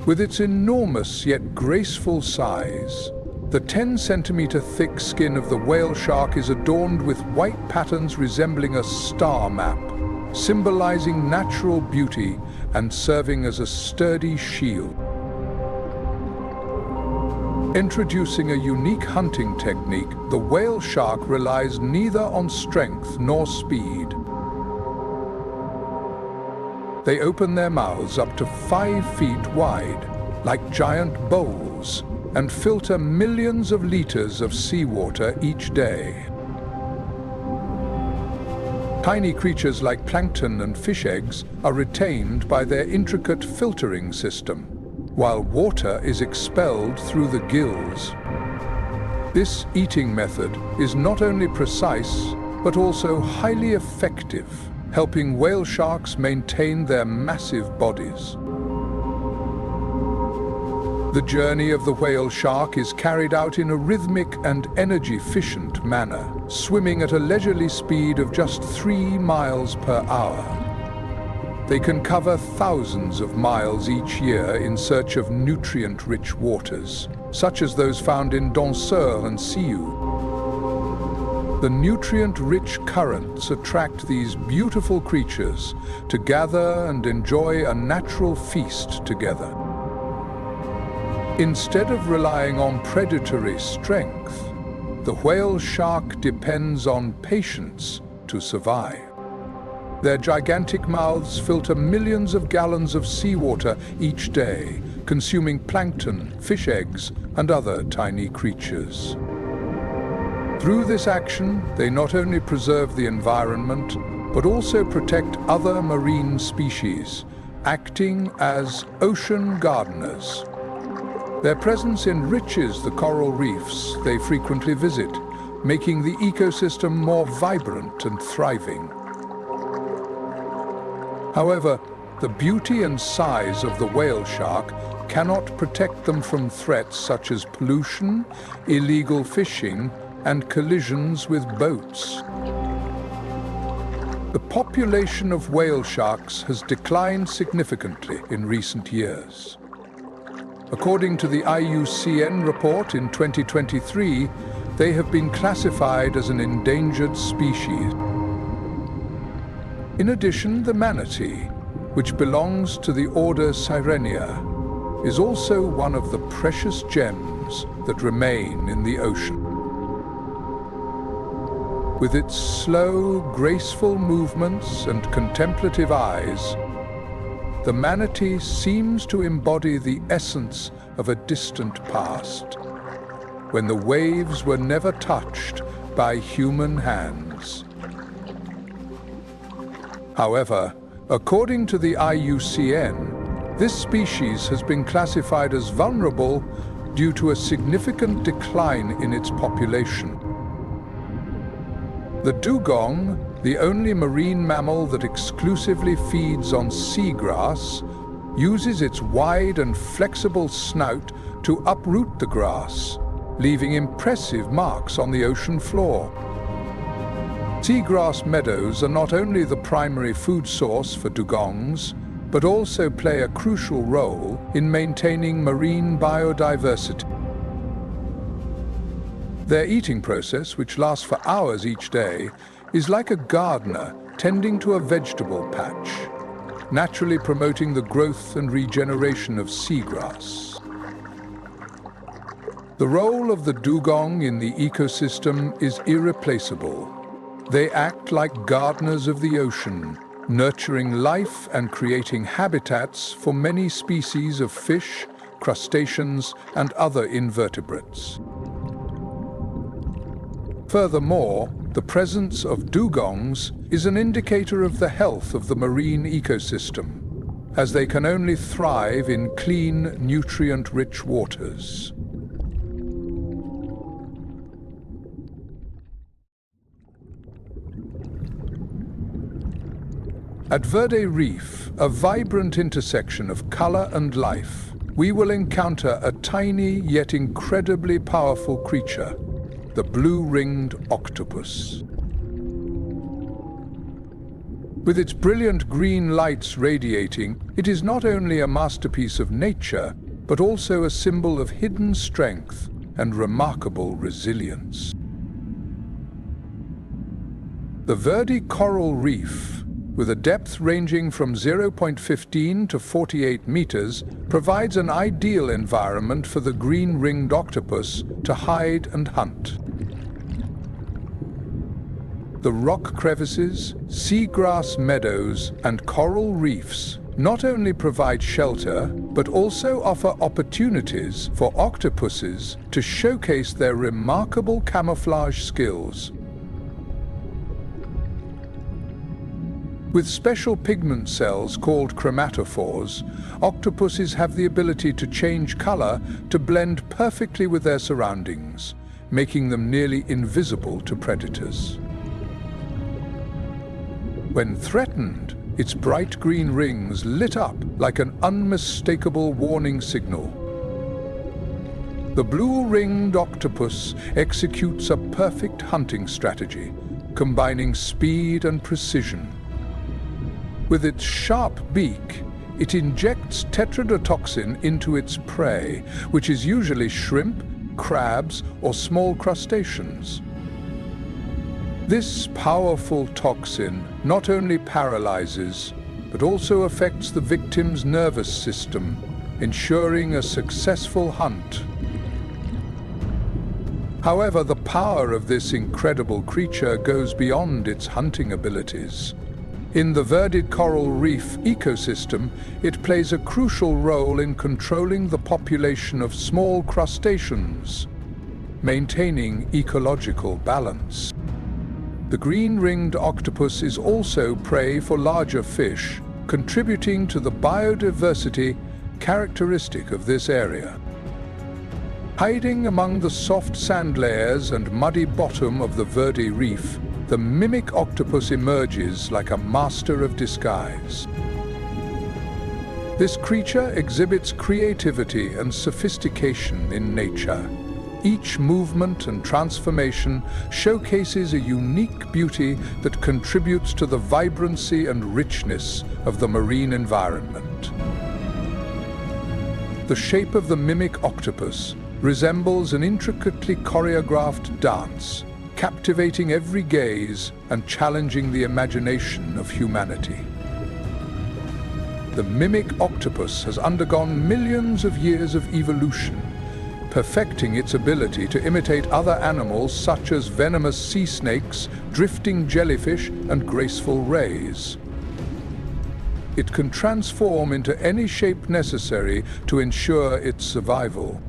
With its enormous yet graceful size, the 10-centimeter thick skin of the whale shark is adorned with white patterns resembling a star map, symbolizing natural beauty and serving as a sturdy shield. Introducing a unique hunting technique, the whale shark relies neither on strength nor speed. They open their mouths up to 5 feet wide, like giant bowls, and filter millions of liters of seawater each day. Tiny creatures like plankton and fish eggs are retained by their intricate filtering system, while water is expelled through the gills. This eating method is not only precise, but also highly effective, helping whale sharks maintain their massive bodies. The journey of the whale shark is carried out in a rhythmic and energy-efficient manner, swimming at a leisurely speed of just 3 miles per hour. They can cover thousands of miles each year in search of nutrient-rich waters, such as those found in Donsol and Siu. The nutrient-rich currents attract these beautiful creatures to gather and enjoy a natural feast together. Instead of relying on predatory strength, the whale shark depends on patience to survive. Their gigantic mouths filter millions of gallons of seawater each day, consuming plankton, fish eggs, and other tiny creatures. Through this action, they not only preserve the environment, but also protect other marine species, acting as ocean gardeners. Their presence enriches the coral reefs they frequently visit, making the ecosystem more vibrant and thriving. However, the beauty and size of the whale shark cannot protect them from threats such as pollution, illegal fishing, and collisions with boats. The population of whale sharks has declined significantly in recent years. According to the IUCN report in 2023, they have been classified as an endangered species. In addition, the manatee, which belongs to the order Sirenia, is also one of the precious gems that remain in the ocean. With its slow, graceful movements and contemplative eyes, the manatee seems to embody the essence of a distant past, when the waves were never touched by human hands. However, according to the IUCN, this species has been classified as vulnerable due to a significant decline in its population. The dugong, the only marine mammal that exclusively feeds on seagrass, uses its wide and flexible snout to uproot the grass, leaving impressive marks on the ocean floor. Seagrass meadows are not only the primary food source for dugongs, but also play a crucial role in maintaining marine biodiversity. Their eating process, which lasts for hours each day, is like a gardener tending to a vegetable patch, naturally promoting the growth and regeneration of seagrass. The role of the dugong in the ecosystem is irreplaceable. They act like gardeners of the ocean, nurturing life and creating habitats for many species of fish, crustaceans, and other invertebrates. Furthermore, the presence of dugongs is an indicator of the health of the marine ecosystem, as they can only thrive in clean, nutrient-rich waters. At Verde Reef, a vibrant intersection of color and life, we will encounter a tiny yet incredibly powerful creature, the blue-ringed octopus. With its brilliant green lights radiating, it is not only a masterpiece of nature, but also a symbol of hidden strength and remarkable resilience. The Verde Coral Reef, with a depth ranging from 0.15 to 48 meters, provides an ideal environment for the green-ringed octopus to hide and hunt. The rock crevices, seagrass meadows, and coral reefs not only provide shelter, but also offer opportunities for octopuses to showcase their remarkable camouflage skills. With special pigment cells called chromatophores, octopuses have the ability to change color to blend perfectly with their surroundings, making them nearly invisible to predators. When threatened, its bright green rings lit up like an unmistakable warning signal. The blue-ringed octopus executes a perfect hunting strategy, combining speed and precision. With its sharp beak, it injects tetrodotoxin into its prey, which is usually shrimp, crabs, or small crustaceans. This powerful toxin not only paralyzes, but also affects the victim's nervous system, ensuring a successful hunt. However, the power of this incredible creature goes beyond its hunting abilities. In the verded coral reef ecosystem, it plays a crucial role in controlling the population of small crustaceans, maintaining ecological balance. The green-ringed octopus is also prey for larger fish, contributing to the biodiversity characteristic of this area. Hiding among the soft sand layers and muddy bottom of the Verde Reef, the mimic octopus emerges like a master of disguise. This creature exhibits creativity and sophistication in nature. Each movement and transformation showcases a unique beauty that contributes to the vibrancy and richness of the marine environment. The shape of the mimic octopus resembles an intricately choreographed dance, captivating every gaze and challenging the imagination of humanity. The mimic octopus has undergone millions of years of evolution, perfecting its ability to imitate other animals such as venomous sea snakes, drifting jellyfish, and graceful rays. It can transform into any shape necessary to ensure its survival.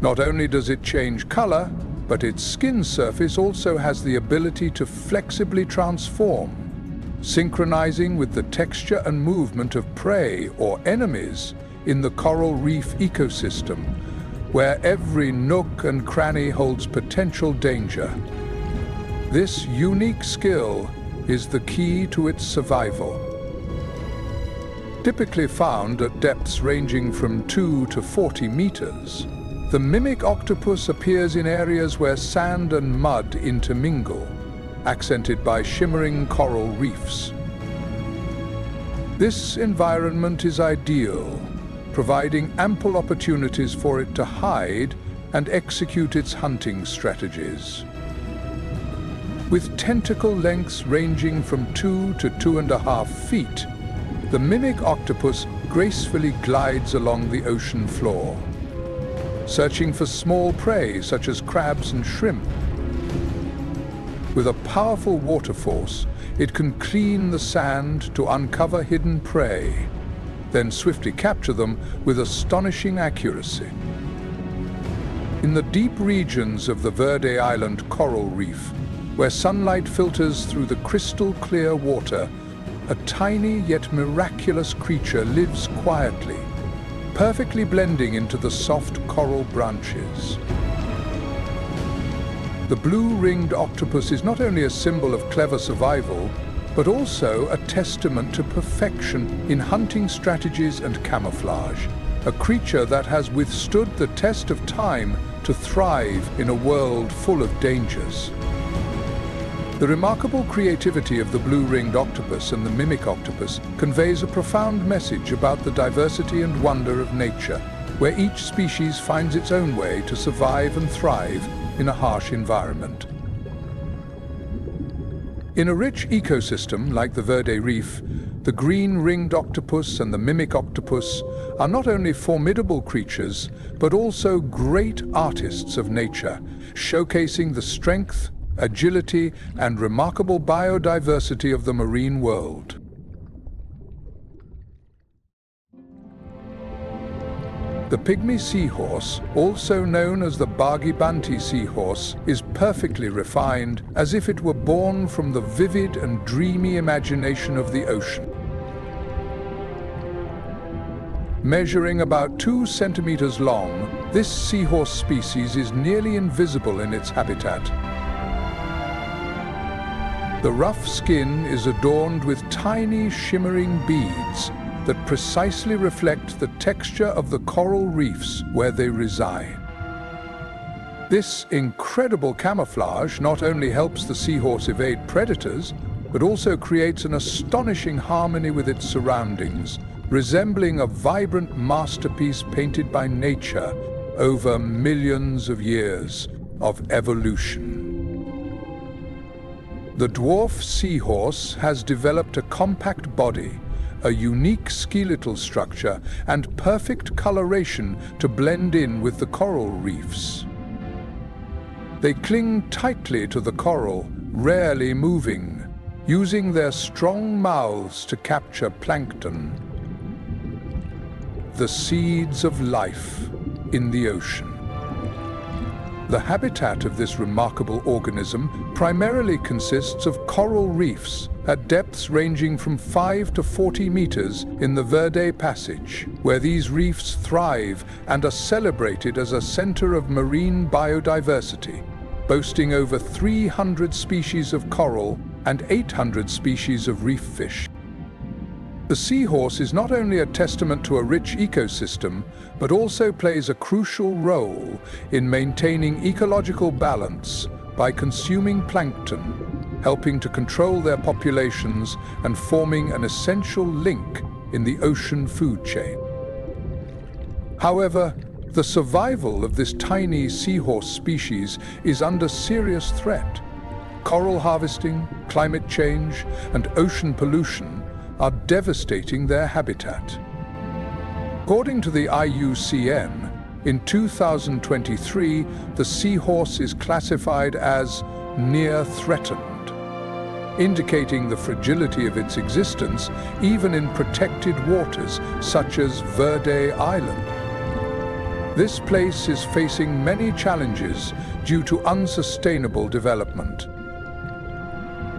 Not only does it change color, but its skin surface also has the ability to flexibly transform, synchronizing with the texture and movement of prey or enemies in the coral reef ecosystem, where every nook and cranny holds potential danger. This unique skill is the key to its survival. Typically found at depths ranging from 2 to 40 meters, the mimic octopus appears in areas where sand and mud intermingle, accented by shimmering coral reefs. This environment is ideal, providing ample opportunities for it to hide and execute its hunting strategies. With tentacle lengths ranging from 2 to 2.5 feet, the mimic octopus gracefully glides along the ocean floor, searching for small prey such as crabs and shrimp. With a powerful water force, it can clean the sand to uncover hidden prey, then swiftly capture them with astonishing accuracy. In the deep regions of the Verde Island coral reef, where sunlight filters through the crystal-clear water, a tiny yet miraculous creature lives quietly, perfectly blending into the soft coral branches. The blue-ringed octopus is not only a symbol of clever survival, but also a testament to perfection in hunting strategies and camouflage, a creature that has withstood the test of time to thrive in a world full of dangers. The remarkable creativity of the blue-ringed octopus and the mimic octopus conveys a profound message about the diversity and wonder of nature, where each species finds its own way to survive and thrive in a harsh environment. In a rich ecosystem like the Verde Reef, the green-ringed octopus and the mimic octopus are not only formidable creatures, but also great artists of nature, showcasing the strength, agility, and remarkable biodiversity of the marine world. The pygmy seahorse, also known as the Bagi-Banti seahorse, is perfectly refined, as if it were born from the vivid and dreamy imagination of the ocean. Measuring about 2 centimeters long, this seahorse species is nearly invisible in its habitat. The rough skin is adorned with tiny shimmering beads that precisely reflect the texture of the coral reefs where they reside. This incredible camouflage not only helps the seahorse evade predators, but also creates an astonishing harmony with its surroundings, resembling a vibrant masterpiece painted by nature over millions of years of evolution. The dwarf seahorse has developed a compact body, a unique skeletal structure, and perfect coloration to blend in with the coral reefs. They cling tightly to the coral, rarely moving, using their strong mouths to capture plankton, the seeds of life in the ocean. The habitat of this remarkable organism primarily consists of coral reefs at depths ranging from 5 to 40 meters in the Verde Passage, where these reefs thrive and are celebrated as a center of marine biodiversity, boasting over 300 species of coral and 800 species of reef fish. The seahorse is not only a testament to a rich ecosystem, but also plays a crucial role in maintaining ecological balance by consuming plankton, helping to control their populations and forming an essential link in the ocean food chain. However, the survival of this tiny seahorse species is under serious threat. Coral harvesting, climate change, and ocean pollution are devastating their habitat. According to the IUCN, in 2023, the seahorse is classified as near threatened, indicating the fragility of its existence even in protected waters such as Verde Island. This place is facing many challenges due to unsustainable development.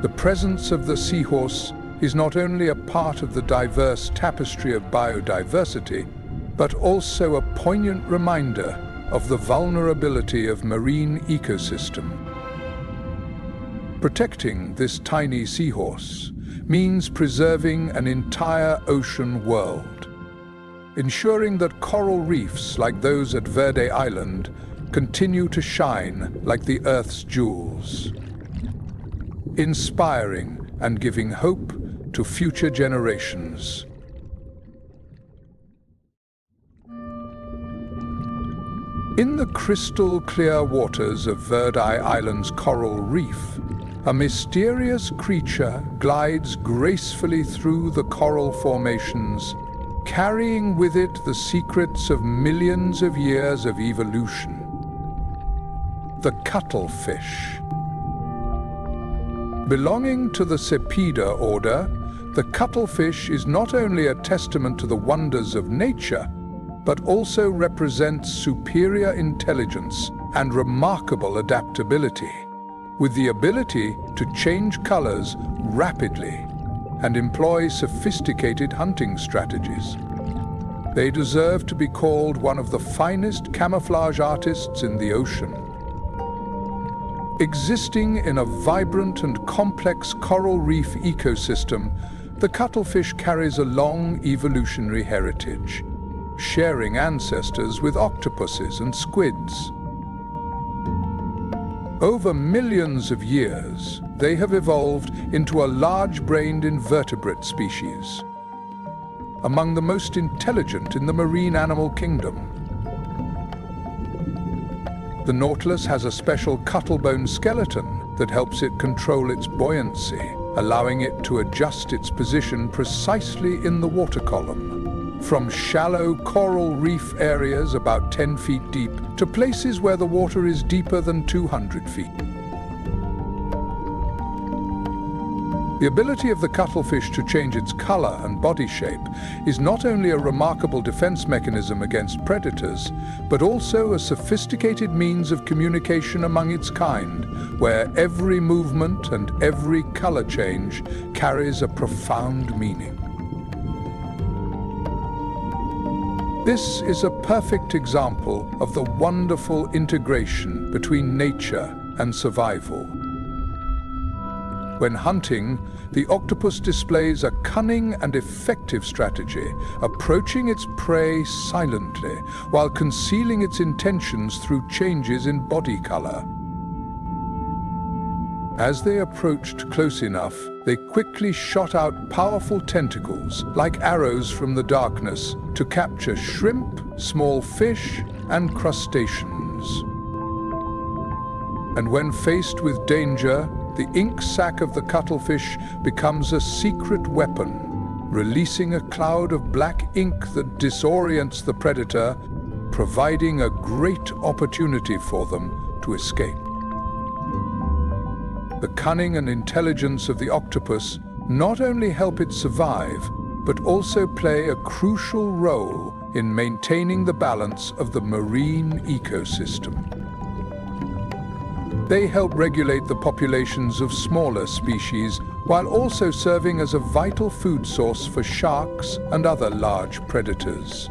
The presence of the seahorse is not only a part of the diverse tapestry of biodiversity, but also a poignant reminder of the vulnerability of marine ecosystem. Protecting this tiny seahorse means preserving an entire ocean world, ensuring that coral reefs like those at Verde Island continue to shine like the Earth's jewels, inspiring and giving hope to future generations. In the crystal-clear waters of Verde Island's coral reef, a mysterious creature glides gracefully through the coral formations, carrying with it the secrets of millions of years of evolution. The cuttlefish. Belonging to the Cepidae order, the cuttlefish is not only a testament to the wonders of nature, but also represents superior intelligence and remarkable adaptability, with the ability to change colors rapidly and employ sophisticated hunting strategies. They deserve to be called one of the finest camouflage artists in the ocean. Existing in a vibrant and complex coral reef ecosystem, the cuttlefish carries a long evolutionary heritage, sharing ancestors with octopuses and squids. Over millions of years, they have evolved into a large-brained invertebrate species, among the most intelligent in the marine animal kingdom. The nautilus has a special cuttlebone skeleton that helps it control its buoyancy, allowing it to adjust its position precisely in the water column, from shallow coral reef areas about 10 feet deep to places where the water is deeper than 200 feet. The ability of the cuttlefish to change its color and body shape is not only a remarkable defense mechanism against predators, but also a sophisticated means of communication among its kind, where every movement and every color change carries a profound meaning. This is a perfect example of the wonderful integration between nature and survival. When hunting, the octopus displays a cunning and effective strategy, approaching its prey silently while concealing its intentions through changes in body color. As they approached close enough, they quickly shot out powerful tentacles, like arrows from the darkness, to capture shrimp, small fish, and crustaceans. And when faced with danger, the ink sac of the cuttlefish becomes a secret weapon, releasing a cloud of black ink that disorients the predator, providing a great opportunity for them to escape. The cunning and intelligence of the octopus not only help it survive, but also play a crucial role in maintaining the balance of the marine ecosystem. They help regulate the populations of smaller species while also serving as a vital food source for sharks and other large predators.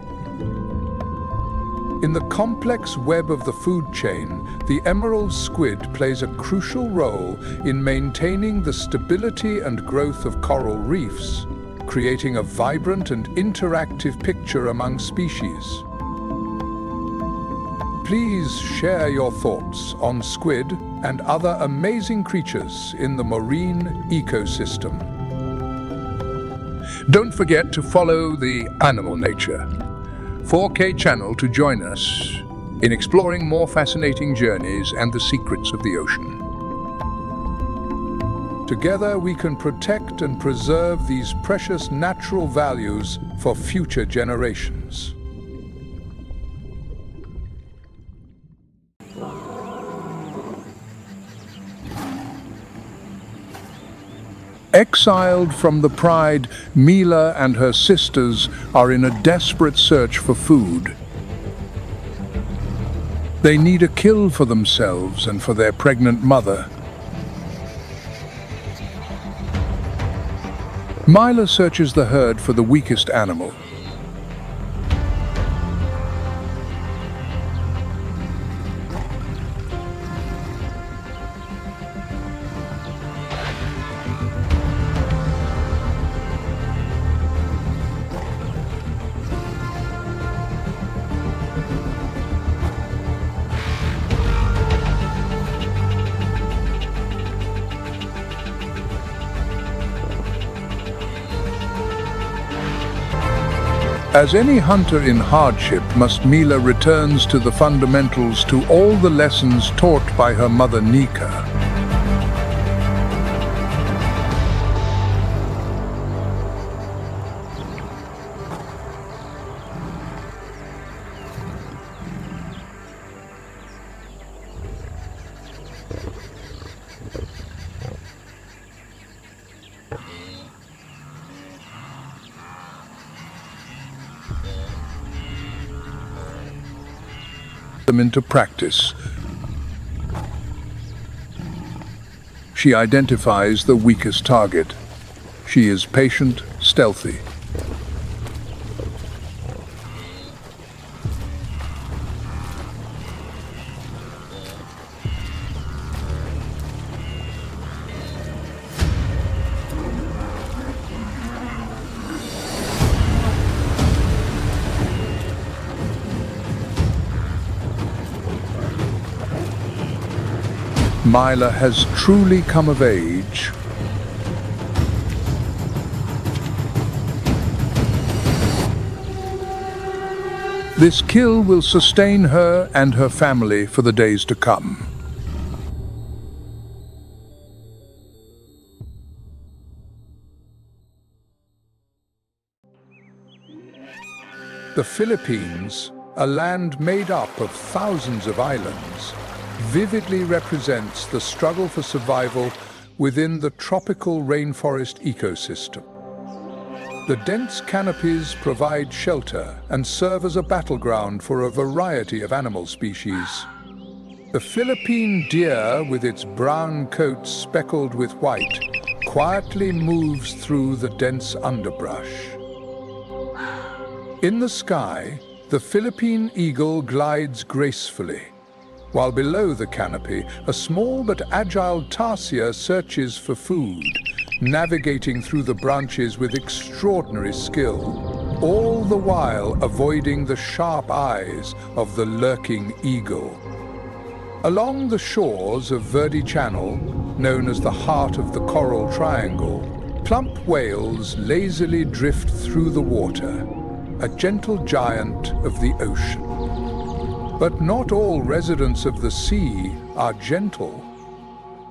In the complex web of the food chain, the emerald squid plays a crucial role in maintaining the stability and growth of coral reefs, creating a vibrant and interactive picture among species. Please share your thoughts on squid and other amazing creatures in the marine ecosystem. Don't forget to follow the Animal Nature 4K channel to join us in exploring more fascinating journeys and the secrets of the ocean. Together we can protect and preserve these precious natural values for future generations. Exiled from the pride, Mila and her sisters are in a desperate search for food. They need a kill for themselves and for their pregnant mother. Mila searches the herd for the weakest animal. As any hunter in hardship, Mila returns to the fundamentals, to all the lessons taught by her mother Nika. Them into practice. She identifies the weakest target. She is patient, stealthy. Mila has truly come of age. This kill will sustain her and her family for the days to come. The Philippines, a land made up of thousands of islands, vividly represents the struggle for survival within the tropical rainforest ecosystem. The dense canopies provide shelter and serve as a battleground for a variety of animal species. The Philippine deer, with its brown coat speckled with white, quietly moves through the dense underbrush. In the sky, the Philippine eagle glides gracefully, while below the canopy, a small but agile tarsier searches for food, navigating through the branches with extraordinary skill, all the while avoiding the sharp eyes of the lurking eagle. Along the shores of Verde Channel, known as the heart of the Coral Triangle, plump whales lazily drift through the water, a gentle giant of the ocean. But not all residents of the sea are gentle.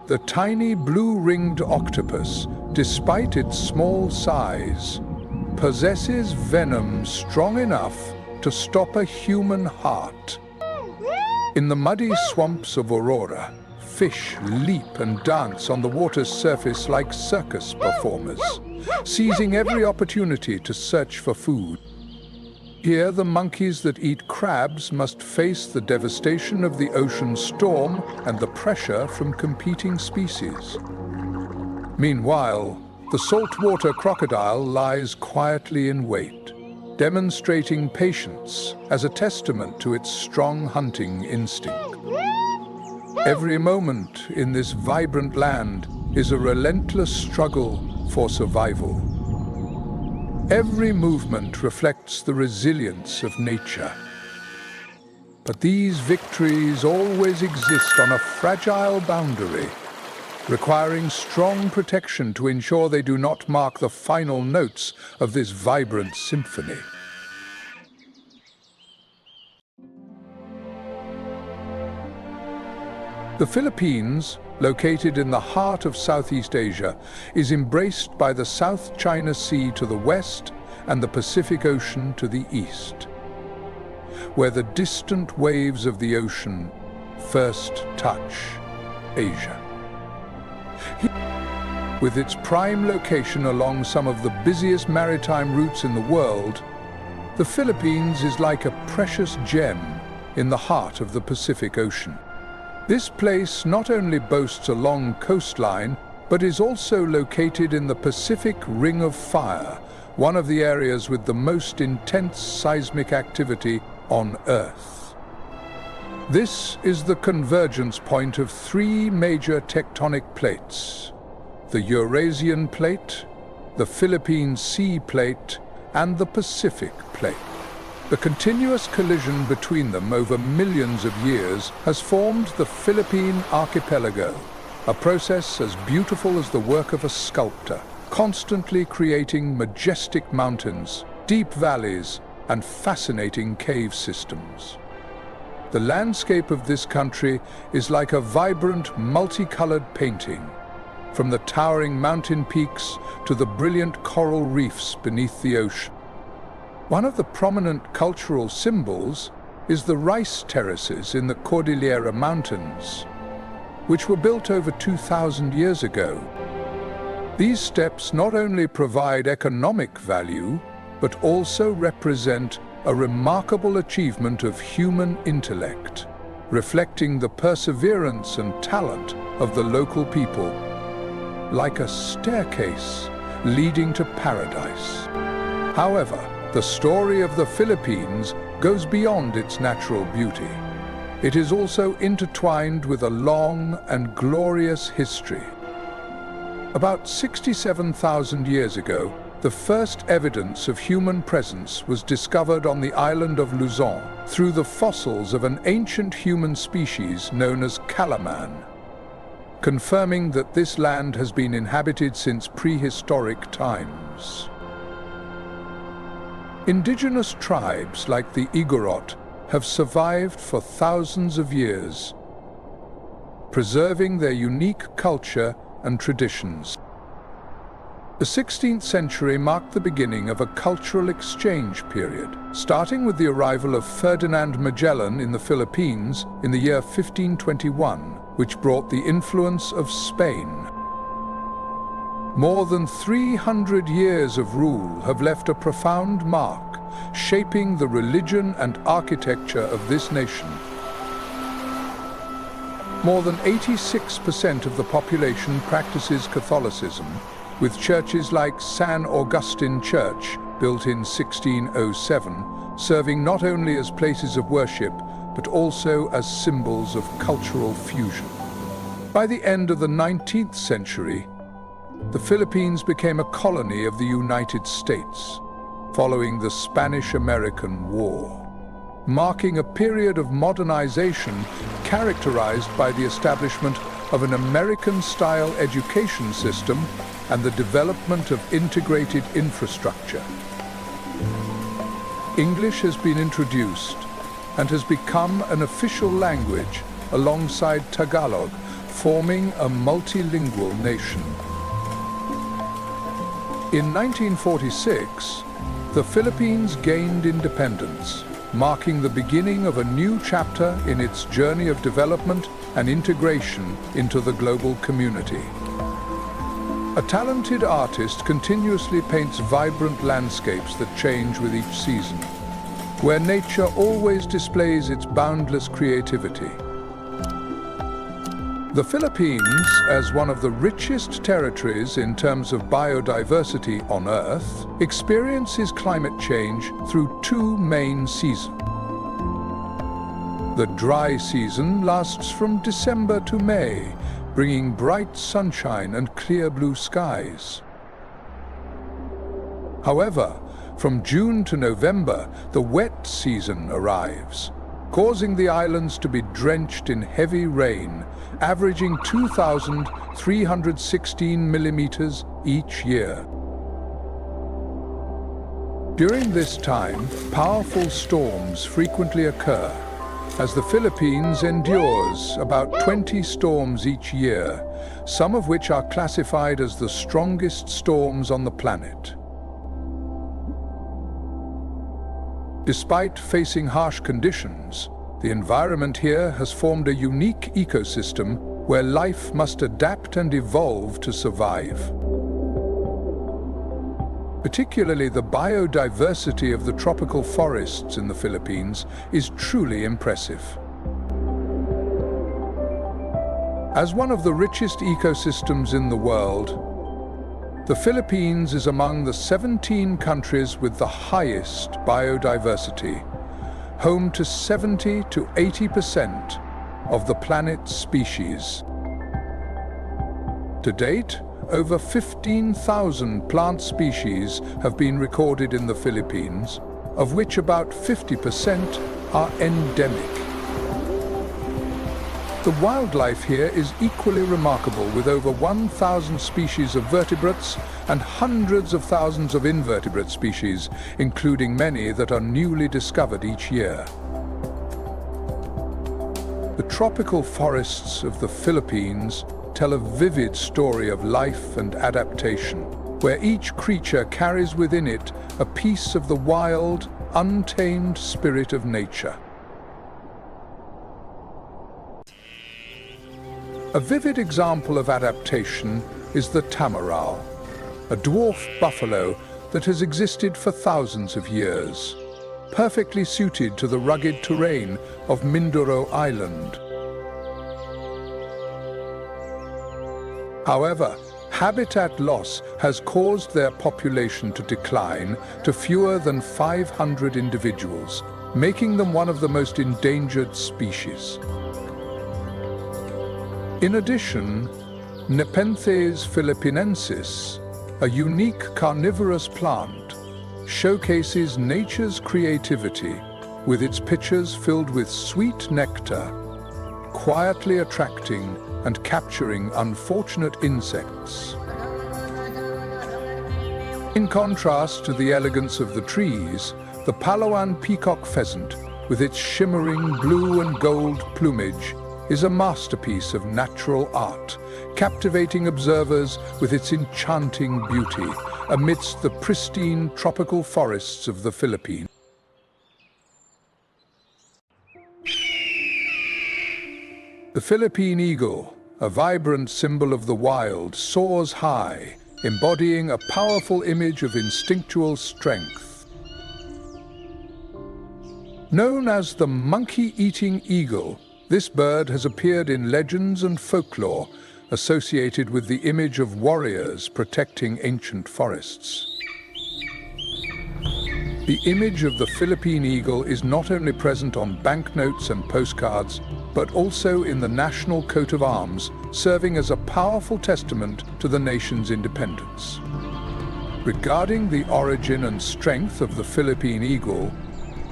The tiny blue-ringed octopus, despite its small size, possesses venom strong enough to stop a human heart. In the muddy swamps of Aurora, fish leap and dance on the water's surface like circus performers, seizing every opportunity to search for food. Here, the monkeys that eat crabs must face the devastation of the ocean storm and the pressure from competing species. Meanwhile, the saltwater crocodile lies quietly in wait, demonstrating patience as a testament to its strong hunting instinct. Every moment in this vibrant land is a relentless struggle for survival. Every movement reflects the resilience of nature. But these victories always exist on a fragile boundary, requiring strong protection to ensure they do not mark the final notes of this vibrant symphony. The Philippines, located in the heart of Southeast Asia, is embraced by the South China Sea to the west and the Pacific Ocean to the east, where the distant waves of the ocean first touch Asia. With its prime location along some of the busiest maritime routes in the world, the Philippines is like a precious gem in the heart of the Pacific Ocean. This place not only boasts a long coastline, but is also located in the Pacific Ring of Fire, one of the areas with the most intense seismic activity on Earth. This is the convergence point of three major tectonic plates: the Eurasian Plate, the Philippine Sea Plate, and the Pacific Plate. The continuous collision between them over millions of years has formed the Philippine archipelago, a process as beautiful as the work of a sculptor, constantly creating majestic mountains, deep valleys, and fascinating cave systems. The landscape of this country is like a vibrant, multicolored painting, from the towering mountain peaks to the brilliant coral reefs beneath the ocean. One of the prominent cultural symbols is the rice terraces in the Cordillera Mountains, which were built over 2,000 years ago. These steps not only provide economic value, but also represent a remarkable achievement of human intellect, reflecting the perseverance and talent of the local people, like a staircase leading to paradise. However, the story of the Philippines goes beyond its natural beauty. It is also intertwined with a long and glorious history. About 67,000 years ago, the first evidence of human presence was discovered on the island of Luzon through the fossils of an ancient human species known as Calaman, confirming that this land has been inhabited since prehistoric times. Indigenous tribes like the Igorot have survived for thousands of years, preserving their unique culture and traditions. The 16th century marked the beginning of a cultural exchange period, starting with the arrival of Ferdinand Magellan in the Philippines in the year 1521, which brought the influence of Spain. More than 300 years of rule have left a profound mark, shaping the religion and architecture of this nation. More than 86% of the population practices Catholicism, with churches like San Augustine Church, built in 1607, serving not only as places of worship, but also as symbols of cultural fusion. By the end of the 19th century, the Philippines became a colony of the United States, following the Spanish-American War, marking a period of modernization characterized by the establishment of an American-style education system and the development of integrated infrastructure. English has been introduced and has become an official language alongside Tagalog, forming a multilingual nation. In 1946, the Philippines gained independence, marking the beginning of a new chapter in its journey of development and integration into the global community. A talented artist continuously paints vibrant landscapes that change with each season, where nature always displays its boundless creativity. The Philippines, as one of the richest territories in terms of biodiversity on Earth, experiences climate change through two main seasons. The dry season lasts from December to May, bringing bright sunshine and clear blue skies. However, from June to November, the wet season arrives, causing the islands to be drenched in heavy rain, averaging 2,316 millimeters each year. During this time, powerful storms frequently occur, as the Philippines endures about 20 storms each year, some of which are classified as the strongest storms on the planet. Despite facing harsh conditions, the environment here has formed a unique ecosystem where life must adapt and evolve to survive. Particularly the biodiversity of the tropical forests in the Philippines is truly impressive. As one of the richest ecosystems in the world, the Philippines is among the 17 countries with the highest biodiversity, home to 70 to 80% of the planet's species. To date, over 15,000 plant species have been recorded in the Philippines, of which about 50% are endemic. The wildlife here is equally remarkable, with over 1,000 species of vertebrates and hundreds of thousands of invertebrate species, including many that are newly discovered each year. The tropical forests of the Philippines tell a vivid story of life and adaptation, where each creature carries within it a piece of the wild, untamed spirit of nature. A vivid example of adaptation is the tamaral, a dwarf buffalo that has existed for thousands of years, perfectly suited to the rugged terrain of Mindoro Island. However, habitat loss has caused their population to decline to fewer than 500 individuals, making them one of the most endangered species. In addition, Nepenthes philippinensis, a unique carnivorous plant, showcases nature's creativity with its pitchers filled with sweet nectar, quietly attracting and capturing unfortunate insects. In contrast to the elegance of the trees, the Palawan peacock pheasant, with its shimmering blue and gold plumage, is a masterpiece of natural art, captivating observers with its enchanting beauty amidst the pristine tropical forests of the Philippines. The Philippine eagle, a vibrant symbol of the wild, soars high, embodying a powerful image of instinctual strength. Known as the monkey-eating eagle, this bird has appeared in legends and folklore associated with the image of warriors protecting ancient forests. The image of the Philippine eagle is not only present on banknotes and postcards, but also in the national coat of arms, serving as a powerful testament to the nation's independence. Regarding the origin and strength of the Philippine eagle,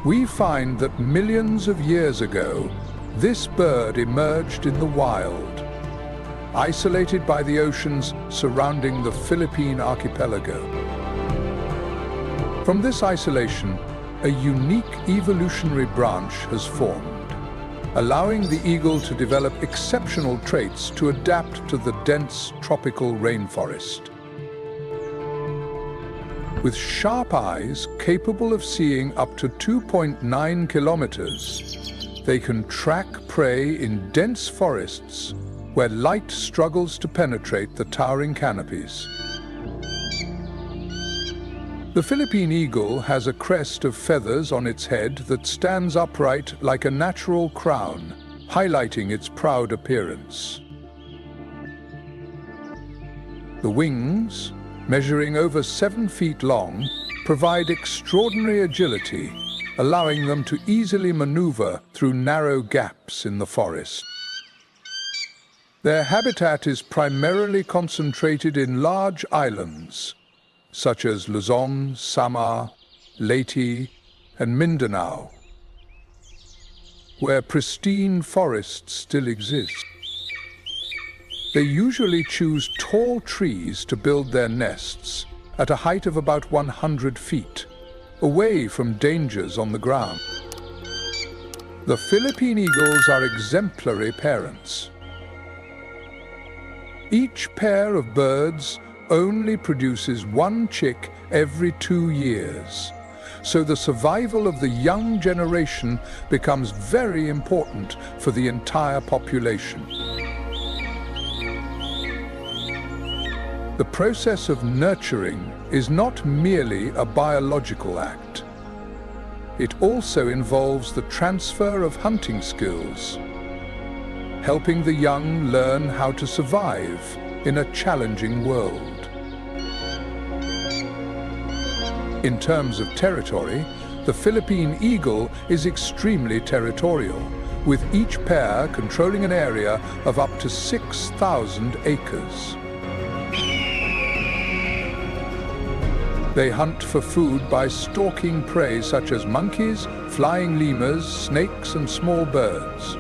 we find that millions of years ago, this bird emerged in the wild, isolated by the oceans surrounding the Philippine archipelago. From this isolation, a unique evolutionary branch has formed, allowing the eagle to develop exceptional traits to adapt to the dense tropical rainforest. With sharp eyes capable of seeing up to 2.9 kilometers, they can track prey in dense forests where light struggles to penetrate the towering canopies. The Philippine eagle has a crest of feathers on its head that stands upright like a natural crown, highlighting its proud appearance. The wings, measuring over 7 feet long, provide extraordinary agility, allowing them to easily maneuver through narrow gaps in the forest. Their habitat is primarily concentrated in large islands, such as Luzon, Samar, Leyte, and Mindanao, where pristine forests still exist. They usually choose tall trees to build their nests at a height of about 100 feet, away from dangers on the ground. The Philippine eagles are exemplary parents. Each pair of birds only produces one chick every 2 years, so the survival of the young generation becomes very important for the entire population. The process of nurturing is not merely a biological act. It also involves the transfer of hunting skills, helping the young learn how to survive in a challenging world. In terms of territory, the Philippine eagle is extremely territorial, with each pair controlling an area of up to 6,000 acres. They hunt for food by stalking prey such as monkeys, flying lemurs, snakes, and small birds.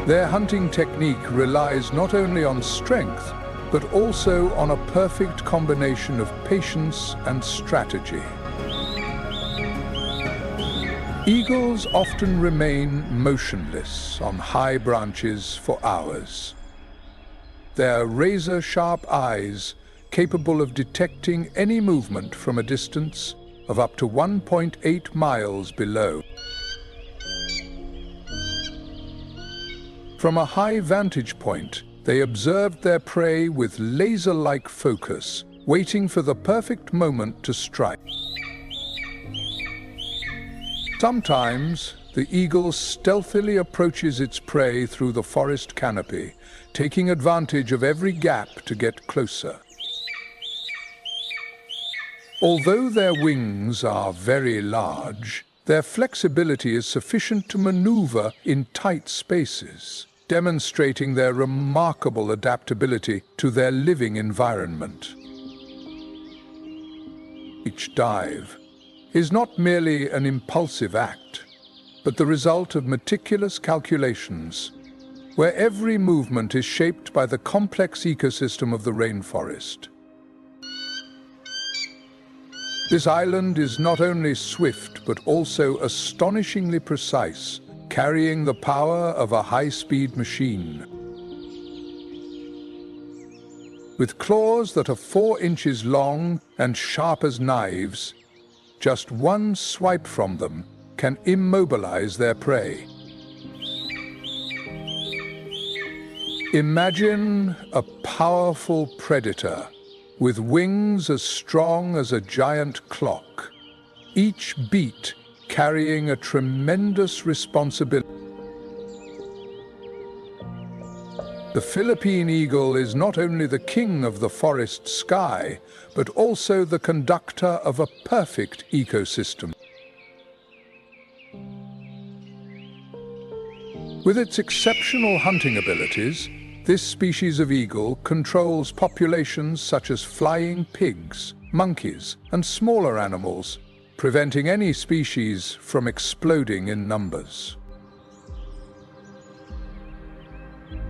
Their hunting technique relies not only on strength, but also on a perfect combination of patience and strategy. Eagles often remain motionless on high branches for hours. Their razor-sharp eyes, capable of detecting any movement from a distance of up to 1.8 miles below. From a high vantage point, they observed their prey with laser-like focus, waiting for the perfect moment to strike. Sometimes, the eagle stealthily approaches its prey through the forest canopy, taking advantage of every gap to get closer. Although their wings are very large, their flexibility is sufficient to maneuver in tight spaces, demonstrating their remarkable adaptability to their living environment. Each dive is not merely an impulsive act, but the result of meticulous calculations, where every movement is shaped by the complex ecosystem of the rainforest. This island is not only swift, but also astonishingly precise, carrying the power of a high-speed machine. With claws that are 4 inches long and sharp as knives, just one swipe from them can immobilize their prey. Imagine a powerful predator with wings as strong as a giant clock, each beat carrying a tremendous responsibility. The Philippine eagle is not only the king of the forest sky, but also the conductor of a perfect ecosystem. With its exceptional hunting abilities, this species of eagle controls populations such as flying pigs, monkeys, and smaller animals, preventing any species from exploding in numbers.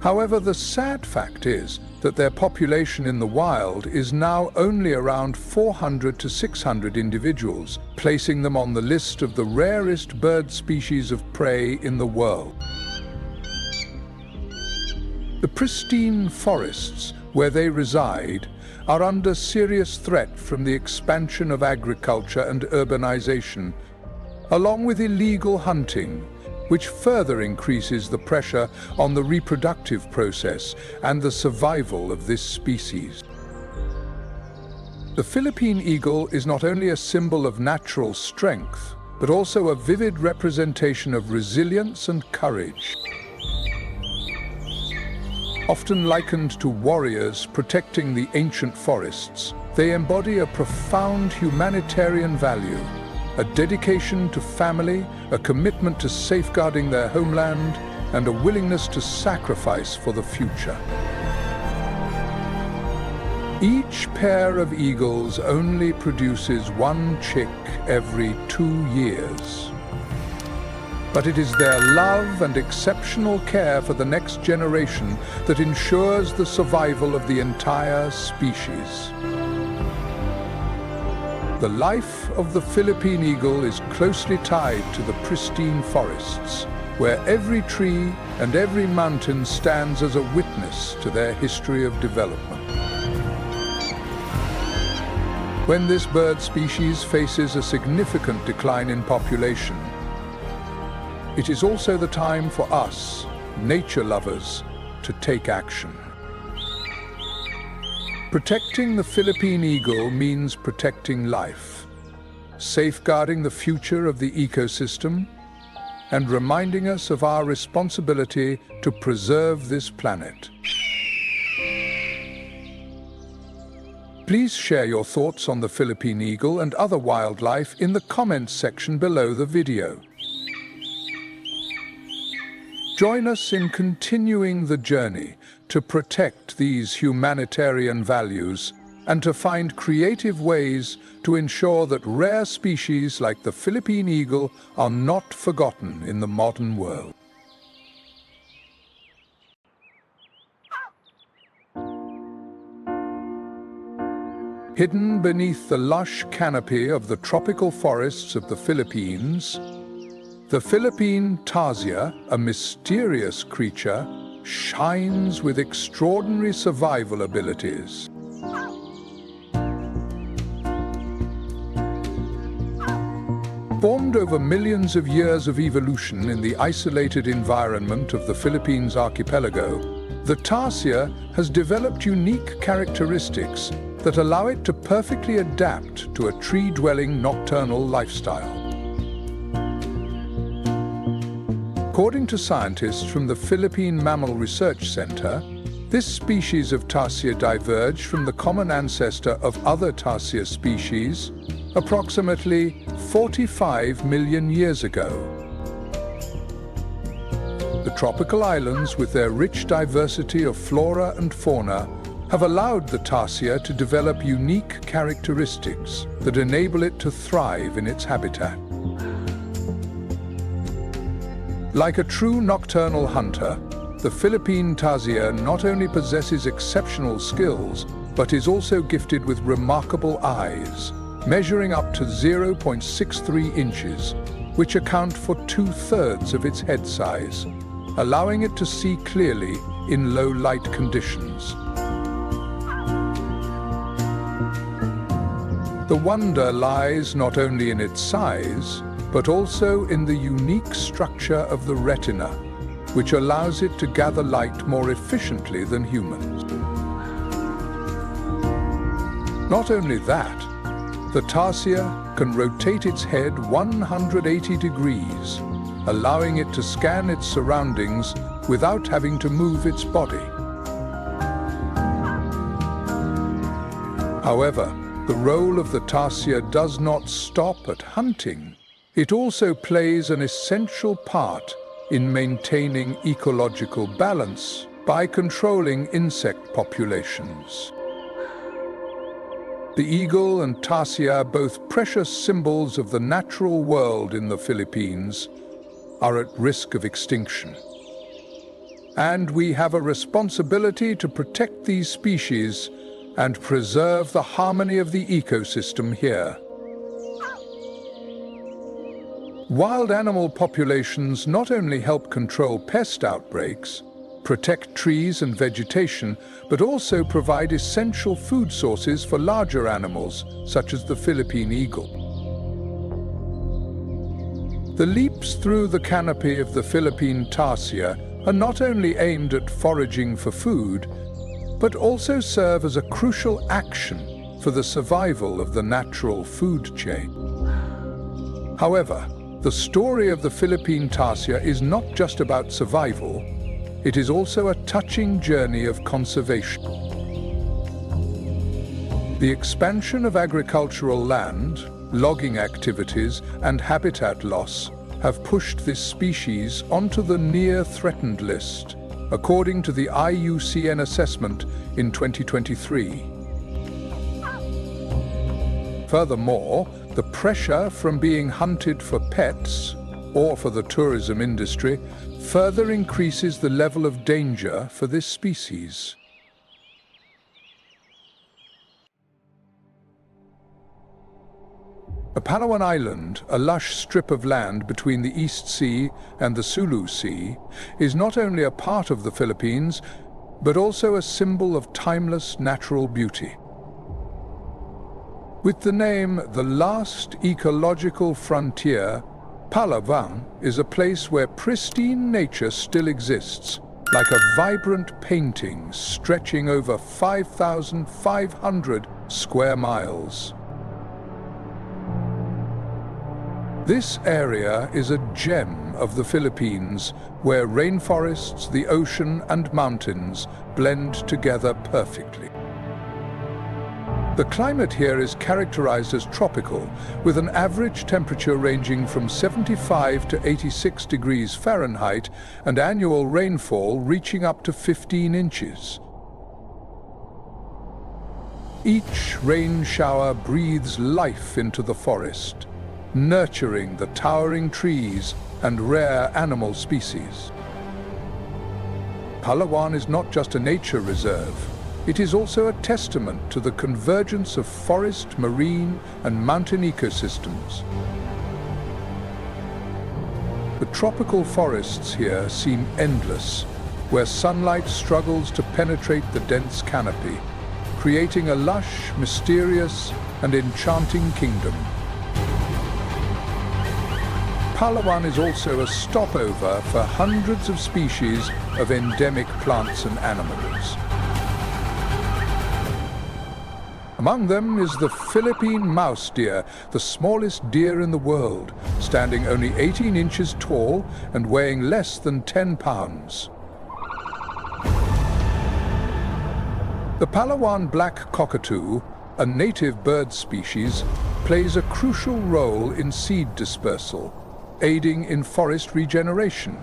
However, the sad fact is that their population in the wild is now only around 400 to 600 individuals, placing them on the list of the rarest bird species of prey in the world. The pristine forests where they reside, are under serious threat from the expansion of agriculture and urbanization, along with illegal hunting, which further increases the pressure on the reproductive process and the survival of this species. The Philippine eagle is not only a symbol of natural strength, but also a vivid representation of resilience and courage. Often likened to warriors protecting the ancient forests, they embody a profound humanitarian value, a dedication to family, a commitment to safeguarding their homeland, and a willingness to sacrifice for the future. Each pair of eagles only produces one chick every 2 years. But it is their love and exceptional care for the next generation that ensures the survival of the entire species. The life of the Philippine eagle is closely tied to the pristine forests, where every tree and every mountain stands as a witness to their history of development. When this bird species faces a significant decline in population, it is also the time for us, nature lovers, to take action. Protecting the Philippine eagle means protecting life, safeguarding the future of the ecosystem, and reminding us of our responsibility to preserve this planet. Please share your thoughts on the Philippine eagle and other wildlife in the comments section below the video. Join us in continuing the journey to protect these humanitarian values and to find creative ways to ensure that rare species like the Philippine eagle are not forgotten in the modern world. Hidden beneath the lush canopy of the tropical forests of the Philippines, the Philippine tarsier, a mysterious creature, shines with extraordinary survival abilities. Formed over millions of years of evolution in the isolated environment of the Philippines archipelago, the tarsier has developed unique characteristics that allow it to perfectly adapt to a tree-dwelling nocturnal lifestyle. According to scientists from the Philippine Mammal Research Center, this species of tarsier diverged from the common ancestor of other tarsier species approximately 45 million years ago. The tropical islands, with their rich diversity of flora and fauna, have allowed the tarsier to develop unique characteristics that enable it to thrive in its habitat. Like a true nocturnal hunter, the Philippine tarsier not only possesses exceptional skills, but is also gifted with remarkable eyes, measuring up to 0.63 inches, which account for 2/3 of its head size, allowing it to see clearly in low light conditions. The wonder lies not only in its size, but also in the unique structure of the retina, which allows it to gather light more efficiently than humans. Not only that, the tarsier can rotate its head 180 degrees, allowing it to scan its surroundings without having to move its body. However, the role of the tarsier does not stop at hunting. It also plays an essential part in maintaining ecological balance by controlling insect populations. The eagle and tarsier, both precious symbols of the natural world in the Philippines, are at risk of extinction. And we have a responsibility to protect these species and preserve the harmony of the ecosystem here. Wild animal populations not only help control pest outbreaks, protect trees and vegetation, but also provide essential food sources for larger animals, such as the Philippine eagle. The leaps through the canopy of the Philippine tarsier are not only aimed at foraging for food, but also serve as a crucial action for the survival of the natural food chain. However, the story of the Philippine tarsier is not just about survival, it is also a touching journey of conservation. The expansion of agricultural land, logging activities, and habitat loss have pushed this species onto the near-threatened list, according to the IUCN assessment in 2023. Furthermore, the pressure from being hunted for pets or for the tourism industry further increases the level of danger for this species. The Palawan Island, a lush strip of land between the East Sea and the Sulu Sea, is not only a part of the Philippines, but also a symbol of timeless natural beauty. With the name The Last Ecological Frontier, Palawan is a place where pristine nature still exists, like a vibrant painting stretching over 5,500 square miles. This area is a gem of the Philippines, where rainforests, the ocean, and mountains blend together perfectly. The climate here is characterized as tropical, with an average temperature ranging from 75 to 86 degrees Fahrenheit and annual rainfall reaching up to 15 inches. Each rain shower breathes life into the forest, nurturing the towering trees and rare animal species. Palawan is not just a nature reserve. It is also a testament to the convergence of forest, marine, and mountain ecosystems. The tropical forests here seem endless, where sunlight struggles to penetrate the dense canopy, creating a lush, mysterious, and enchanting kingdom. Palawan is also a stopover for hundreds of species of endemic plants and animals. Among them is the Philippine mouse deer, the smallest deer in the world, standing only 18 inches tall and weighing less than 10 pounds. The Palawan black cockatoo, a native bird species, plays a crucial role in seed dispersal, aiding in forest regeneration.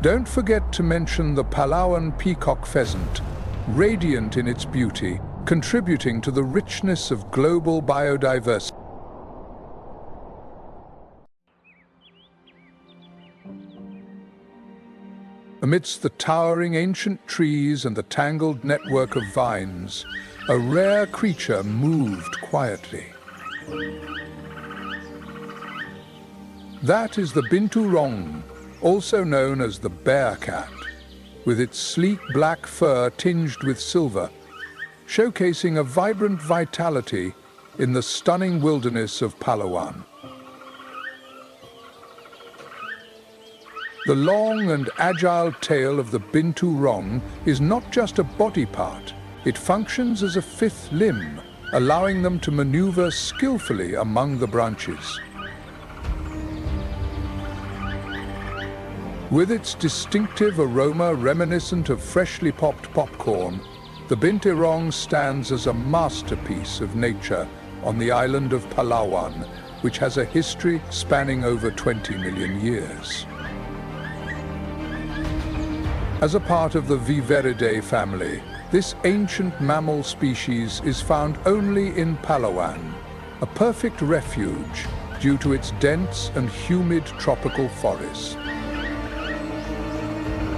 Don't forget to mention the Palawan peacock pheasant, radiant in its beauty, contributing to the richness of global biodiversity. Amidst the towering ancient trees and the tangled network of vines, a rare creature moved quietly. That is the binturong, also known as the bear cat, with its sleek black fur tinged with silver, showcasing a vibrant vitality in the stunning wilderness of Palawan. The long and agile tail of the binturong is not just a body part, it functions as a fifth limb, allowing them to maneuver skillfully among the branches. With its distinctive aroma reminiscent of freshly popped popcorn, the binturong stands as a masterpiece of nature on the island of Palawan, which has a history spanning over 20 million years. As a part of the Viverridae family, this ancient mammal species is found only in Palawan, a perfect refuge due to its dense and humid tropical forest.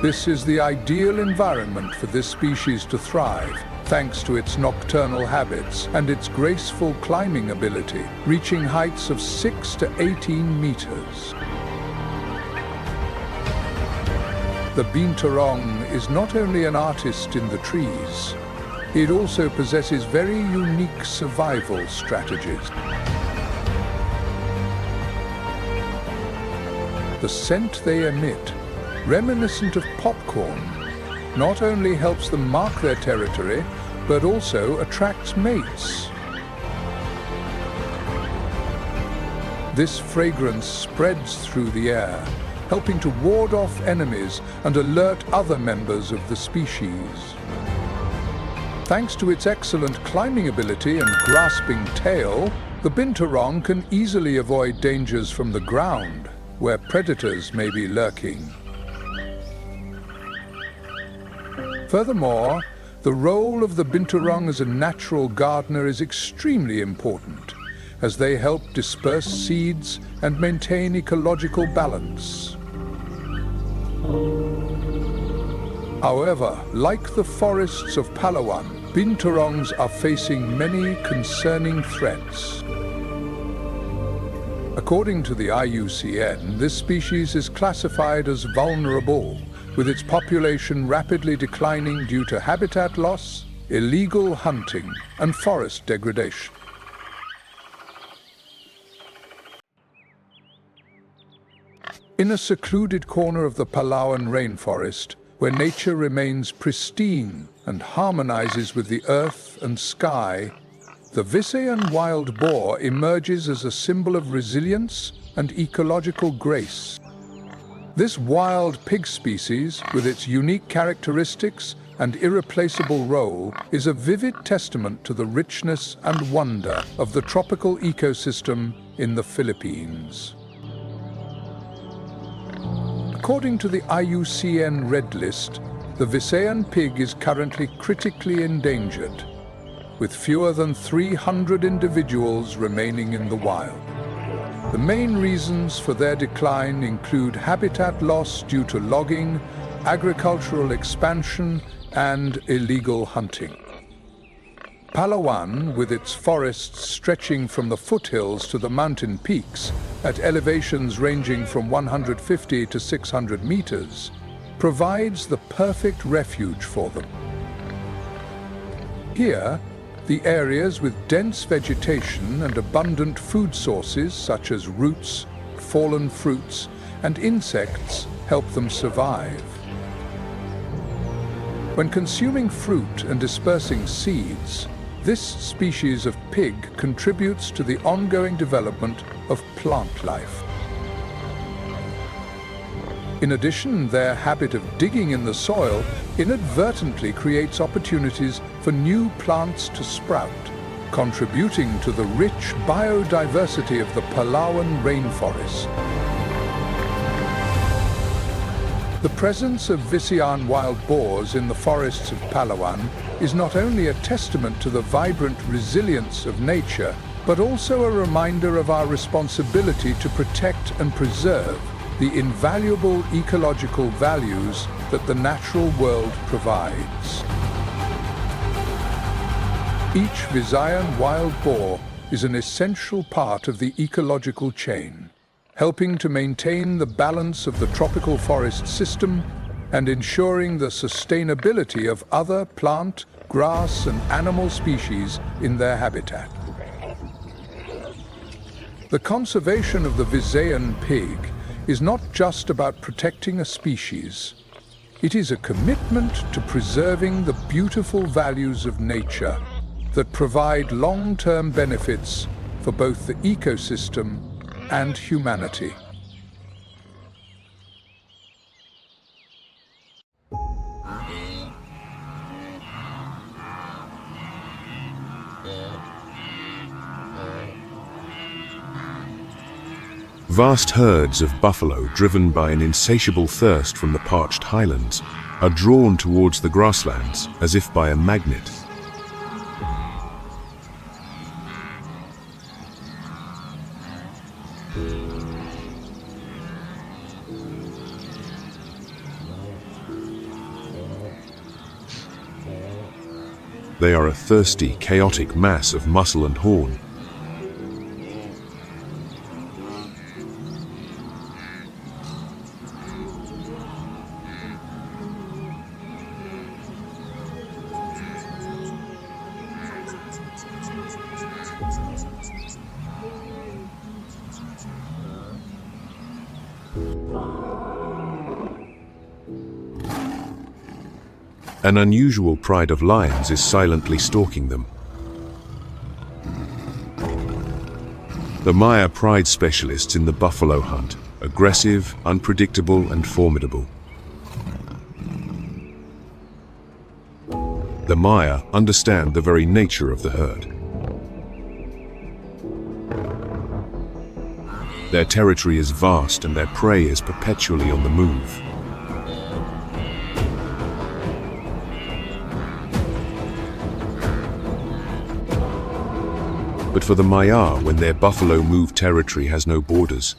This is the ideal environment for this species to thrive, thanks to its nocturnal habits and its graceful climbing ability, reaching heights of 6 to 18 meters. The binturong is not only an artist in the trees, it also possesses very unique survival strategies. The scent they emit, reminiscent of popcorn, not only helps them mark their territory, but also attracts mates. This fragrance spreads through the air, helping to ward off enemies and alert other members of the species. Thanks to its excellent climbing ability and grasping tail, the binturong can easily avoid dangers from the ground, where predators may be lurking. Furthermore, the role of the binturong as a natural gardener is extremely important, as they help disperse seeds and maintain ecological balance. However, like the forests of Palawan, binturongs are facing many concerning threats. According to the IUCN, this species is classified as vulnerable, with its population rapidly declining due to habitat loss, illegal hunting, and forest degradation. In a secluded corner of the Palawan rainforest, where nature remains pristine and harmonizes with the earth and sky, the Visayan wild boar emerges as a symbol of resilience and ecological grace. This wild pig species, with its unique characteristics and irreplaceable role, is a vivid testament to the richness and wonder of the tropical ecosystem in the Philippines. According to the IUCN Red List, the Visayan pig is currently critically endangered, with fewer than 300 individuals remaining in the wild. The main reasons for their decline include habitat loss due to logging, agricultural expansion, and illegal hunting. Palawan, with its forests stretching from the foothills to the mountain peaks at elevations ranging from 150 to 600 meters, provides the perfect refuge for them. Here, the areas with dense vegetation and abundant food sources such as roots, fallen fruits, and insects help them survive. When consuming fruit and dispersing seeds, this species of pig contributes to the ongoing development of plant life. In addition, their habit of digging in the soil inadvertently creates opportunities for new plants to sprout, contributing to the rich biodiversity of the Palawan rainforest. The presence of Visayan wild boars in the forests of Palawan is not only a testament to the vibrant resilience of nature, but also a reminder of our responsibility to protect and preserve the invaluable ecological values that the natural world provides. Each Visayan wild boar is an essential part of the ecological chain, helping to maintain the balance of the tropical forest system and ensuring the sustainability of other plant, grass, and animal species in their habitat. The conservation of the Visayan pig is not just about protecting a species. It is a commitment to preserving the beautiful values of nature that provide long-term benefits for both the ecosystem and humanity. Vast herds of buffalo, driven by an insatiable thirst from the parched highlands, are drawn towards the grasslands as if by a magnet. They are a thirsty, chaotic mass of muscle and horn. An unusual pride of lions is silently stalking them. The Maya pride specialists in the buffalo hunt, aggressive, unpredictable, and formidable. The Maya understand the very nature of the herd. Their territory is vast and their prey is perpetually on the move. But for the Maya, when their buffalo move, territory has no borders.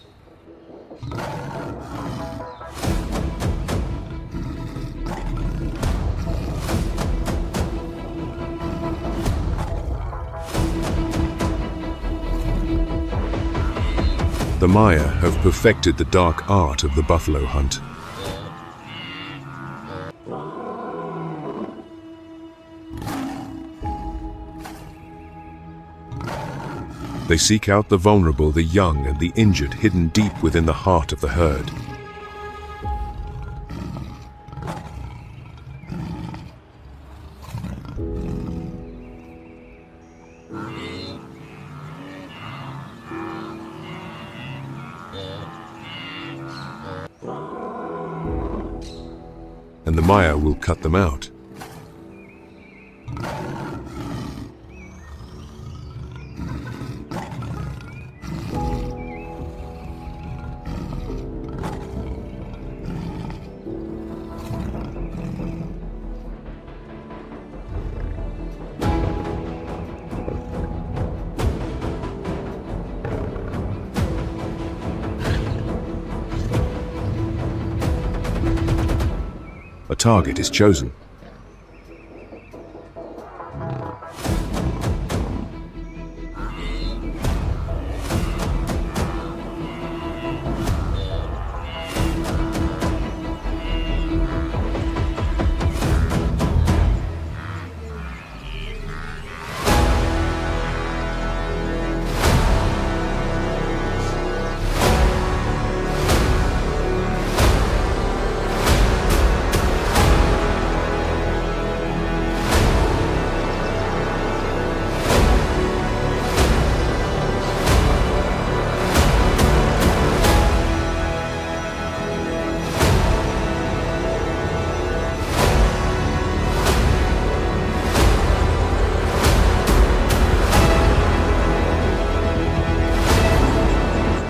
The Maya have perfected the dark art of the buffalo hunt. They seek out the vulnerable, the young, and the injured hidden deep within the heart of the herd. And the Maya will cut them out. A target is chosen.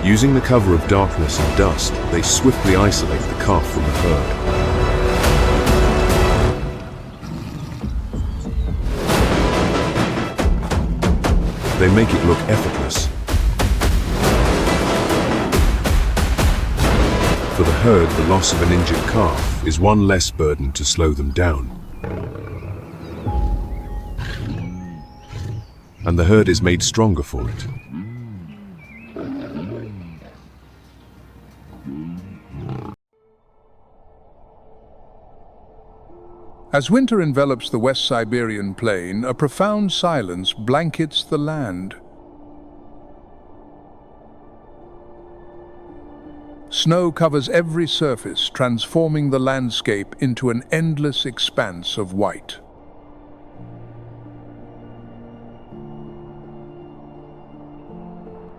Using the cover of darkness and dust, they swiftly isolate the calf from the herd. They make it look effortless. For the herd, the loss of an injured calf is one less burden to slow them down. And the herd is made stronger for it. As winter envelops the West Siberian plain, a profound silence blankets the land. Snow covers every surface, transforming the landscape into an endless expanse of white.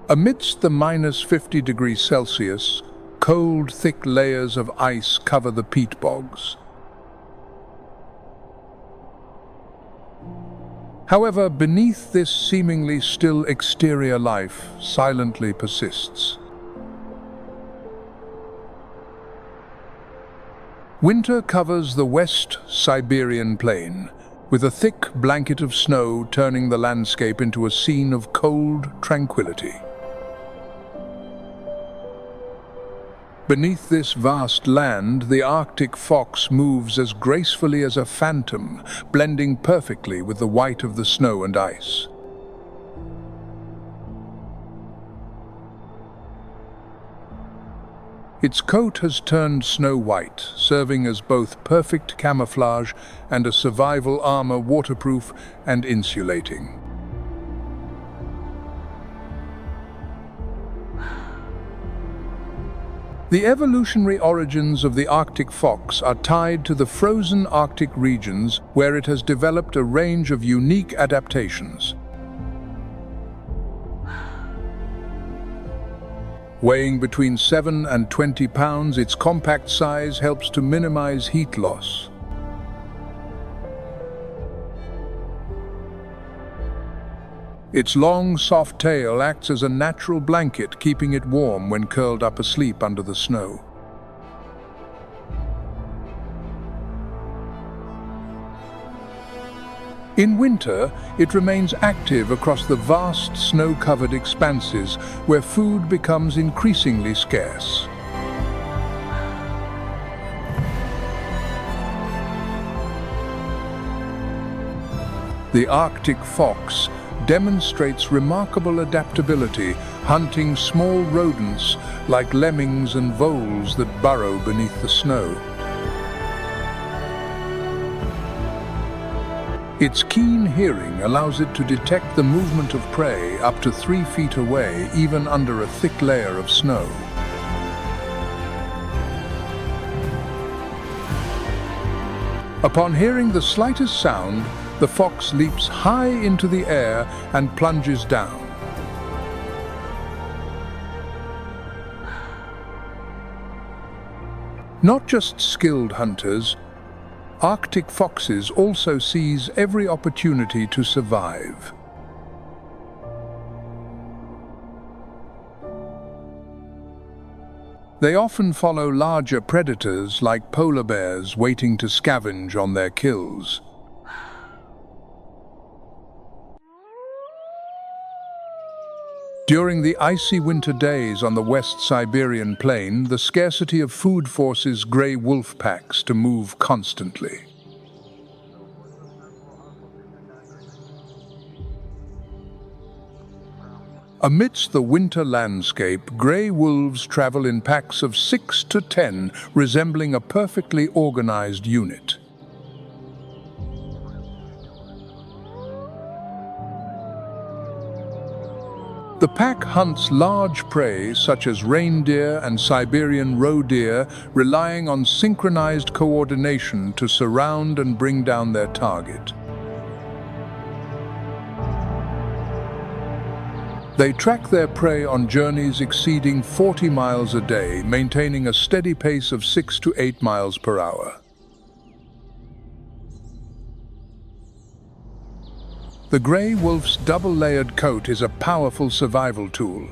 Amidst the -50°C, cold, thick layers of ice cover the peat bogs. However, beneath this seemingly still exterior, life silently persists. Winter covers the West Siberian plain, with a thick blanket of snow turning the landscape into a scene of cold tranquility. Beneath this vast land, the Arctic fox moves as gracefully as a phantom, blending perfectly with the white of the snow and ice. Its coat has turned snow white, serving as both perfect camouflage and a survival armor, waterproof and insulating. The evolutionary origins of the Arctic fox are tied to the frozen Arctic regions where it has developed a range of unique adaptations. Weighing between 7 and 20 pounds, its compact size helps to minimize heat loss. Its long, soft tail acts as a natural blanket, keeping it warm when curled up asleep under the snow. In winter, it remains active across the vast snow-covered expanses where food becomes increasingly scarce. The Arctic fox demonstrates remarkable adaptability, hunting small rodents like lemmings and voles that burrow beneath the snow. Its keen hearing allows it to detect the movement of prey up to 3 feet away, even under a thick layer of snow. Upon hearing the slightest sound, the fox leaps high into the air and plunges down. Not just skilled hunters, Arctic foxes also seize every opportunity to survive. They often follow larger predators like polar bears, waiting to scavenge on their kills. During the icy winter days on the West Siberian plain, the scarcity of food forces gray wolf packs to move constantly. Amidst the winter landscape, gray wolves travel in packs of 6 to 10, resembling a perfectly organized unit. The pack hunts large prey such as reindeer and Siberian roe deer, relying on synchronized coordination to surround and bring down their target. They track their prey on journeys exceeding 40 miles a day, maintaining a steady pace of 6 to 8 miles per hour. The gray wolf's double-layered coat is a powerful survival tool.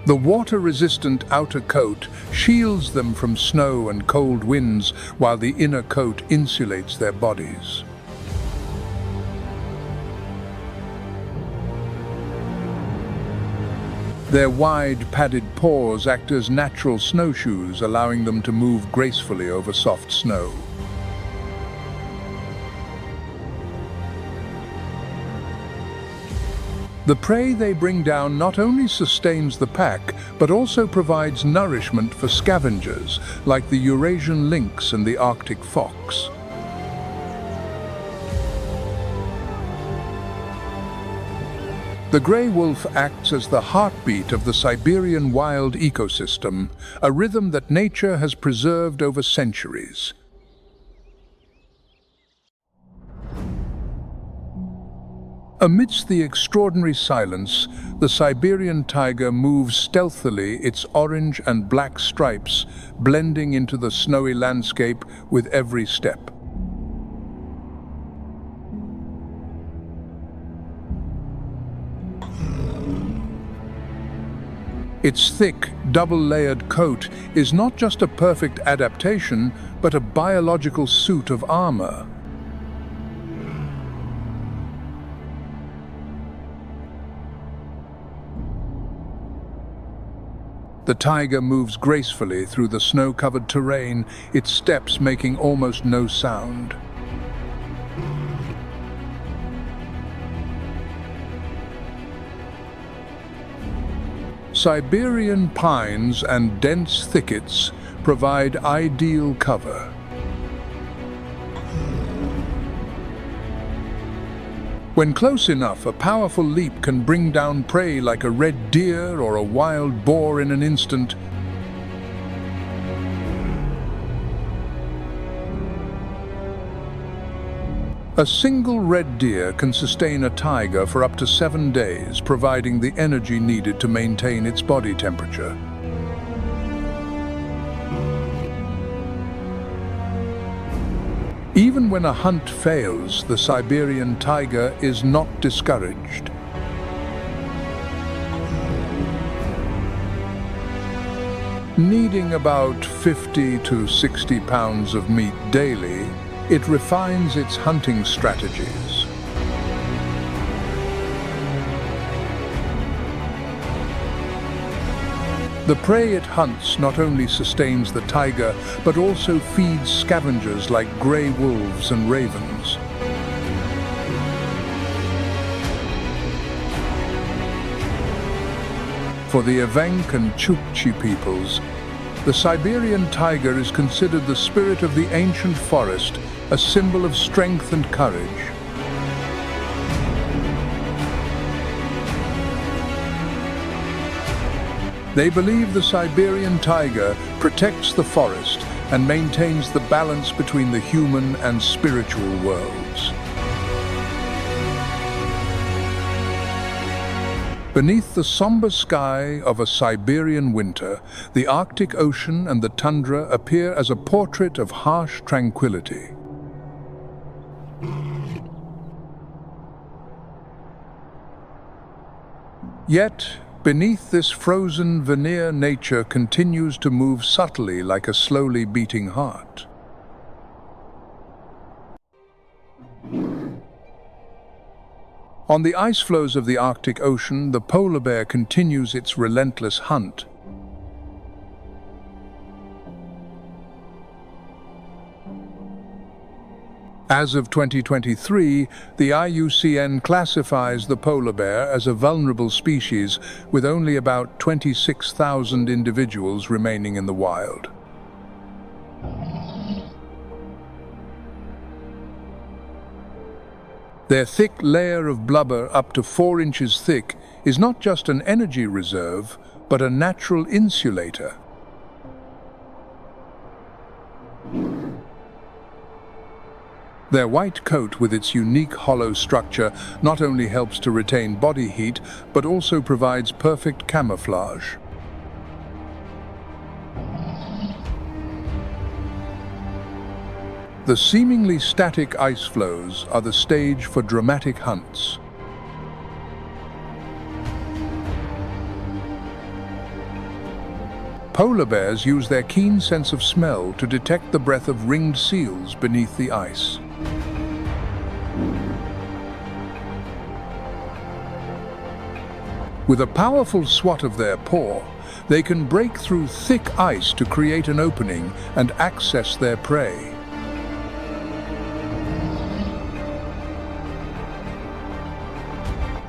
The water-resistant outer coat shields them from snow and cold winds, while the inner coat insulates their bodies. Their wide, padded paws act as natural snowshoes, allowing them to move gracefully over soft snow. The prey they bring down not only sustains the pack, but also provides nourishment for scavengers like the Eurasian lynx and the Arctic fox. The gray wolf acts as the heartbeat of the Siberian wild ecosystem, a rhythm that nature has preserved over centuries. Amidst the extraordinary silence, the Siberian tiger moves stealthily, its orange and black stripes blending into the snowy landscape with every step. Its thick, double-layered coat is not just a perfect adaptation, but a biological suit of armor. The tiger moves gracefully through the snow-covered terrain, its steps making almost no sound. Siberian pines and dense thickets provide ideal cover. When close enough, a powerful leap can bring down prey like a red deer or a wild boar in an instant. A single red deer can sustain a tiger for up to 7 days, providing the energy needed to maintain its body temperature. Even when a hunt fails, the Siberian tiger is not discouraged. Needing about 50 to 60 pounds of meat daily, it refines its hunting strategies. The prey it hunts not only sustains the tiger, but also feeds scavengers like grey wolves and ravens. For the Evenk and Chukchi peoples, the Siberian tiger is considered the spirit of the ancient forest, a symbol of strength and courage. They believe the Siberian tiger protects the forest and maintains the balance between the human and spiritual worlds. Beneath the somber sky of a Siberian winter, the Arctic Ocean and the tundra appear as a portrait of harsh tranquility. Yet, beneath this frozen veneer, nature continues to move subtly like a slowly beating heart. On the ice floes of the Arctic Ocean, the polar bear continues its relentless hunt. As of 2023, the IUCN classifies the polar bear as a vulnerable species, with only about 26,000 individuals remaining in the wild. Their thick layer of blubber, up to 4 inches thick, is not just an energy reserve, but a natural insulator. Their white coat with its unique hollow structure not only helps to retain body heat, but also provides perfect camouflage. The seemingly static ice floes are the stage for dramatic hunts. Polar bears use their keen sense of smell to detect the breath of ringed seals beneath the ice. With a powerful swat of their paw, they can break through thick ice to create an opening and access their prey.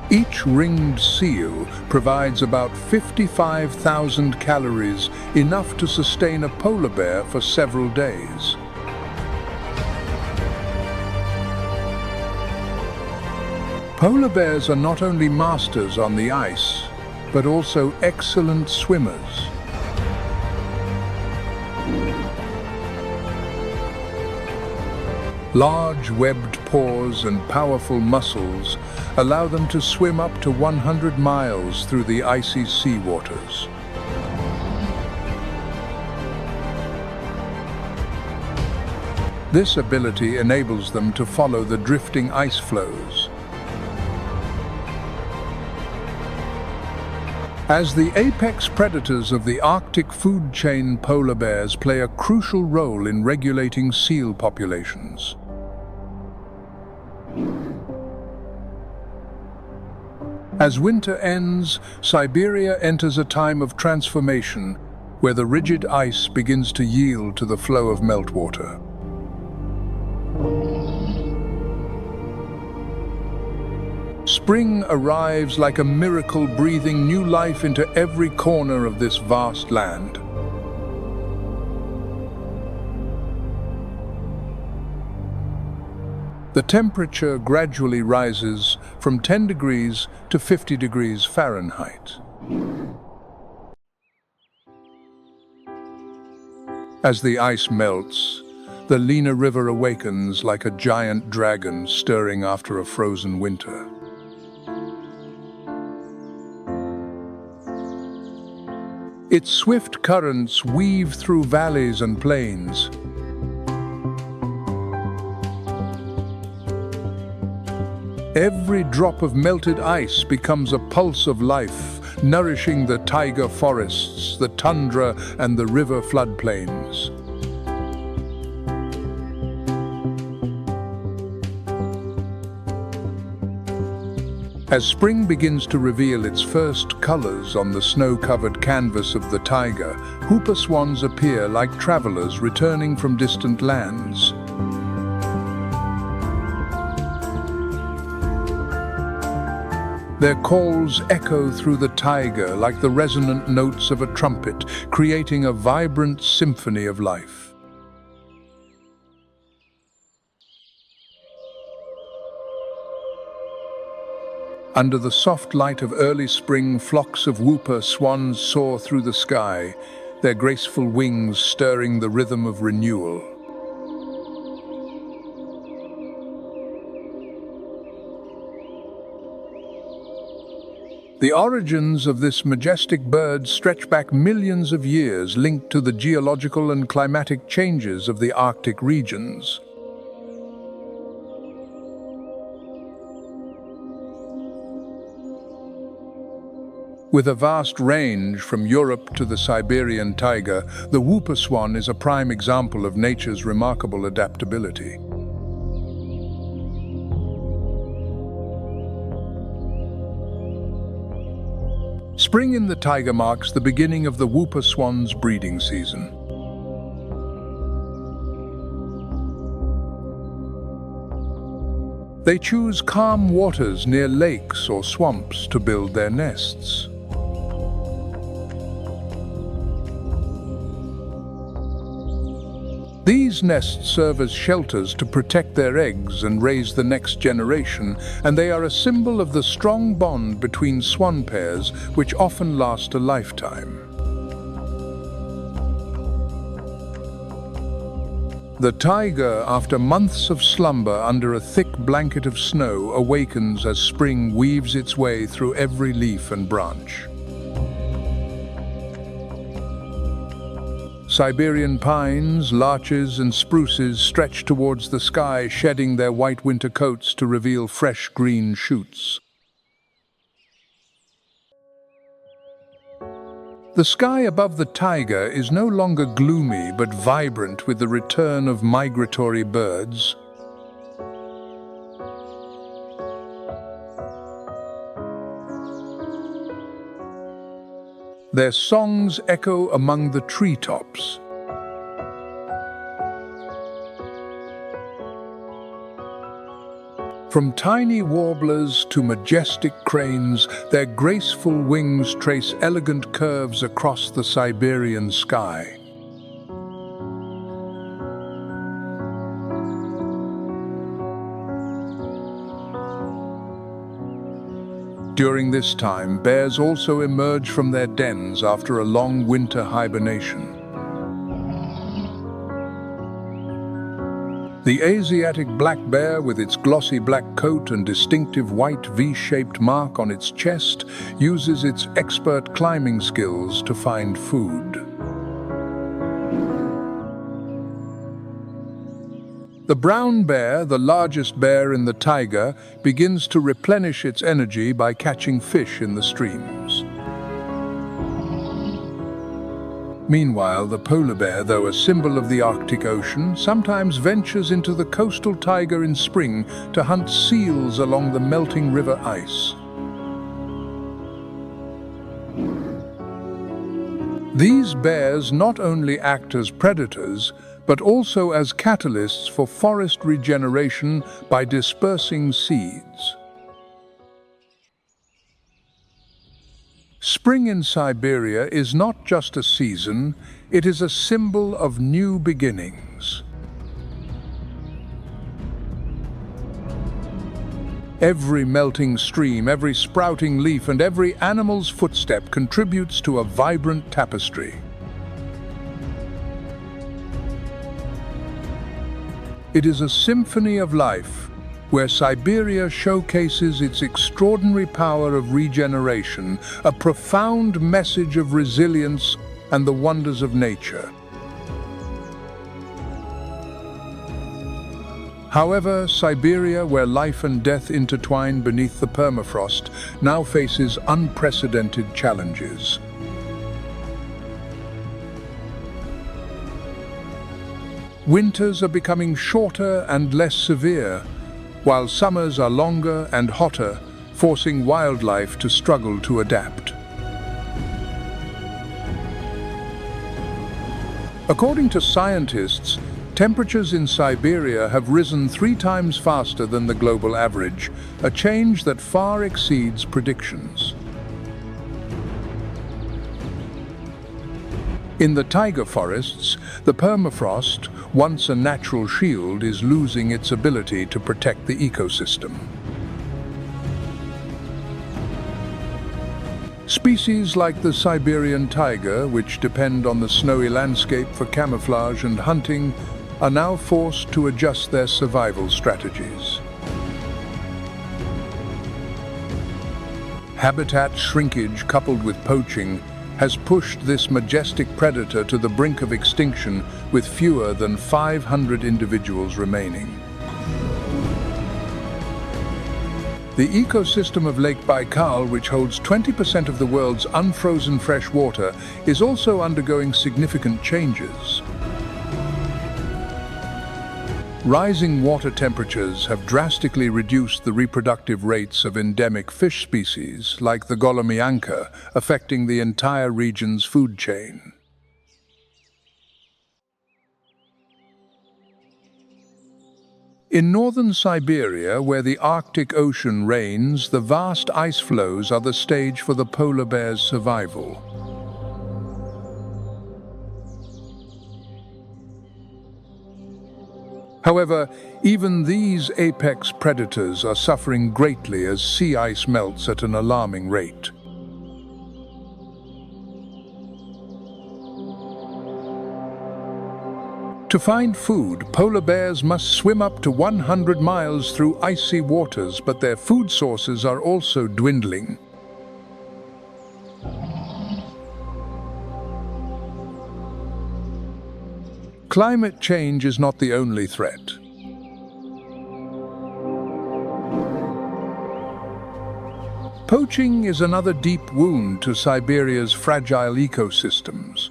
Each ringed seal provides about 55,000 calories, enough to sustain a polar bear for several days. Polar bears are not only masters on the ice, but also excellent swimmers. Large webbed paws and powerful muscles allow them to swim up to 100 miles through the icy seawaters. This ability enables them to follow the drifting ice floes. As the apex predators of the Arctic food chain, polar bears play a crucial role in regulating seal populations. As winter ends, Siberia enters a time of transformation, where the rigid ice begins to yield to the flow of meltwater. Spring arrives like a miracle, breathing new life into every corner of this vast land. The temperature gradually rises, from 10 degrees to 50 degrees Fahrenheit. As the ice melts, the Lena River awakens like a giant dragon stirring after a frozen winter. Its swift currents weave through valleys and plains. Every drop of melted ice becomes a pulse of life, nourishing the taiga forests, the tundra, and the river floodplains. As spring begins to reveal its first colors on the snow-covered canvas of the taiga, whooper swans appear like travelers returning from distant lands. Their calls echo through the taiga like the resonant notes of a trumpet, creating a vibrant symphony of life. Under the soft light of early spring, flocks of whooper swans soar through the sky, their graceful wings stirring the rhythm of renewal. The origins of this majestic bird stretch back millions of years, linked to the geological and climatic changes of the Arctic regions. With a vast range from Europe to the Siberian taiga, the whooper swan is a prime example of nature's remarkable adaptability. Spring in the taiga marks the beginning of the whooper swan's breeding season. They choose calm waters near lakes or swamps to build their nests. These nests serve as shelters to protect their eggs and raise the next generation, and they are a symbol of the strong bond between swan pairs, which often last a lifetime. The taiga, after months of slumber under a thick blanket of snow, awakens as spring weaves its way through every leaf and branch. Siberian pines, larches, and spruces stretch towards the sky, shedding their white winter coats to reveal fresh green shoots. The sky above the taiga is no longer gloomy but vibrant with the return of migratory birds. Their songs echo among the treetops. From tiny warblers to majestic cranes, their graceful wings trace elegant curves across the Siberian sky. During this time, bears also emerge from their dens after a long winter hibernation. The Asiatic black bear, with its glossy black coat and distinctive white V-shaped mark on its chest, uses its expert climbing skills to find food. The brown bear, the largest bear in the taiga, begins to replenish its energy by catching fish in the streams. Meanwhile, the polar bear, though a symbol of the Arctic Ocean, sometimes ventures into the coastal taiga in spring to hunt seals along the melting river ice. These bears not only act as predators, but also as catalysts for forest regeneration by dispersing seeds. Spring in Siberia is not just a season, it is a symbol of new beginnings. Every melting stream, every sprouting leaf, and every animal's footstep contributes to a vibrant tapestry. It is a symphony of life, where Siberia showcases its extraordinary power of regeneration, a profound message of resilience and the wonders of nature. However, Siberia, where life and death intertwine beneath the permafrost, now faces unprecedented challenges. Winters are becoming shorter and less severe, while summers are longer and hotter, forcing wildlife to struggle to adapt. According to scientists, temperatures in Siberia have risen 3 times faster than the global average, a change that far exceeds predictions. In the taiga forests, the permafrost, once a natural shield, is losing its ability to protect the ecosystem. Species like the Siberian taiga, which depend on the snowy landscape for camouflage and hunting, are now forced to adjust their survival strategies. Habitat shrinkage coupled with poaching has pushed this majestic predator to the brink of extinction, with fewer than 500 individuals remaining. The ecosystem of Lake Baikal, which holds 20% of the world's unfrozen fresh water, is also undergoing significant changes. Rising water temperatures have drastically reduced the reproductive rates of endemic fish species like the golomyanka, affecting the entire region's food chain. In northern Siberia, where the Arctic Ocean reigns, the vast ice floes are the stage for the polar bear's survival. However, even these apex predators are suffering greatly as sea ice melts at an alarming rate. To find food, polar bears must swim up to 100 miles through icy waters, but their food sources are also dwindling. Climate change is not the only threat. Poaching is another deep wound to Siberia's fragile ecosystems.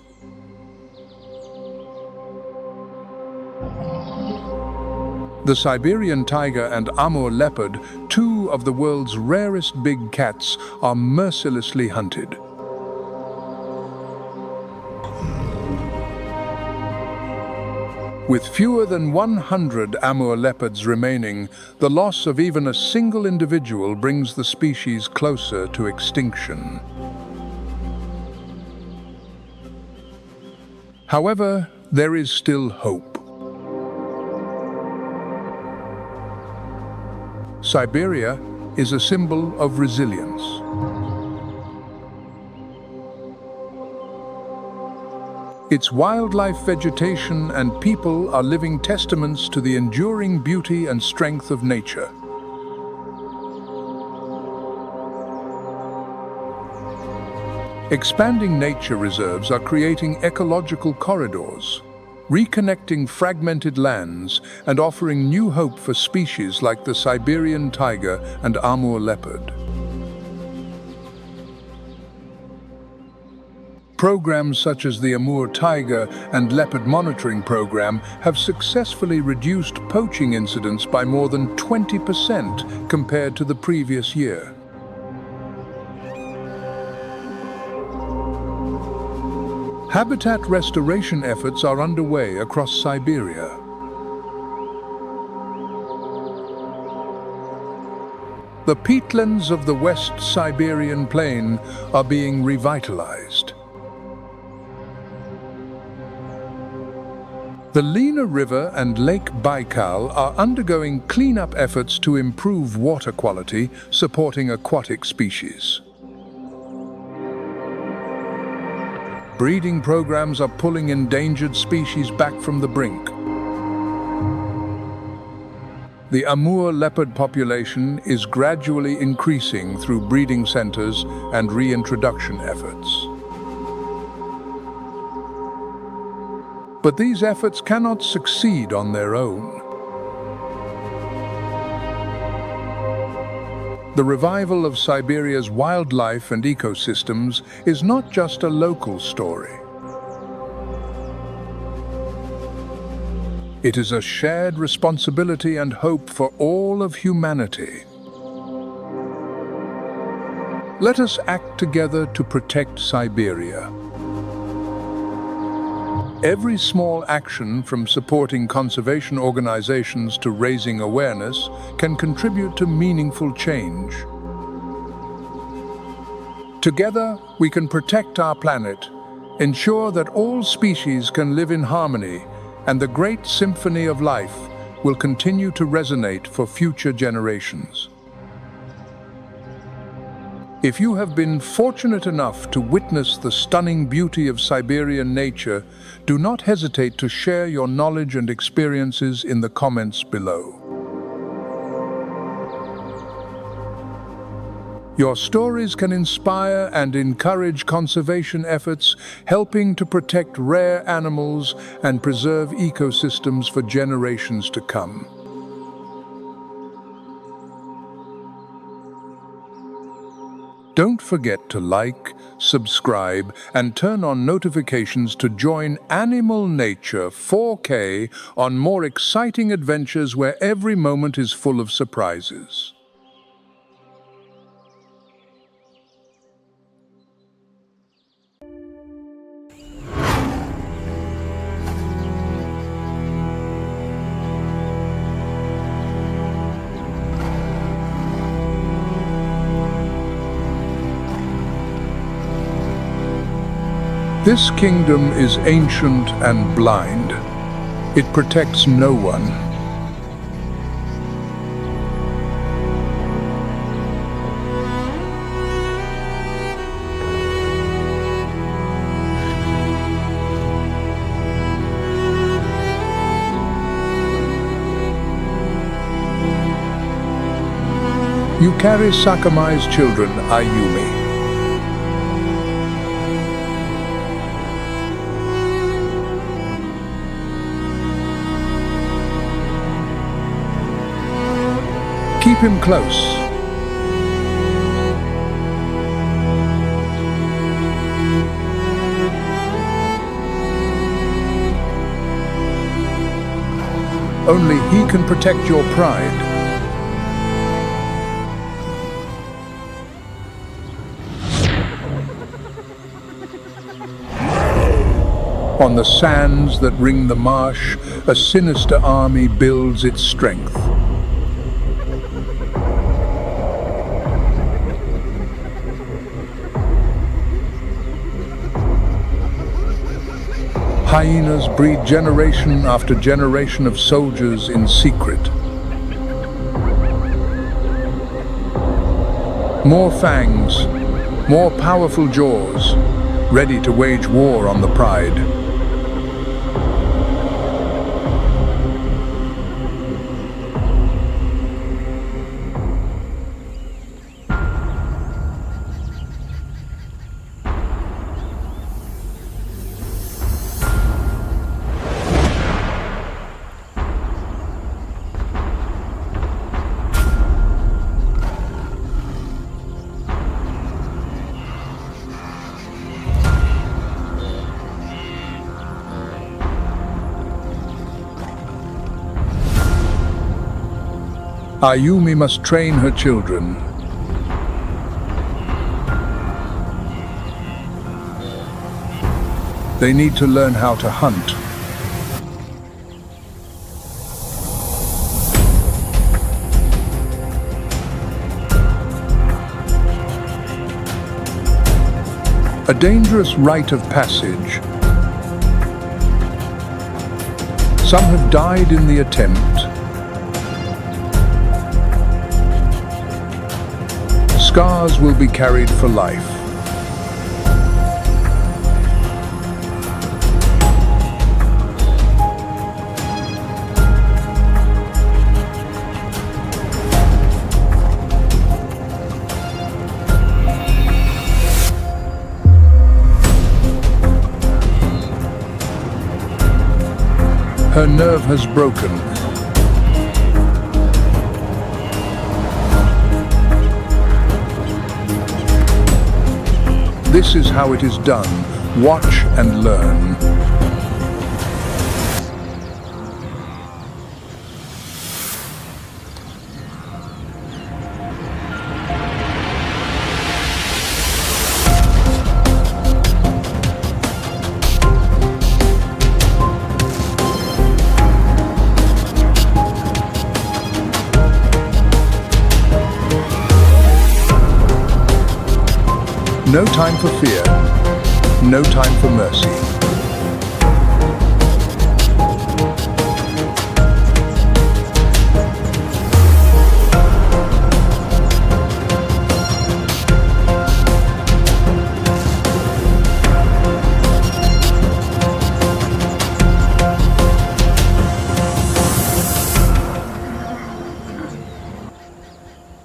The Siberian tiger and Amur leopard, 2 of the world's rarest big cats, are mercilessly hunted. With fewer than 100 Amur leopards remaining, the loss of even a single individual brings the species closer to extinction. However, there is still hope. Siberia is a symbol of resilience. Its wildlife, vegetation, and people are living testaments to the enduring beauty and strength of nature. Expanding nature reserves are creating ecological corridors, reconnecting fragmented lands and offering new hope for species like the Siberian tiger and Amur leopard. Programs such as the Amur Tiger and Leopard Monitoring Program have successfully reduced poaching incidents by more than 20% compared to the previous year. Habitat restoration efforts are underway across Siberia. The peatlands of the West Siberian Plain are being revitalized. The Lena River and Lake Baikal are undergoing cleanup efforts to improve water quality, supporting aquatic species. Breeding programs are pulling endangered species back from the brink. The Amur leopard population is gradually increasing through breeding centers and reintroduction efforts. But these efforts cannot succeed on their own. The revival of Siberia's wildlife and ecosystems is not just a local story. It is a shared responsibility and hope for all of humanity. Let us act together to protect Siberia. Every small action, from supporting conservation organizations to raising awareness, can contribute to meaningful change. Together, we can protect our planet, ensure that all species can live in harmony, and the great symphony of life will continue to resonate for future generations. If you have been fortunate enough to witness the stunning beauty of Siberian nature, do not hesitate to share your knowledge and experiences in the comments below. Your stories can inspire and encourage conservation efforts, helping to protect rare animals and preserve ecosystems for generations to come. Don't forget to like, subscribe, and turn on notifications to join Animal Nature 4K on more exciting adventures where every moment is full of surprises. This kingdom is ancient and blind. It protects no one. You carry Sakamai's children, Ayumi. Keep him close. Only he can protect your pride. On the sands that ring the marsh, a sinister army builds its strength. Hyenas breed generation after generation of soldiers in secret. More fangs, more powerful jaws, ready to wage war on the pride. Ayumi must train her children. They need to learn how to hunt. A dangerous rite of passage. Some have died in the attempt. Scars will be carried for life. Her nerve has broken. This is how it is done. Watch and learn. No time for fear, no time for mercy.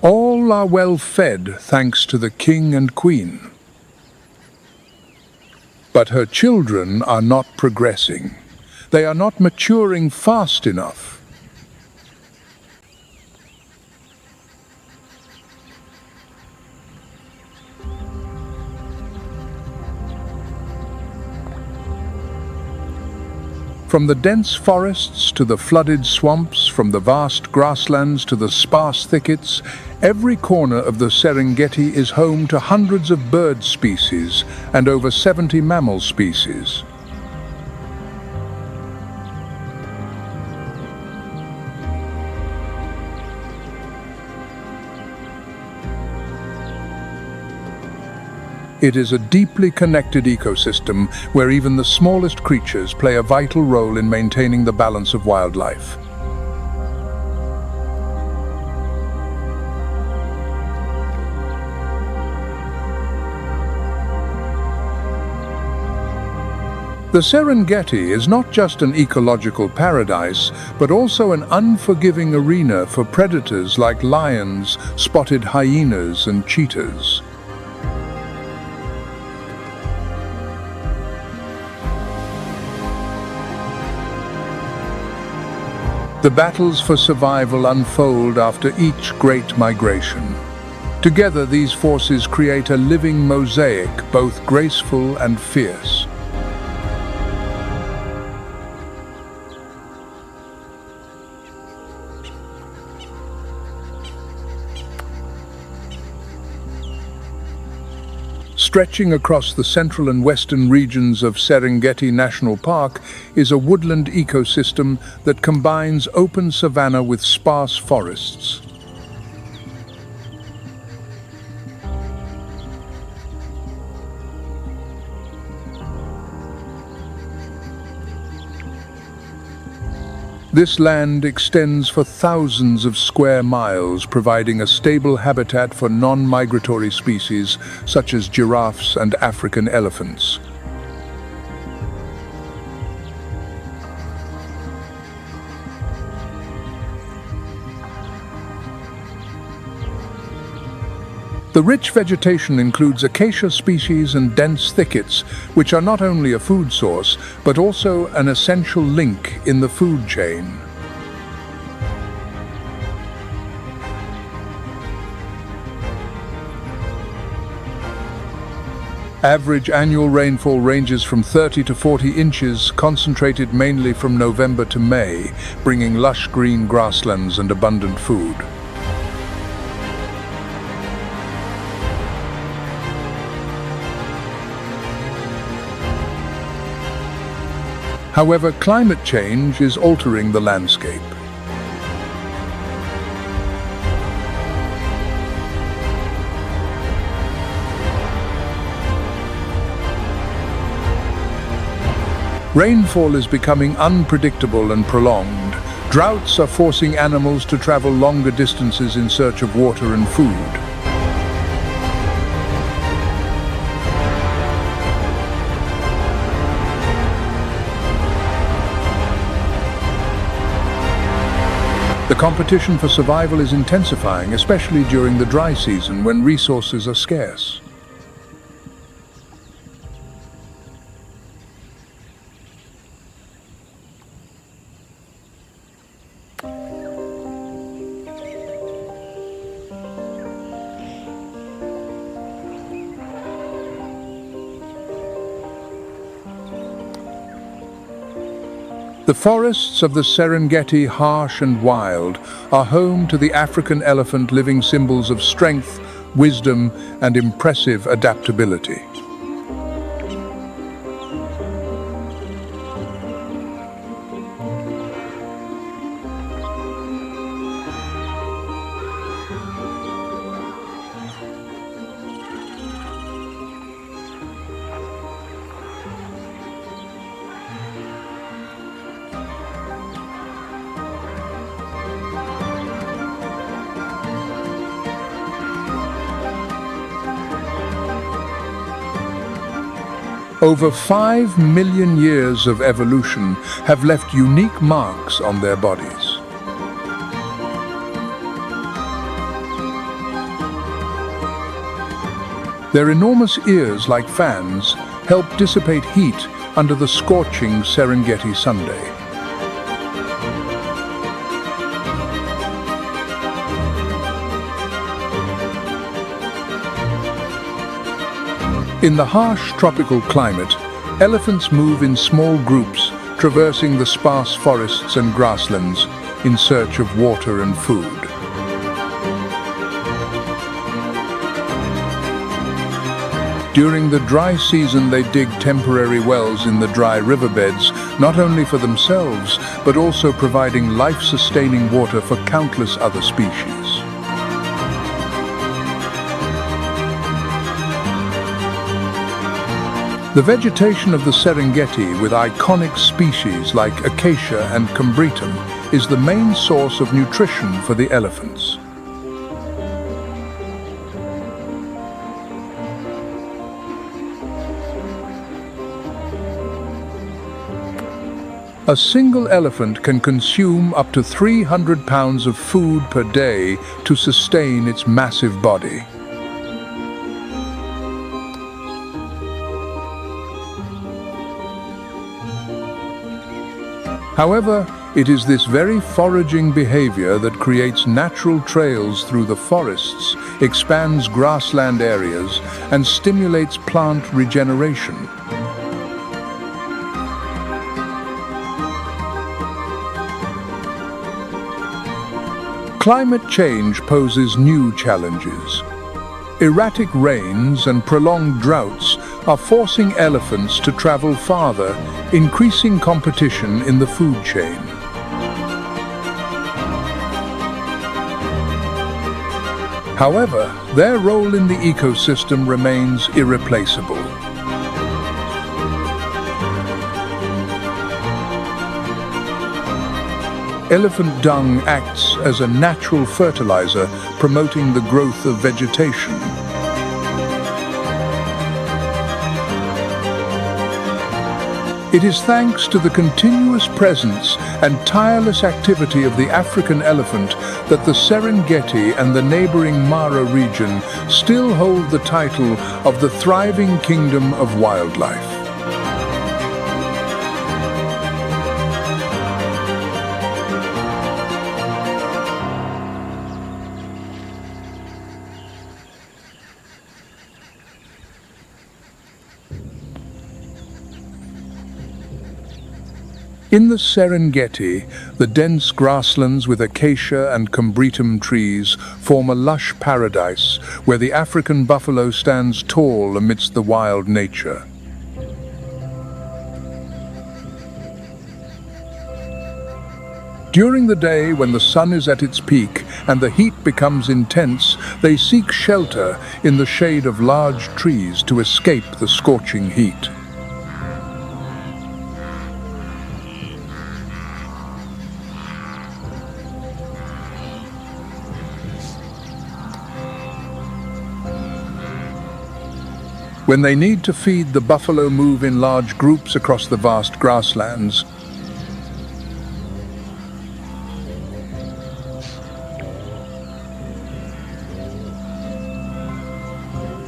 All are well fed thanks to the king and queen. But her children are not progressing. They are not maturing fast enough. From the dense forests to the flooded swamps, from the vast grasslands to the sparse thickets, every corner of the Serengeti is home to hundreds of bird species and over 70 mammal species. It is a deeply connected ecosystem where even the smallest creatures play a vital role in maintaining the balance of wildlife. The Serengeti is not just an ecological paradise, but also an unforgiving arena for predators like lions, spotted hyenas, and cheetahs. The battles for survival unfold after each great migration. Together, these forces create a living mosaic, both graceful and fierce. Stretching across the central and western regions of Serengeti National Park is a woodland ecosystem that combines open savanna with sparse forests. This land extends for thousands of square miles, providing a stable habitat for non-migratory species such as giraffes and African elephants. The rich vegetation includes acacia species and dense thickets, which are not only a food source, but also an essential link in the food chain. Average annual rainfall ranges from 30 to 40 inches, concentrated mainly from November to May, bringing lush green grasslands and abundant food. However, climate change is altering the landscape. Rainfall is becoming unpredictable and prolonged. Droughts are forcing animals to travel longer distances in search of water and food. The competition for survival is intensifying, especially during the dry season when resources are scarce. The forests of the Serengeti, harsh and wild, are home to the African elephant, living symbols of strength, wisdom, and impressive adaptability. Over 5 million years of evolution have left unique marks on their bodies. Their enormous ears, like fans, help dissipate heat under the scorching Serengeti Sunday. In the harsh tropical climate, elephants move in small groups, traversing the sparse forests and grasslands in search of water and food. During the dry season, they dig temporary wells in the dry riverbeds, not only for themselves, but also providing life-sustaining water for countless other species. The vegetation of the Serengeti, with iconic species like acacia and combretum, is the main source of nutrition for the elephants. A single elephant can consume up to 300 pounds of food per day to sustain its massive body. However, it is this very foraging behavior that creates natural trails through the forests, expands grassland areas, and stimulates plant regeneration. Climate change poses new challenges. Erratic rains and prolonged droughts are forcing elephants to travel farther, increasing competition in the food chain. However, their role in the ecosystem remains irreplaceable. Elephant dung acts as a natural fertilizer, promoting the growth of vegetation. It is thanks to the continuous presence and tireless activity of the African elephant that the Serengeti and the neighboring Mara region still hold the title of the thriving kingdom of wildlife. In the Serengeti, the dense grasslands with acacia and combretum trees form a lush paradise where the African buffalo stands tall amidst the wild nature. During the day, when the sun is at its peak and the heat becomes intense, they seek shelter in the shade of large trees to escape the scorching heat. When they need to feed, the buffalo move in large groups across the vast grasslands.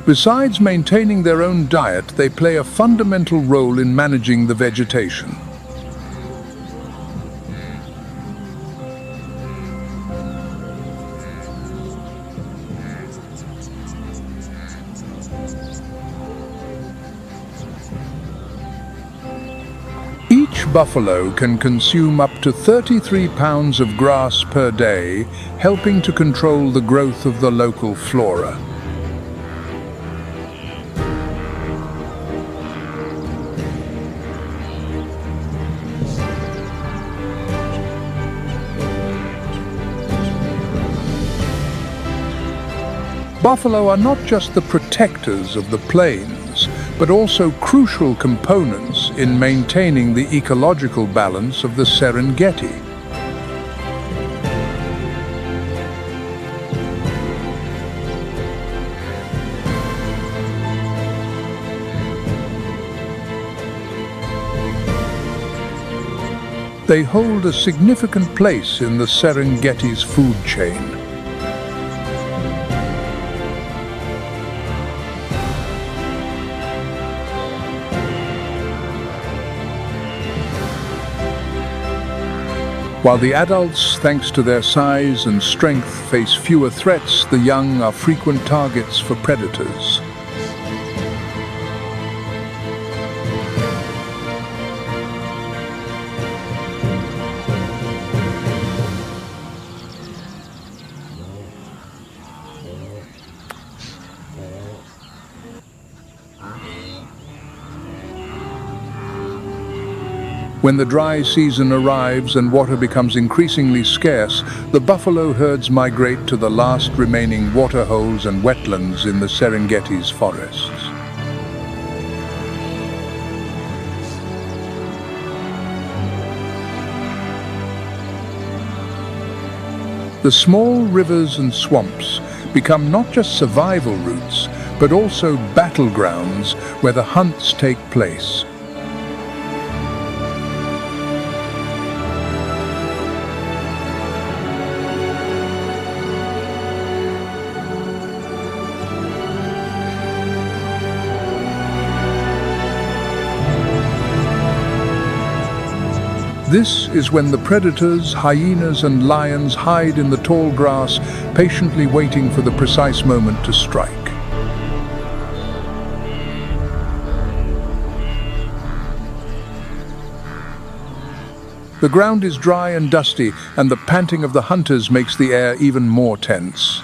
Besides maintaining their own diet, they play a fundamental role in managing the vegetation. Each buffalo can consume up to 33 pounds of grass per day, helping to control the growth of the local flora. Buffalo are not just the protectors of the plains, but also crucial components in maintaining the ecological balance of the Serengeti. They hold a significant place in the Serengeti's food chain. While the adults, thanks to their size and strength, face fewer threats, the young are frequent targets for predators. When the dry season arrives and water becomes increasingly scarce, the buffalo herds migrate to the last remaining water holes and wetlands in the Serengeti's forests. The small rivers and swamps become not just survival routes, but also battlegrounds where the hunts take place. This is when the predators, hyenas and lions hide in the tall grass, patiently waiting for the precise moment to strike. The ground is dry and dusty, and the panting of the hunters makes the air even more tense.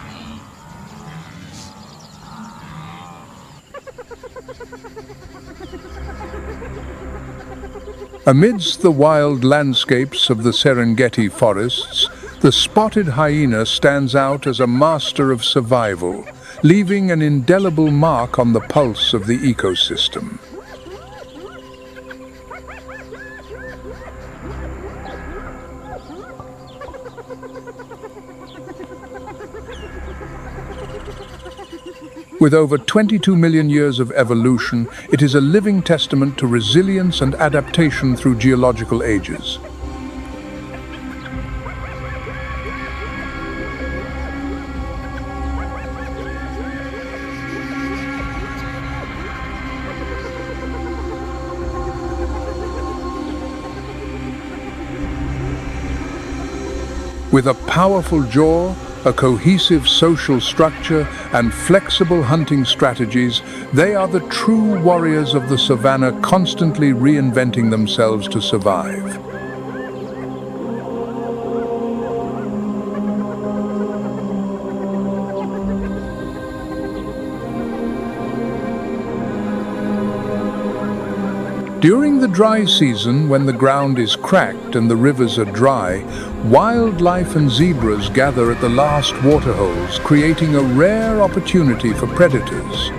Amidst the wild landscapes of the Serengeti forests, the spotted hyena stands out as a master of survival, leaving an indelible mark on the pulse of the ecosystem. With over 22 million years of evolution, it is a living testament to resilience and adaptation through geological ages. With a powerful jaw, a cohesive social structure, and flexible hunting strategies, they are the true warriors of the savannah, constantly reinventing themselves to survive. During the dry season, when the ground is cracked and the rivers are dry, wildlife and zebras gather at the last waterholes, creating a rare opportunity for predators.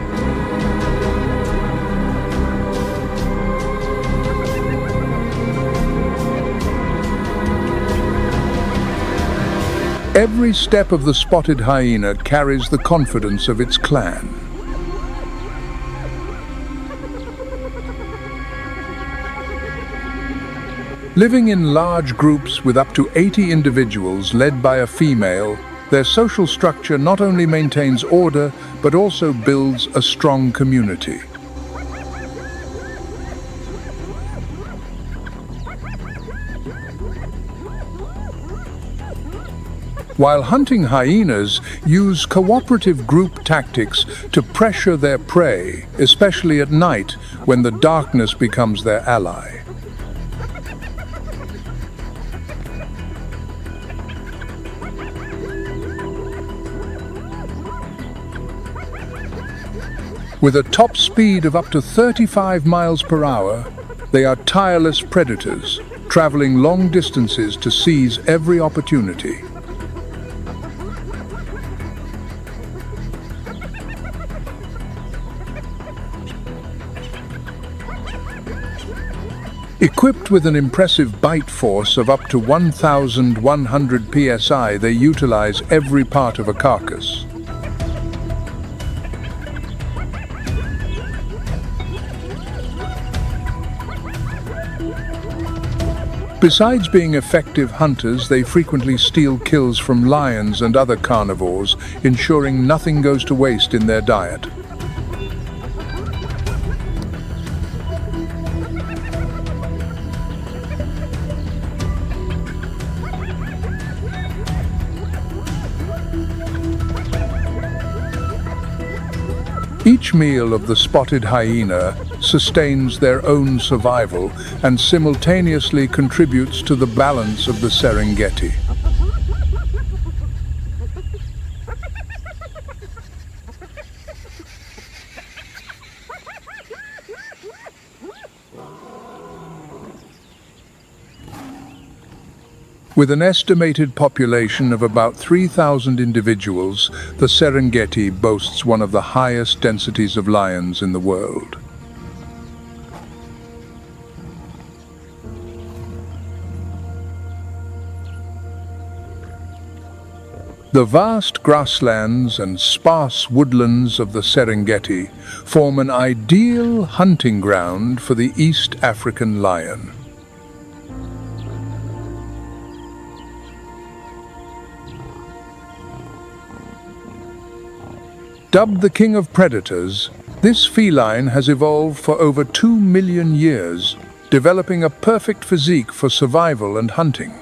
Every step of the spotted hyena carries the confidence of its clan. Living in large groups with up to 80 individuals led by a female, their social structure not only maintains order but also builds a strong community. While hunting hyenas use cooperative group tactics to pressure their prey, especially at night when the darkness becomes their ally. With a top speed of up to 35 miles per hour, they are tireless predators, traveling long distances to seize every opportunity. Equipped with an impressive bite force of up to 1,100 psi, they utilize every part of a carcass. Besides being effective hunters, they frequently steal kills from lions and other carnivores, ensuring nothing goes to waste in their diet. Each meal of the spotted hyena sustains their own survival and simultaneously contributes to the balance of the Serengeti. With an estimated population of about 3,000 individuals, the Serengeti boasts one of the highest densities of lions in the world. The vast grasslands and sparse woodlands of the Serengeti form an ideal hunting ground for the East African lion. Dubbed the king of predators, this feline has evolved for over 2 million years, developing a perfect physique for survival and hunting.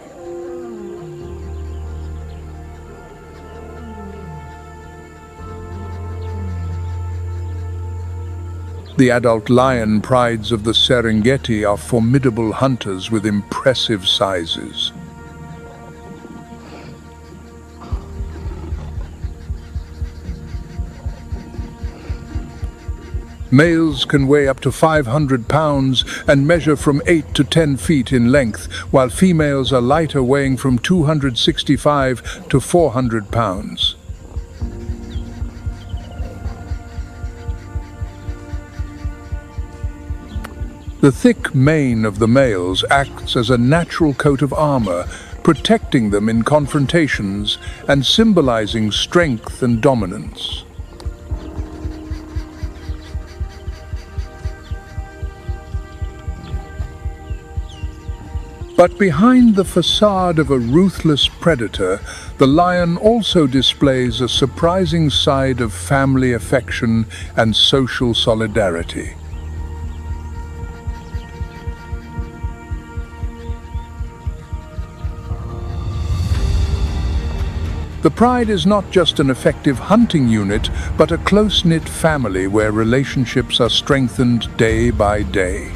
The adult lion prides of the Serengeti are formidable hunters with impressive sizes. Males can weigh up to 500 pounds and measure from 8 to 10 feet in length, while females are lighter, weighing from 265 to 400 pounds. The thick mane of the males acts as a natural coat of armor, protecting them in confrontations and symbolizing strength and dominance. But behind the facade of a ruthless predator, the lion also displays a surprising side of family affection and social solidarity. The pride is not just an effective hunting unit, but a close-knit family where relationships are strengthened day by day.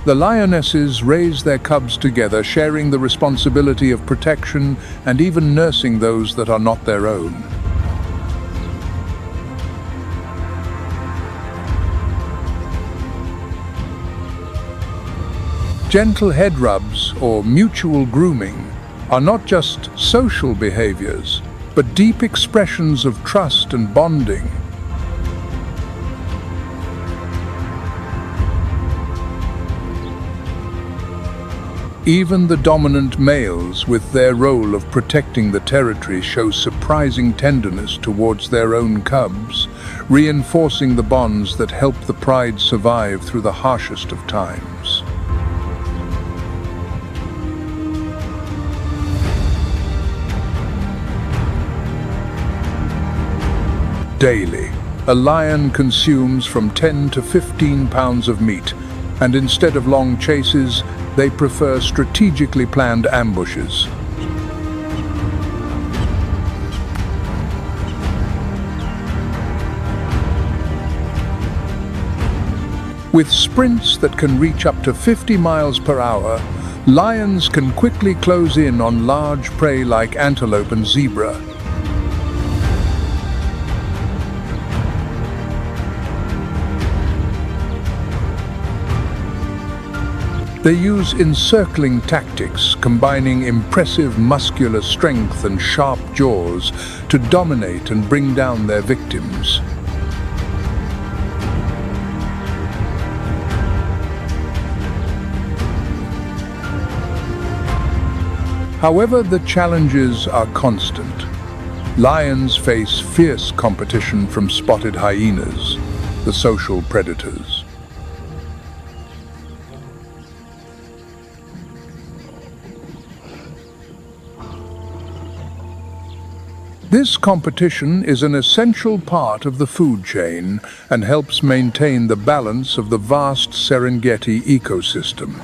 The lionesses raise their cubs together, sharing the responsibility of protection and even nursing those that are not their own. Gentle head rubs, or mutual grooming, are not just social behaviors, but deep expressions of trust and bonding. Even the dominant males, with their role of protecting the territory, show surprising tenderness towards their own cubs, reinforcing the bonds that help the pride survive through the harshest of times. Daily, a lion consumes from 10 to 15 pounds of meat, and instead of long chases, they prefer strategically planned ambushes. With sprints that can reach up to 50 miles per hour, lions can quickly close in on large prey like antelope and zebra. They use encircling tactics, combining impressive muscular strength and sharp jaws to dominate and bring down their victims. However, the challenges are constant. Lions face fierce competition from spotted hyenas, the social predators. This competition is an essential part of the food chain and helps maintain the balance of the vast Serengeti ecosystem.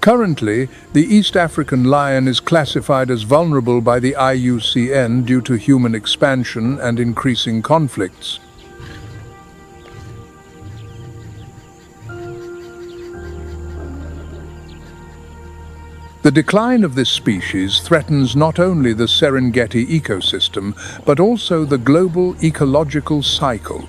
Currently, the East African lion is classified as vulnerable by the IUCN due to human expansion and increasing conflicts. The decline of this species threatens not only the Serengeti ecosystem, but also the global ecological cycle.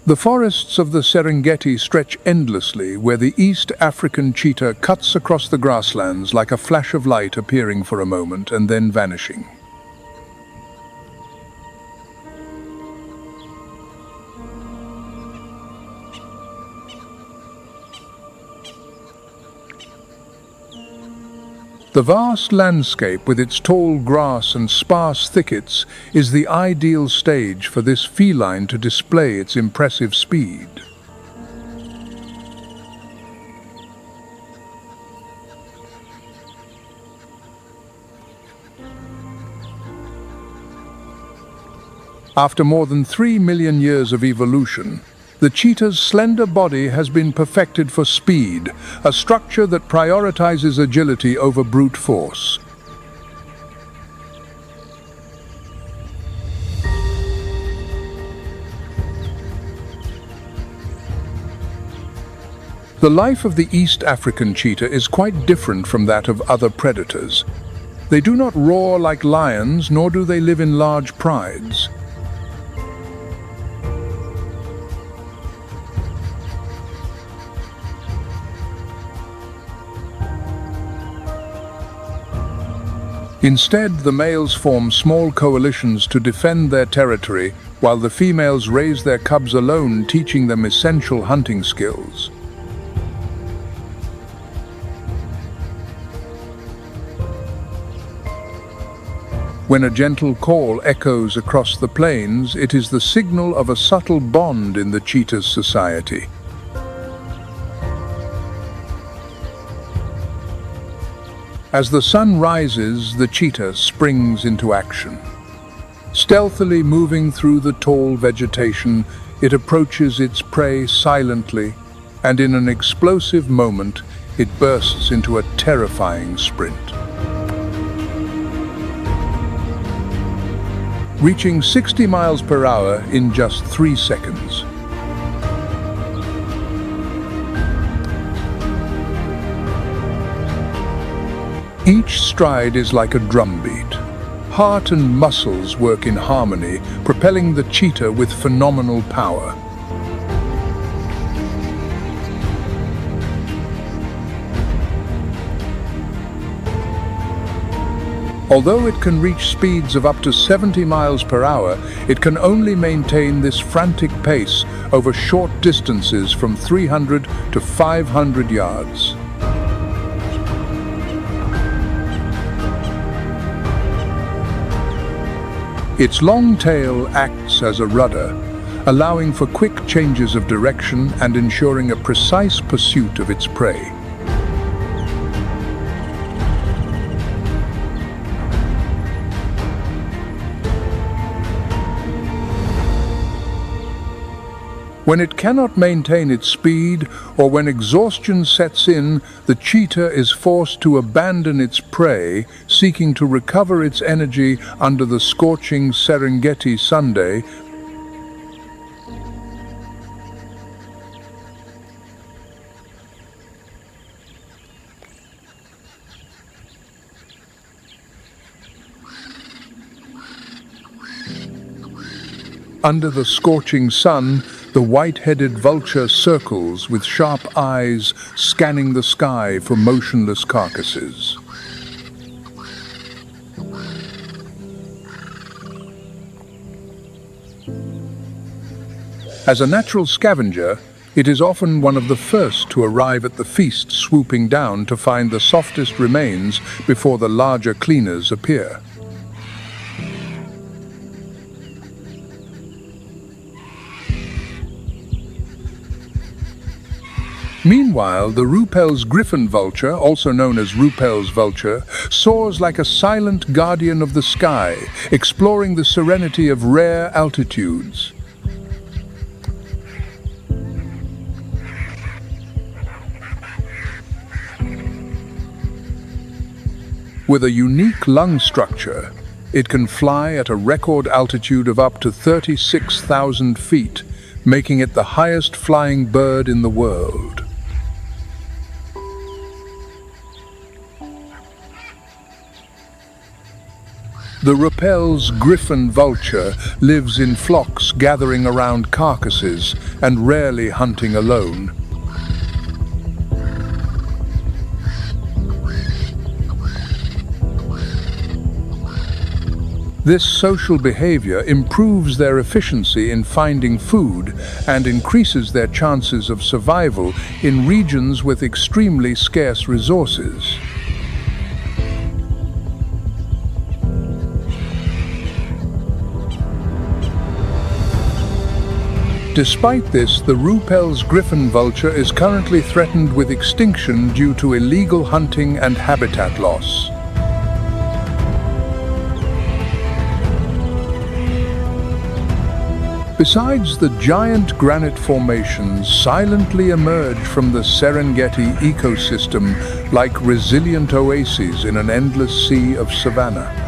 The forests of the Serengeti stretch endlessly, where the East African cheetah cuts across the grasslands like a flash of light appearing for a moment and then vanishing. The vast landscape with its tall grass and sparse thickets is the ideal stage for this feline to display its impressive speed. After more than 3 million years of evolution, the cheetah's slender body has been perfected for speed, a structure that prioritizes agility over brute force. The life of the East African cheetah is quite different from that of other predators. They do not roar like lions, nor do they live in large prides. Instead, the males form small coalitions to defend their territory, while the females raise their cubs alone, teaching them essential hunting skills. When a gentle call echoes across the plains, it is the signal of a subtle bond in the cheetah's society. As the sun rises, the cheetah springs into action. Stealthily moving through the tall vegetation, it approaches its prey silently, and in an explosive moment, it bursts into a terrifying sprint. Reaching 60 miles per hour in just 3 seconds. Each stride is like a drumbeat. Heart and muscles work in harmony, propelling the cheetah with phenomenal power. Although it can reach speeds of up to 70 miles per hour, it can only maintain this frantic pace over short distances from 300 to 500 yards. Its long tail acts as a rudder, allowing for quick changes of direction and ensuring a precise pursuit of its prey. When it cannot maintain its speed, or when exhaustion sets in, the cheetah is forced to abandon its prey, seeking to recover its energy under the scorching Serengeti Sunday. Under the scorching sun, the white-headed vulture circles with sharp eyes, scanning the sky for motionless carcasses. As a natural scavenger, it is often one of the first to arrive at the feast, swooping down to find the softest remains before the larger cleaners appear. Meanwhile, the Ruppel's griffon vulture, also known as Ruppel's vulture, soars like a silent guardian of the sky, exploring the serenity of rare altitudes. With a unique lung structure, it can fly at a record altitude of up to 36,000 feet, making it the highest flying bird in the world. The Ruppel's griffon vulture lives in flocks, gathering around carcasses and rarely hunting alone. This social behavior improves their efficiency in finding food and increases their chances of survival in regions with extremely scarce resources. Despite this, the Ruppel's griffon vulture is currently threatened with extinction due to illegal hunting and habitat loss. Besides, the giant granite formations silently emerge from the Serengeti ecosystem like resilient oases in an endless sea of savanna.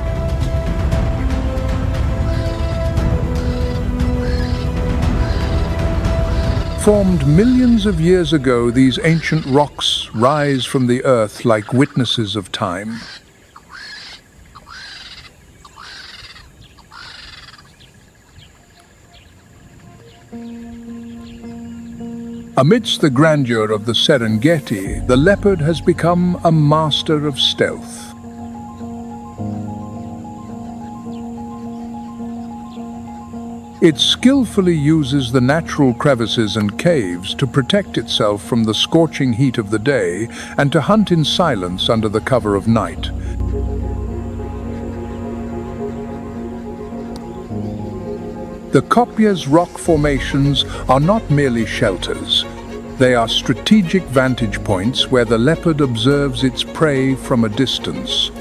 Formed millions of years ago, these ancient rocks rise from the earth like witnesses of time. Amidst the grandeur of the Serengeti, the leopard has become a master of stealth. It skillfully uses the natural crevices and caves to protect itself from the scorching heat of the day and to hunt in silence under the cover of night. The Kopya's rock formations are not merely shelters. They are strategic vantage points where the leopard observes its prey from a distance.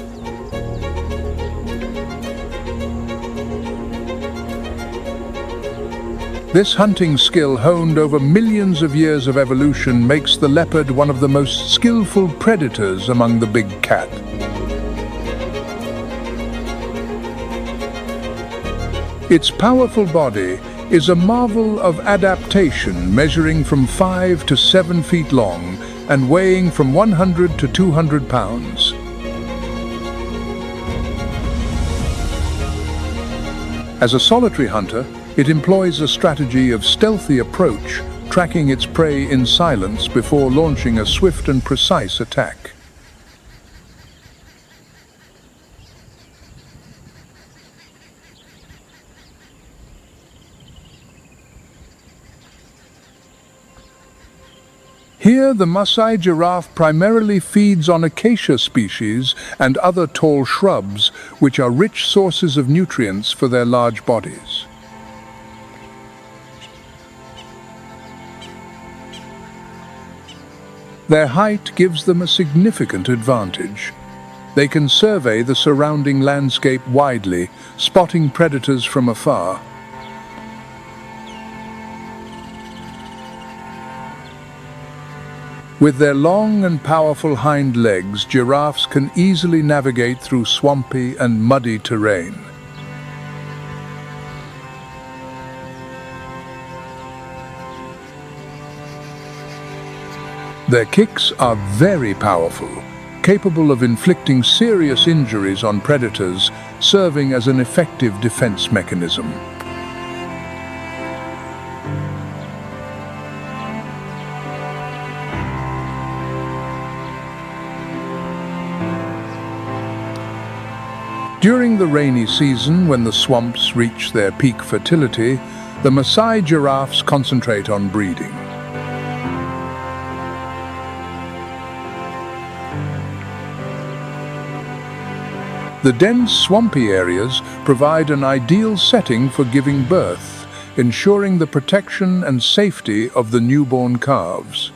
This hunting skill, honed over millions of years of evolution, makes the leopard one of the most skillful predators among the big cat. Its powerful body is a marvel of adaptation, measuring from 5 to 7 feet long and weighing from 100 to 200 pounds. As a solitary hunter, it employs a strategy of stealthy approach, tracking its prey in silence before launching a swift and precise attack. Here, the Maasai giraffe primarily feeds on acacia species and other tall shrubs, which are rich sources of nutrients for their large bodies. Their height gives them a significant advantage. They can survey the surrounding landscape widely, spotting predators from afar. With their long and powerful hind legs, giraffes can easily navigate through swampy and muddy terrain. Their kicks are very powerful, capable of inflicting serious injuries on predators, serving as an effective defense mechanism. During the rainy season, when the swamps reach their peak fertility, the Maasai giraffes concentrate on breeding. The dense, swampy areas provide an ideal setting for giving birth, ensuring the protection and safety of the newborn calves.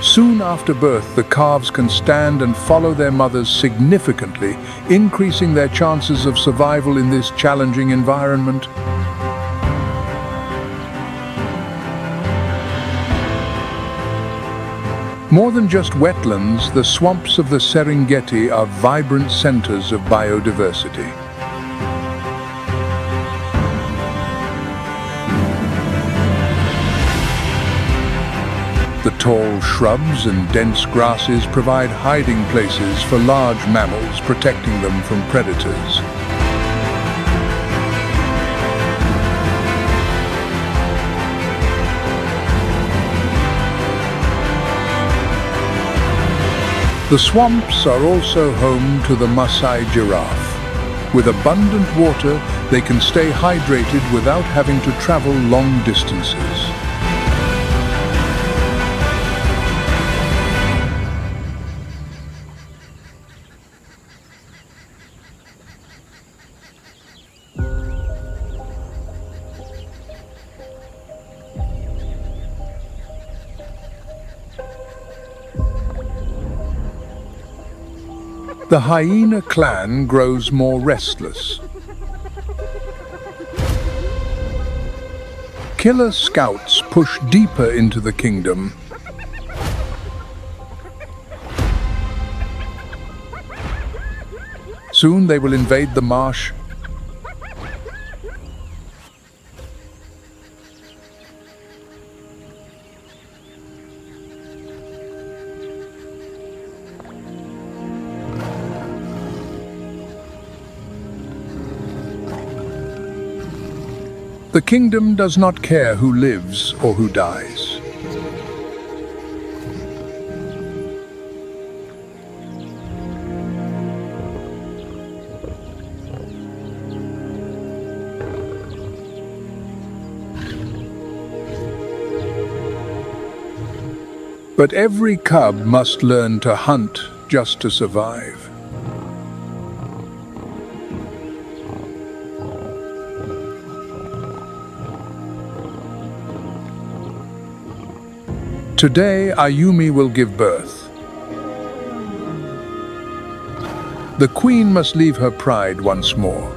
Soon after birth, the calves can stand and follow their mothers significantly, increasing their chances of survival in this challenging environment. More than just wetlands, the swamps of the Serengeti are vibrant centers of biodiversity. The tall shrubs and dense grasses provide hiding places for large mammals, protecting them from predators. The swamps are also home to the Maasai giraffe. With abundant water, they can stay hydrated without having to travel long distances. The hyena clan grows more restless. Killer scouts push deeper into the kingdom. Soon they will invade the marsh. The kingdom does not care who lives or who dies. But every cub must learn to hunt just to survive. Today, Ayumi will give birth. The queen must leave her pride once more.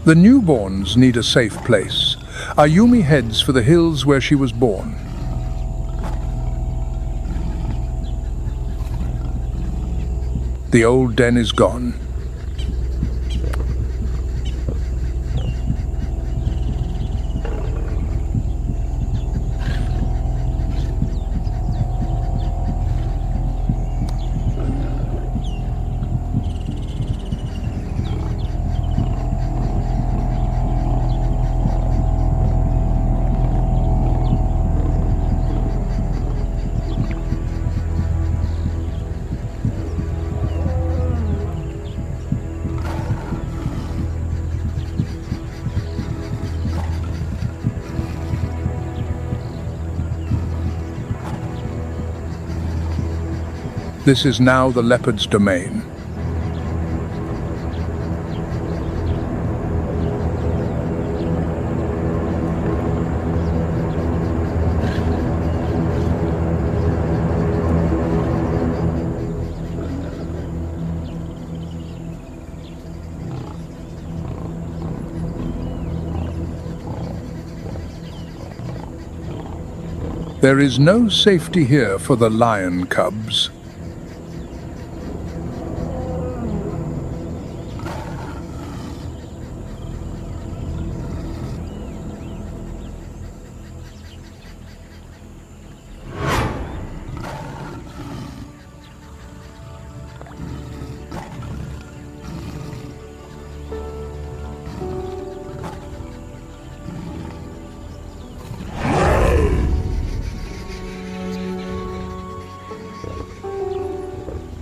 The newborns need a safe place. Ayumi heads for the hills where she was born. The old den is gone. This is now the leopard's domain. There is no safety here for the lion cubs.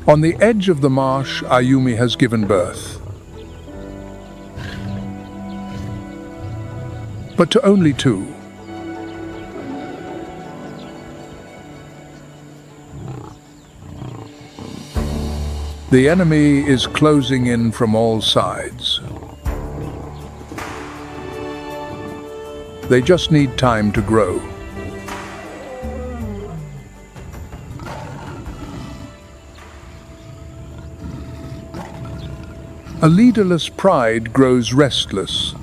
On the edge of the marsh, Ayumi has given birth. But to only two. The enemy is closing in from all sides. They just need time to grow. A leaderless pride grows restless.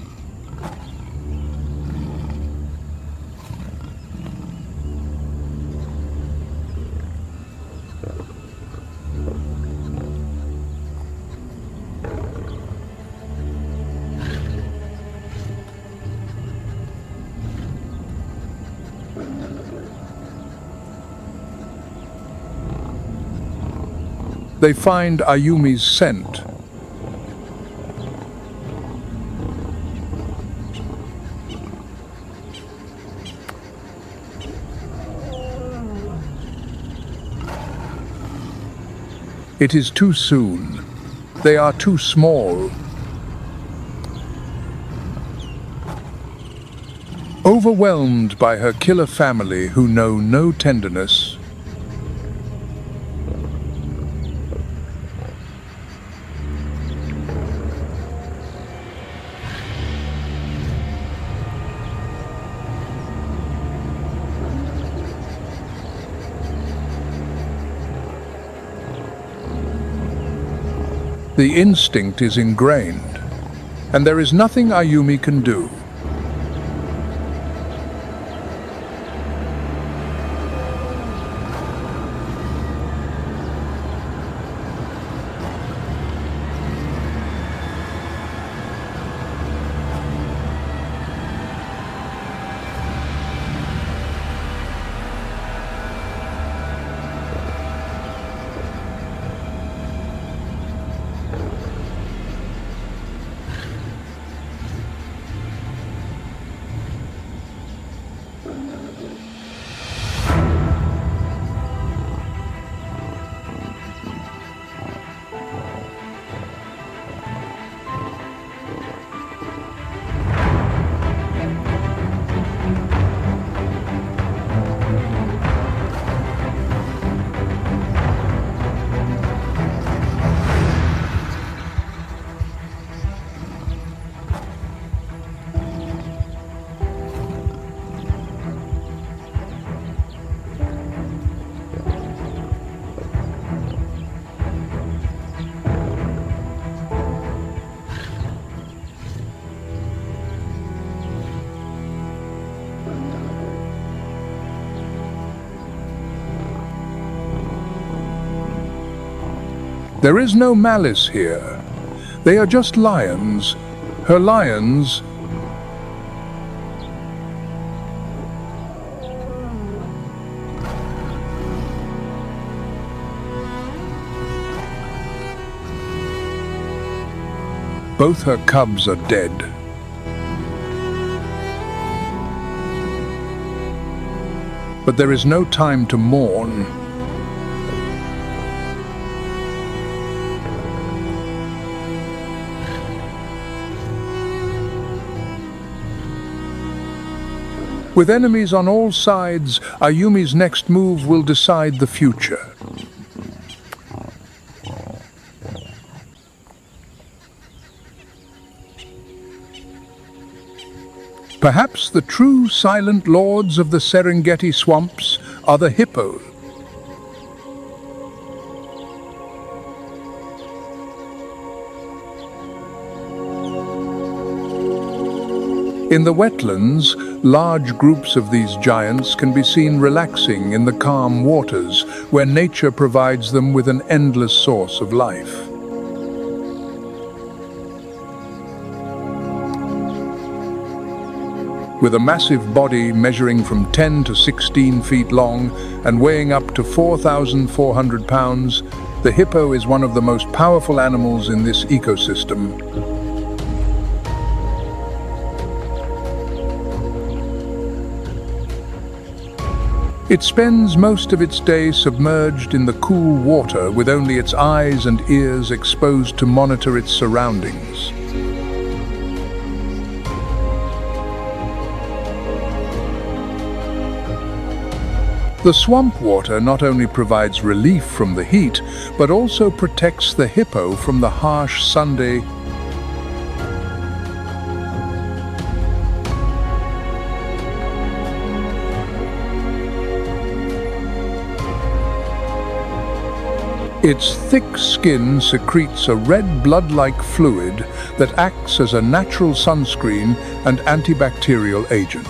They find Ayumi's scent. It is too soon. They are too small. Overwhelmed by her killer family who know no tenderness, the instinct is ingrained, and there is nothing Ayumi can do. There is no malice here. They are just lions. Her lions. Both her cubs are dead. But there is no time to mourn. With enemies on all sides, Ayumi's next move will decide the future. Perhaps the true silent lords of the Serengeti swamps are the hippos. In the wetlands, large groups of these giants can be seen relaxing in the calm waters, where nature provides them with an endless source of life. With a massive body measuring from 10 to 16 feet long and weighing up to 4,400 pounds, the hippo is one of the most powerful animals in this ecosystem. It spends most of its day submerged in the cool water with only its eyes and ears exposed to monitor its surroundings. The swamp water not only provides relief from the heat, but also protects the hippo from the harsh Sunday. Its thick skin secretes a red blood-like fluid that acts as a natural sunscreen and antibacterial agent.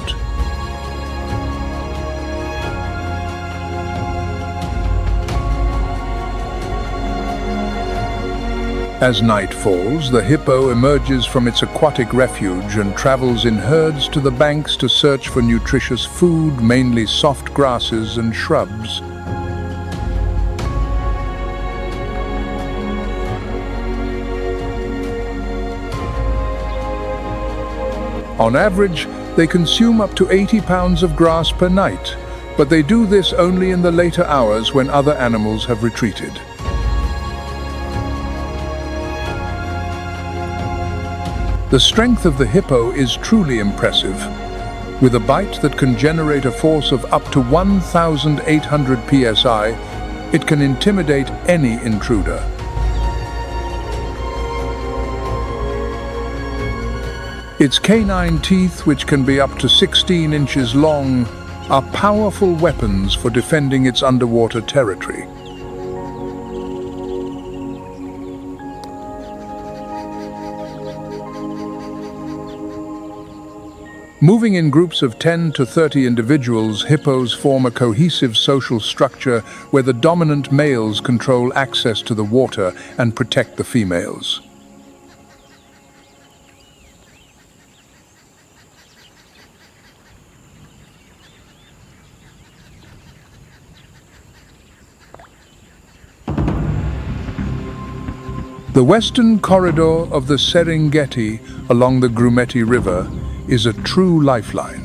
As night falls, the hippo emerges from its aquatic refuge and travels in herds to the banks to search for nutritious food, mainly soft grasses and shrubs. On average, they consume up to 80 pounds of grass per night, but they do this only in the later hours when other animals have retreated. The strength of the hippo is truly impressive. With a bite that can generate a force of up to 1,800 psi, it can intimidate any intruder. Its canine teeth, which can be up to 16 inches long, are powerful weapons for defending its underwater territory. Moving in groups of 10 to 30 individuals, hippos form a cohesive social structure where the dominant males control access to the water and protect the females. The western corridor of the Serengeti along the Grumeti River is a true lifeline.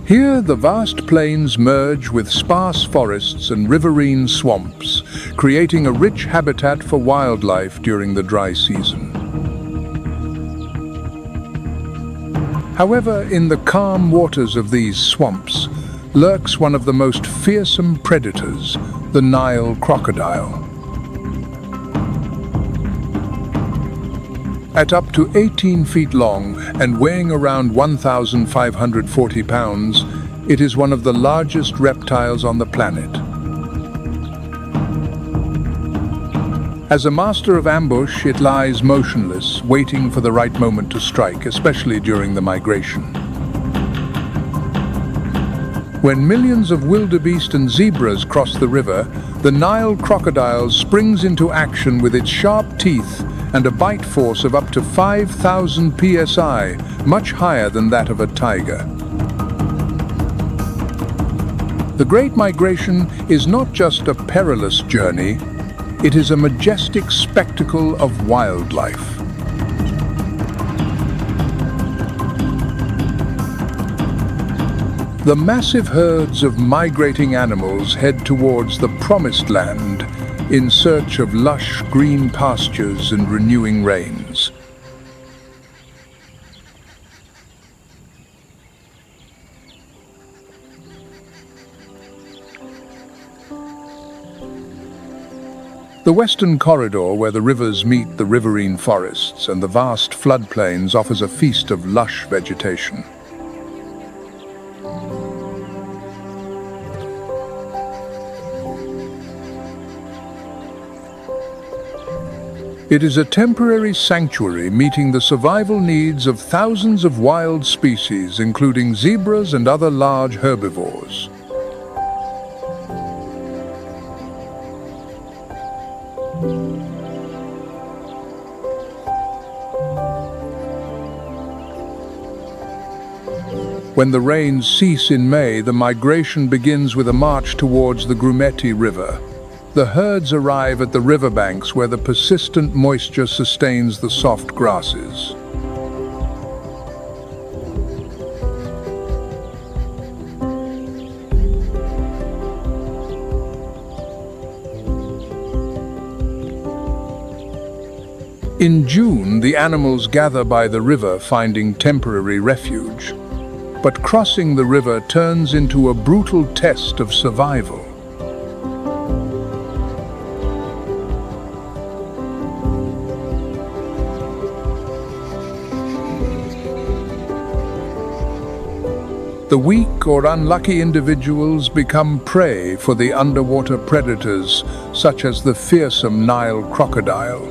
Here, the vast plains merge with sparse forests and riverine swamps, creating a rich habitat for wildlife during the dry season. However, in the calm waters of these swamps lurks one of the most fearsome predators, the Nile crocodile. At up to 18 feet long and weighing around 1,540 pounds, it is one of the largest reptiles on the planet. As a master of ambush, it lies motionless, waiting for the right moment to strike, especially during the migration. When millions of wildebeest and zebras cross the river, the Nile crocodile springs into action with its sharp teeth and a bite force of up to 5,000 psi, much higher than that of a tiger. The Great Migration is not just a perilous journey, it is a majestic spectacle of wildlife. The massive herds of migrating animals head towards the Promised Land in search of lush green pastures and renewing rains. The western corridor, where the rivers meet the riverine forests and the vast floodplains, offers a feast of lush vegetation. It is a temporary sanctuary meeting the survival needs of thousands of wild species, including zebras and other large herbivores. When the rains cease in May, the migration begins with a march towards the Grumeti River. The herds arrive at the riverbanks where the persistent moisture sustains the soft grasses. In June, the animals gather by the river, finding temporary refuge. But crossing the river turns into a brutal test of survival. The weak or unlucky individuals become prey for the underwater predators, such as the fearsome Nile crocodile.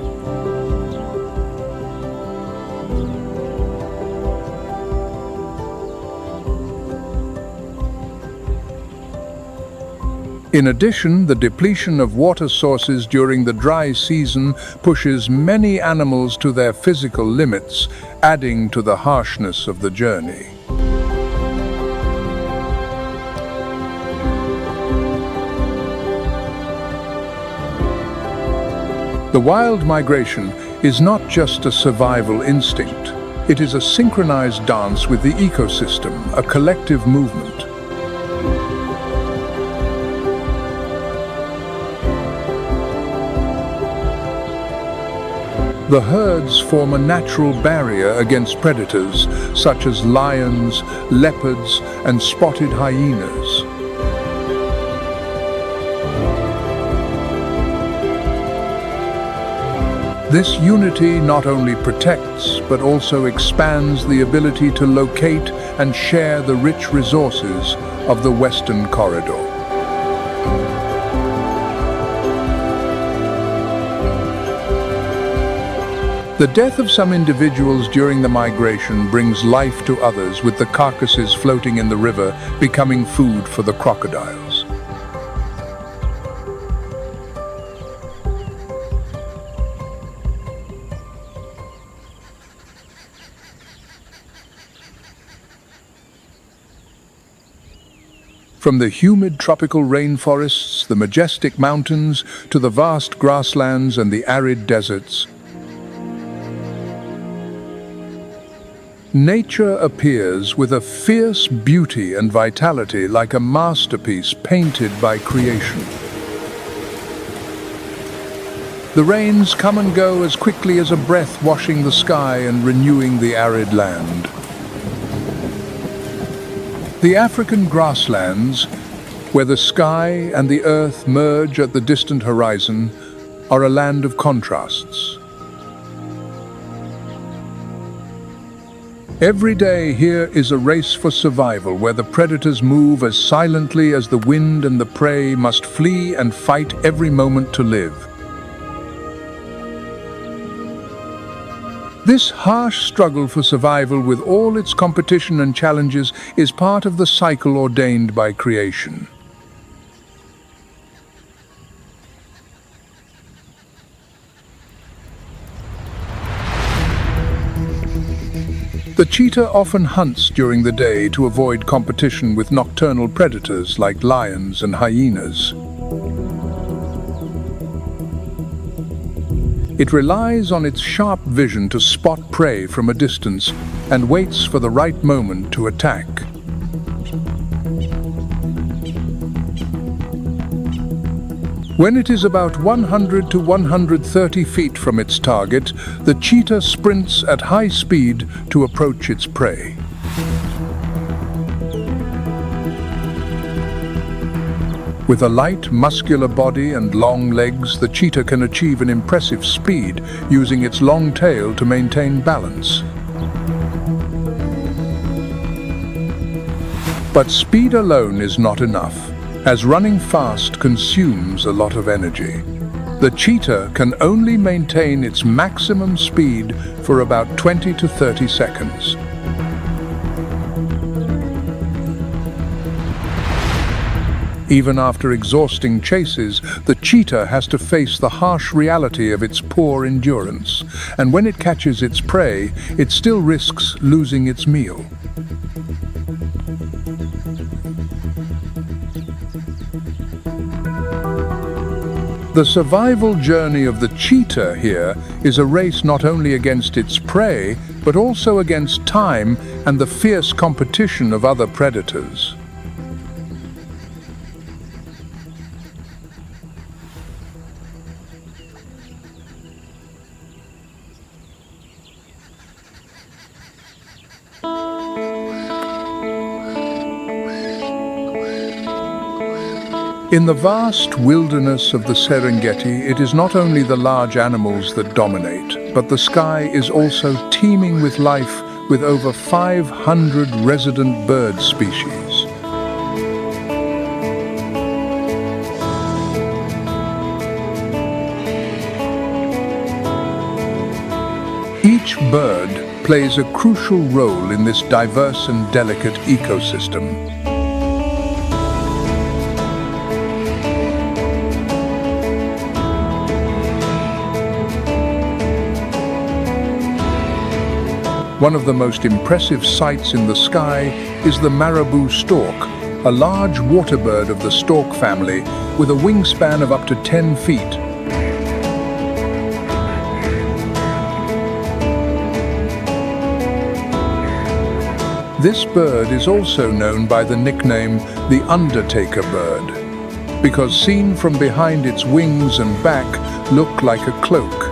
In addition, the depletion of water sources during the dry season pushes many animals to their physical limits, adding to the harshness of the journey. The wild migration is not just a survival instinct. It is a synchronized dance with the ecosystem, a collective movement. The herds form a natural barrier against predators such as lions, leopards, and spotted hyenas. This unity not only protects, but also expands the ability to locate and share the rich resources of the Western Corridor. The death of some individuals during the migration brings life to others, with the carcasses floating in the river becoming food for the crocodiles. From the humid tropical rainforests, the majestic mountains, to the vast grasslands and the arid deserts, nature appears with a fierce beauty and vitality, like a masterpiece painted by creation. The rains come and go as quickly as a breath, washing the sky and renewing the arid land. The African grasslands, where the sky and the earth merge at the distant horizon, are a land of contrasts. Every day here is a race for survival, where the predators move as silently as the wind and the prey must flee and fight every moment to live. This harsh struggle for survival with all its competition and challenges is part of the cycle ordained by creation. The cheetah often hunts during the day to avoid competition with nocturnal predators like lions and hyenas. It relies on its sharp vision to spot prey from a distance and waits for the right moment to attack. When it is about 100 to 130 feet from its target, the cheetah sprints at high speed to approach its prey. With a light, muscular body and long legs, the cheetah can achieve an impressive speed, using its long tail to maintain balance. But speed alone is not enough, as running fast consumes a lot of energy. The cheetah can only maintain its maximum speed for about 20 to 30 seconds. Even after exhausting chases, the cheetah has to face the harsh reality of its poor endurance, and when it catches its prey, it still risks losing its meal. The survival journey of the cheetah here is a race not only against its prey, but also against time and the fierce competition of other predators. In the vast wilderness of the Serengeti, it is not only the large animals that dominate, but the sky is also teeming with life, with over 500 resident bird species. Each bird plays a crucial role in this diverse and delicate ecosystem. One of the most impressive sights in the sky is the marabou stork, a large water bird of the stork family with a wingspan of up to 10 feet. This bird is also known by the nickname the Undertaker bird, because seen from behind its wings and back look like a cloak.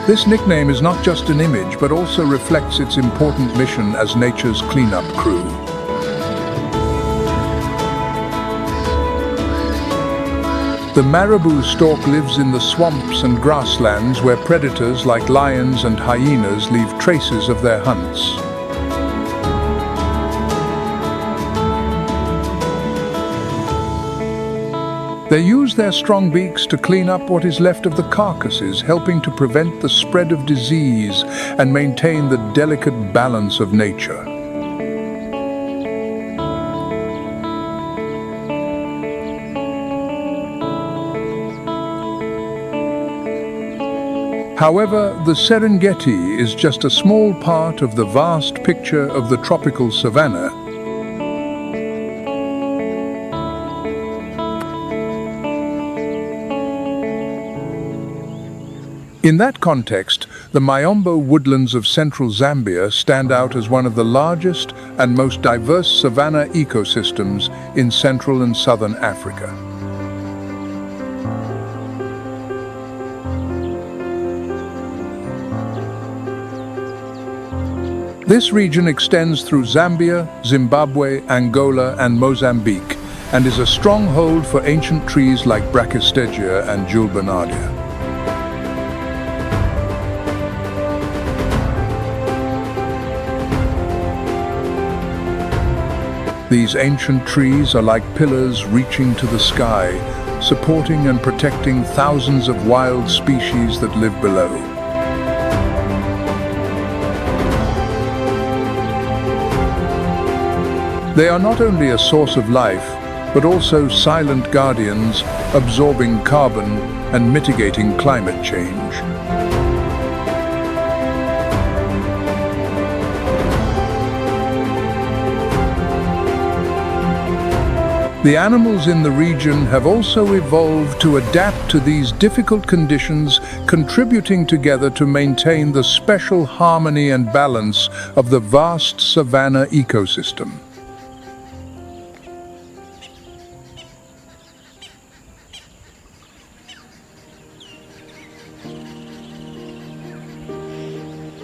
This nickname is not just an image, but also reflects its important mission as nature's cleanup crew. The marabou stork lives in the swamps and grasslands where predators like lions and hyenas leave traces of their hunts. They use their strong beaks to clean up what is left of the carcasses, helping to prevent the spread of disease and maintain the delicate balance of nature. However, the Serengeti is just a small part of the vast picture of the tropical savanna. In that context, the Miombo woodlands of central Zambia stand out as one of the largest and most diverse savanna ecosystems in Central and Southern Africa. This region extends through Zambia, Zimbabwe, Angola, and Mozambique, and is a stronghold for ancient trees like Brachystegia and Julbernardia. These ancient trees are like pillars reaching to the sky, supporting and protecting thousands of wild species that live below. They are not only a source of life, but also silent guardians, absorbing carbon and mitigating climate change. The animals in the region have also evolved to adapt to these difficult conditions, contributing together to maintain the special harmony and balance of the vast savanna ecosystem.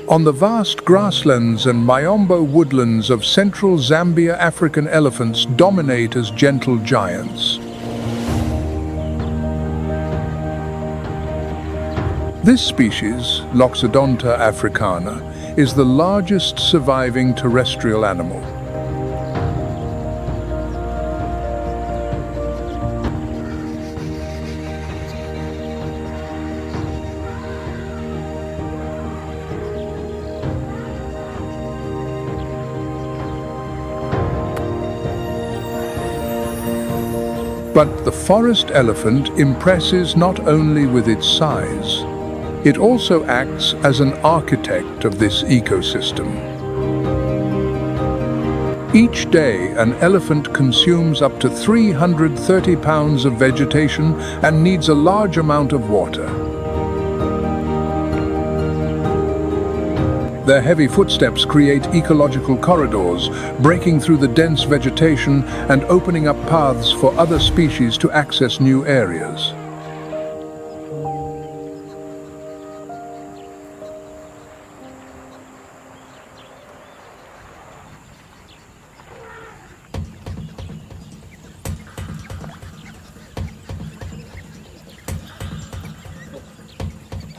On the vast grasslands and Miombo woodlands of central Zambia, African elephants dominate as gentle giants. This species, Loxodonta africana, is the largest surviving terrestrial animal. But the forest elephant impresses not only with its size, it also acts as an architect of this ecosystem. Each day, an elephant consumes up to 330 pounds of vegetation and needs a large amount of water. Their heavy footsteps create ecological corridors, breaking through the dense vegetation and opening up paths for other species to access new areas.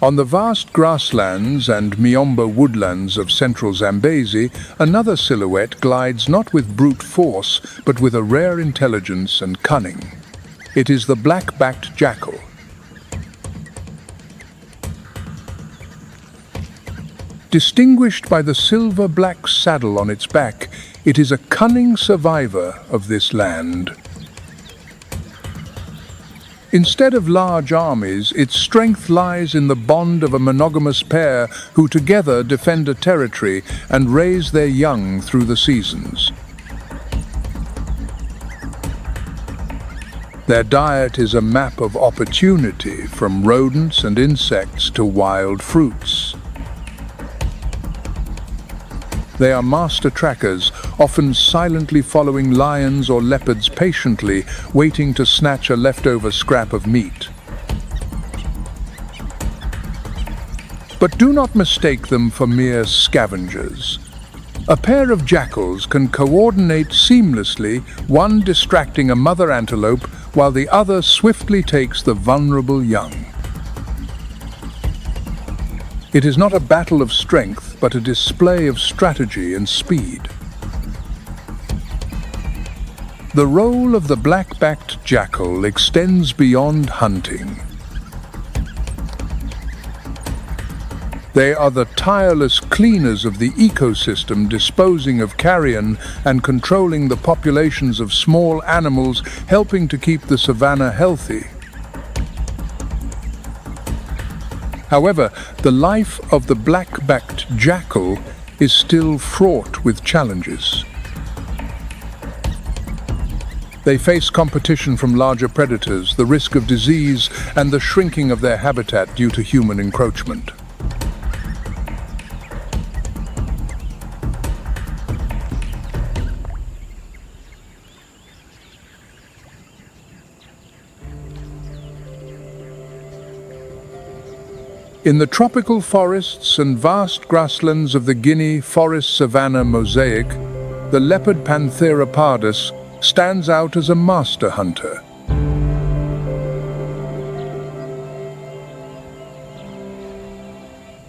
On the vast grasslands and Miombo woodlands of central Zambezi, another silhouette glides not with brute force, but with a rare intelligence and cunning. It is the black-backed jackal. Distinguished by the silver-black saddle on its back, it is a cunning survivor of this land. Instead of large armies, its strength lies in the bond of a monogamous pair who together defend a territory and raise their young through the seasons. Their diet is a map of opportunity, from rodents and insects to wild fruits. They are master trackers, often silently following lions or leopards patiently, waiting to snatch a leftover scrap of meat. But do not mistake them for mere scavengers. A pair of jackals can coordinate seamlessly, one distracting a mother antelope while the other swiftly takes the vulnerable young. It is not a battle of strength, but a display of strategy and speed. The role of the black-backed jackal extends beyond hunting. They are the tireless cleaners of the ecosystem, disposing of carrion and controlling the populations of small animals, helping to keep the savanna healthy. However, the life of the black-backed jackal is still fraught with challenges. They face competition from larger predators, the risk of disease, and the shrinking of their habitat due to human encroachment. In the tropical forests and vast grasslands of the Guinea forest-savanna mosaic, the leopard Panthera pardus stands out as a master hunter.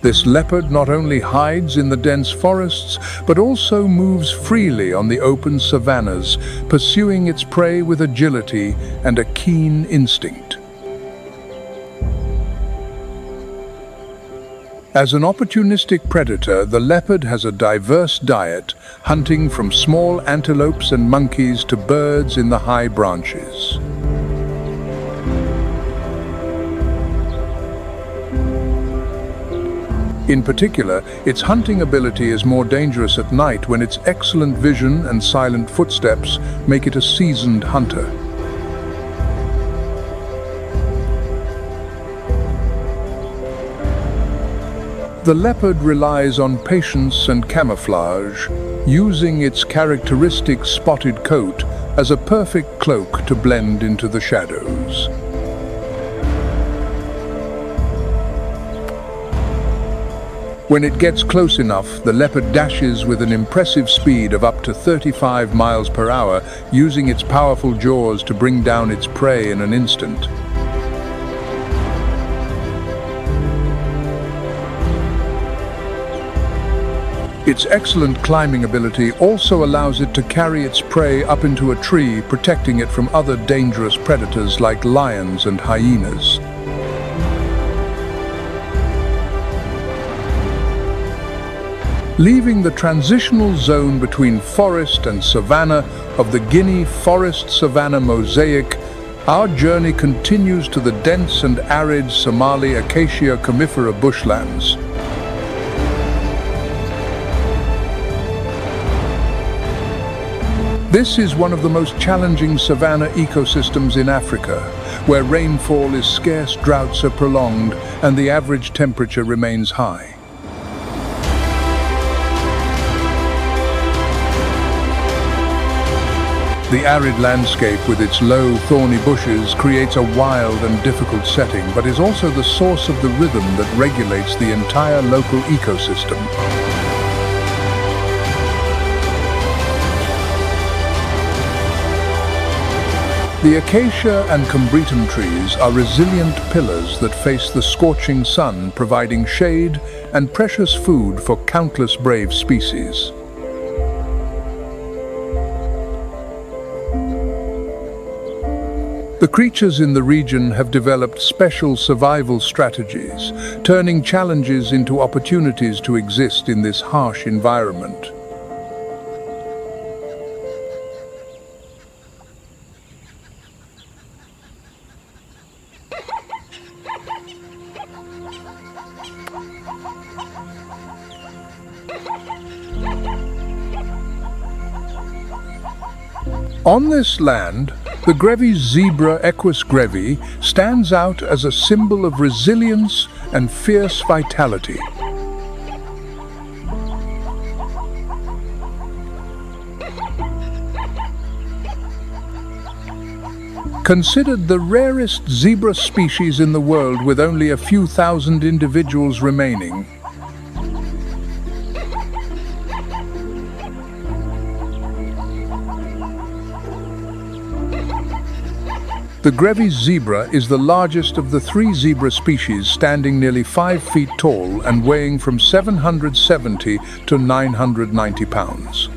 This leopard not only hides in the dense forests, but also moves freely on the open savannas, pursuing its prey with agility and a keen instinct. As an opportunistic predator, the leopard has a diverse diet, hunting from small antelopes and monkeys to birds in the high branches. In particular, its hunting ability is more dangerous at night when its excellent vision and silent footsteps make it a seasoned hunter. The leopard relies on patience and camouflage, using its characteristic spotted coat as a perfect cloak to blend into the shadows. When it gets close enough, the leopard dashes with an impressive speed of up to 35 miles per hour, using its powerful jaws to bring down its prey in an instant. Its excellent climbing ability also allows it to carry its prey up into a tree, protecting it from other dangerous predators like lions and hyenas. Leaving the transitional zone between forest and savanna of the Guinea forest-savanna mosaic, our journey continues to the dense and arid Somali acacia comifera bushlands. This is one of the most challenging savanna ecosystems in Africa, where rainfall is scarce, droughts are prolonged, and the average temperature remains high. The arid landscape with its low, thorny bushes creates a wild and difficult setting, but is also the source of the rhythm that regulates the entire local ecosystem. The acacia and combretum trees are resilient pillars that face the scorching sun, providing shade and precious food for countless brave species. The creatures in the region have developed special survival strategies, turning challenges into opportunities to exist in this harsh environment. On this land, the Grevy's zebra Equus grevi stands out as a symbol of resilience and fierce vitality. Considered the rarest zebra species in the world, with only a few thousand individuals remaining. The Grevy's zebra is the largest of the three zebra species, standing nearly 5 feet tall and weighing from 770 to 990 pounds.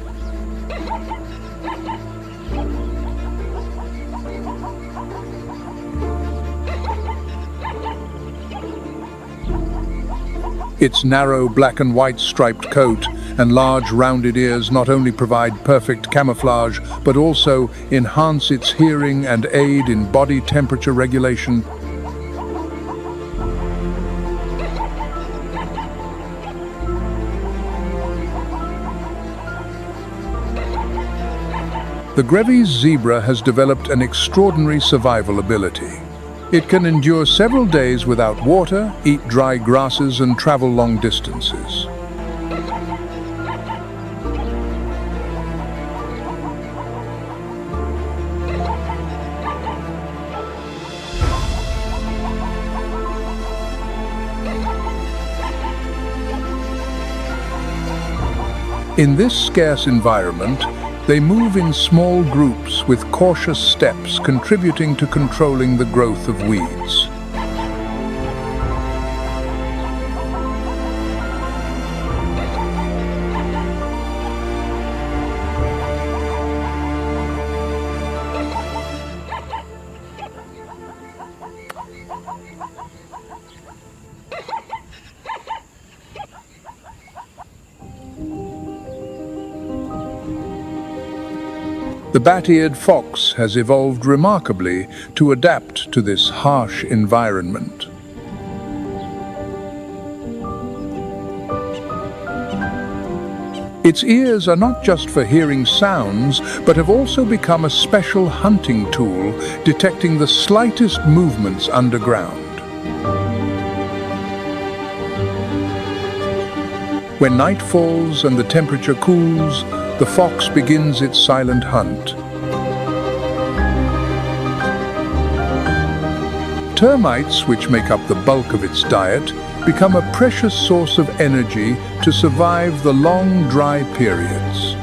Its narrow black and white striped coat and large rounded ears not only provide perfect camouflage, but also enhance its hearing and aid in body temperature regulation. The Grevy's zebra has developed an extraordinary survival ability. It can endure several days without water, eat dry grasses, and travel long distances. In this scarce environment, they move in small groups with cautious steps, contributing to controlling the growth of weeds. The bat-eared fox has evolved remarkably to adapt to this harsh environment. Its ears are not just for hearing sounds, but have also become a special hunting tool, detecting the slightest movements underground. When night falls and the temperature cools, the fox begins its silent hunt. Termites, which make up the bulk of its diet, become a precious source of energy to survive the long, dry periods.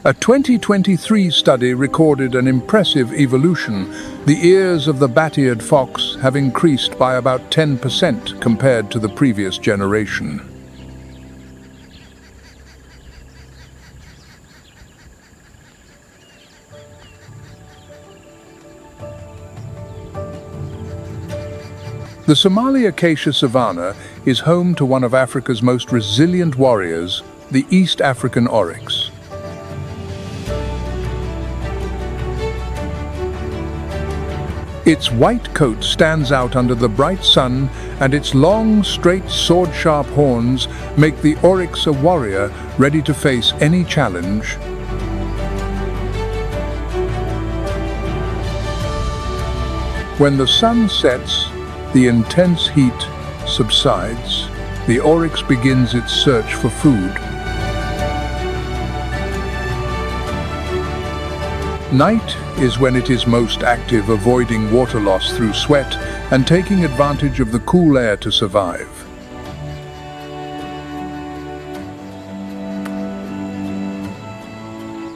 A 2023 study recorded an impressive evolution. The ears of the bat-eared fox have increased by about 10% compared to the previous generation. The Somali acacia savanna is home to one of Africa's most resilient warriors, the East African oryx. Its white coat stands out under the bright sun, and its long, straight, sword-sharp horns make the oryx a warrior ready to face any challenge. When the sun sets, the intense heat subsides. The oryx begins its search for food. Night is when it is most active, avoiding water loss through sweat and taking advantage of the cool air to survive.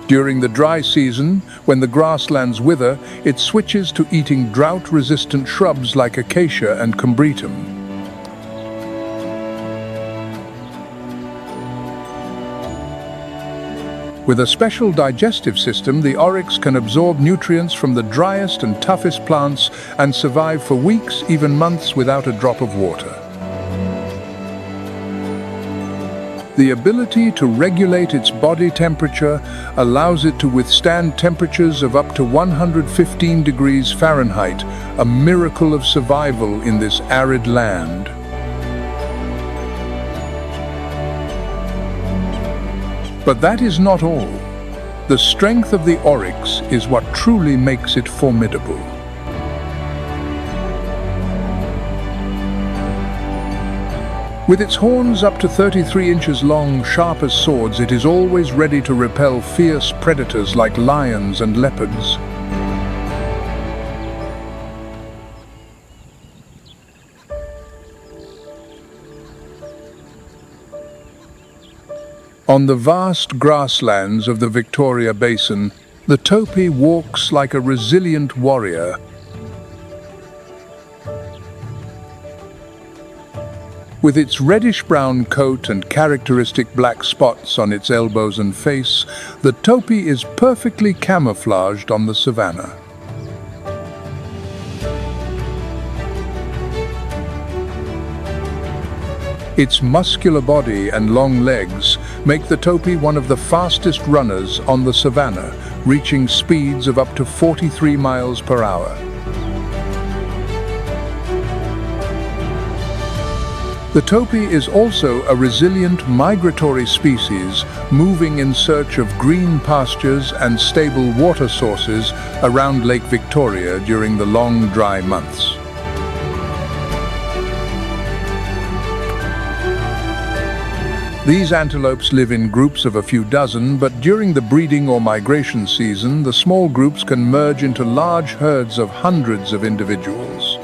During the dry season, when the grasslands wither, it switches to eating drought-resistant shrubs like acacia and combretum. With a special digestive system, the oryx can absorb nutrients from the driest and toughest plants and survive for weeks, even months, without a drop of water. The ability to regulate its body temperature allows it to withstand temperatures of up to 115 degrees Fahrenheit, a miracle of survival in this arid land. But that is not all. The strength of the oryx is what truly makes it formidable. With its horns up to 33 inches long, sharp as swords, it is always ready to repel fierce predators like lions and leopards. On the vast grasslands of the Victoria Basin, the topi walks like a resilient warrior. With its reddish-brown coat and characteristic black spots on its elbows and face, the topi is perfectly camouflaged on the savanna. Its muscular body and long legs make the topi one of the fastest runners on the savanna, reaching speeds of up to 43 miles per hour. The topi is also a resilient migratory species, moving in search of green pastures and stable water sources around Lake Victoria during the long dry months. These antelopes live in groups of a few dozen, but during the breeding or migration season, the small groups can merge into large herds of hundreds of individuals.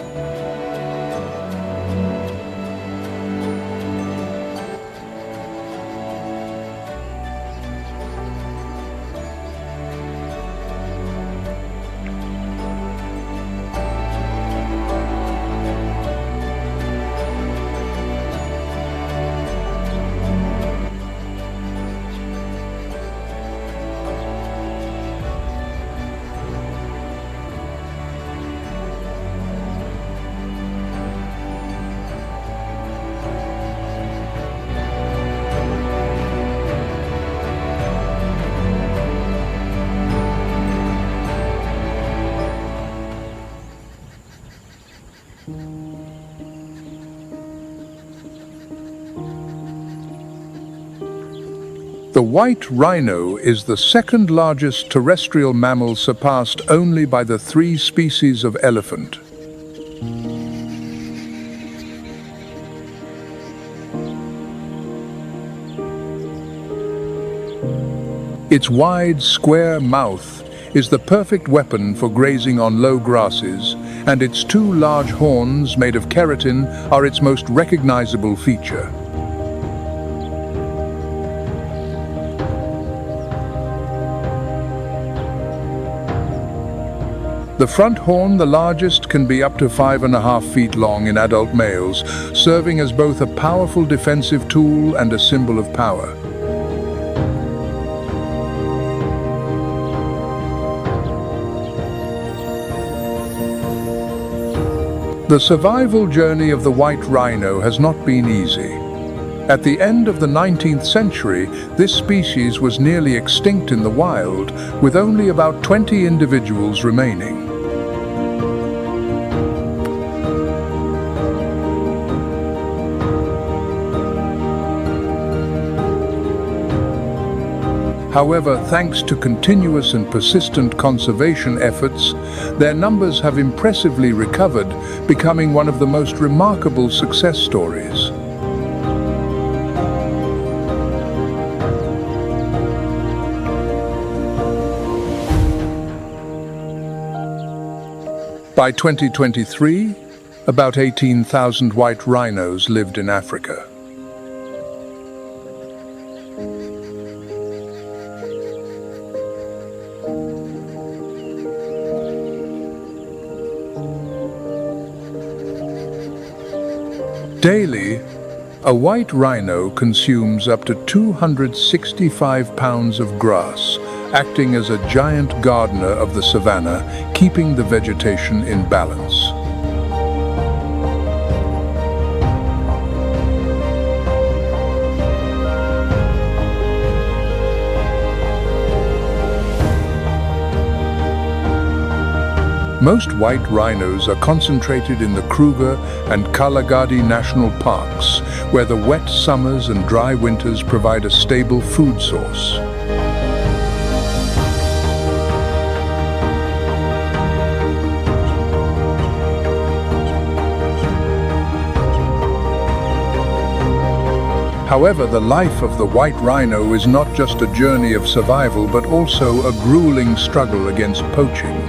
The white rhino is the second largest terrestrial mammal, surpassed only by the three species of elephant. Its wide, square mouth is the perfect weapon for grazing on low grasses, and its two large horns made of keratin are its most recognizable feature. The front horn, the largest, can be up to 5.5 feet long in adult males, serving as both a powerful defensive tool and a symbol of power. The survival journey of the white rhino has not been easy. At the end of the 19th century, this species was nearly extinct in the wild, with only about 20 individuals remaining. However, thanks to continuous and persistent conservation efforts, their numbers have impressively recovered, becoming one of the most remarkable success stories. By 2023, about 18,000 white rhinos lived in Africa. Daily, a white rhino consumes up to 265 pounds of grass, acting as a giant gardener of the savanna, keeping the vegetation in balance. Most white rhinos are concentrated in the Kruger and Kalahari National Parks, where the wet summers and dry winters provide a stable food source. However, the life of the white rhino is not just a journey of survival, but also a grueling struggle against poaching.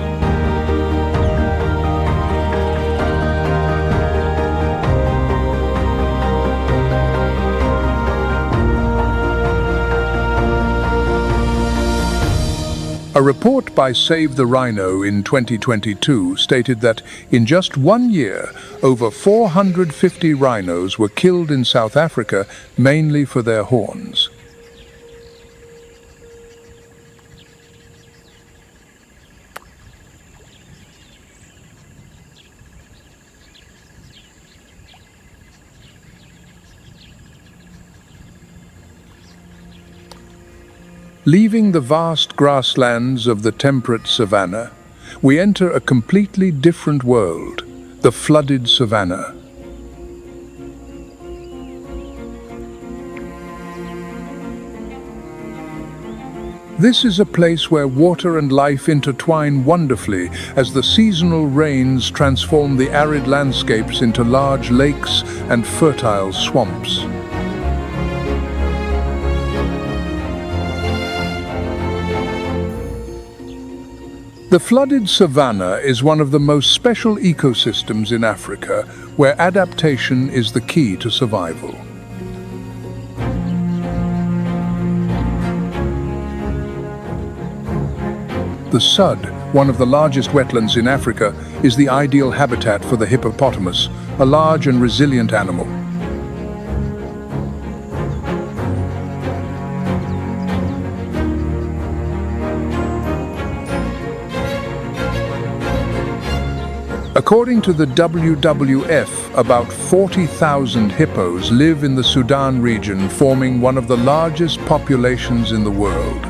A report by Save the Rhino in 2022 stated that in just 1 year, over 450 rhinos were killed in South Africa, mainly for their horns. Leaving the vast grasslands of the temperate savanna, we enter a completely different world, the flooded savanna. This is a place where water and life intertwine wonderfully as the seasonal rains transform the arid landscapes into large lakes and fertile swamps. The flooded savanna is one of the most special ecosystems in Africa, where adaptation is the key to survival. The Sud, one of the largest wetlands in Africa, is the ideal habitat for the hippopotamus, a large and resilient animal. According to the WWF, about 40,000 hippos live in the Sudan region, forming one of the largest populations in the world.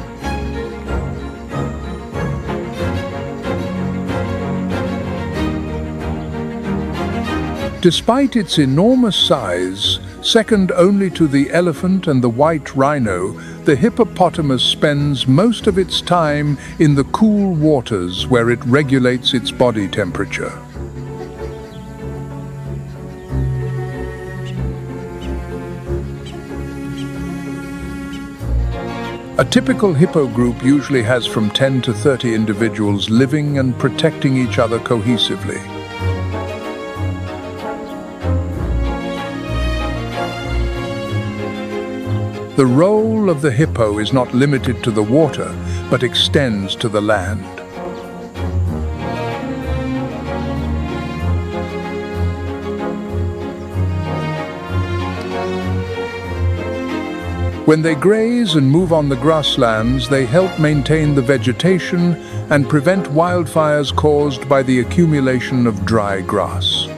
Despite its enormous size, Second only to the elephant and the white rhino, the hippopotamus spends most of its time in the cool waters where it regulates its body temperature. A typical hippo group usually has from 10 to 30 individuals living and protecting each other cohesively. The role of the hippo is not limited to the water, but extends to the land. When they graze and move on the grasslands, they help maintain the vegetation and prevent wildfires caused by the accumulation of dry grass.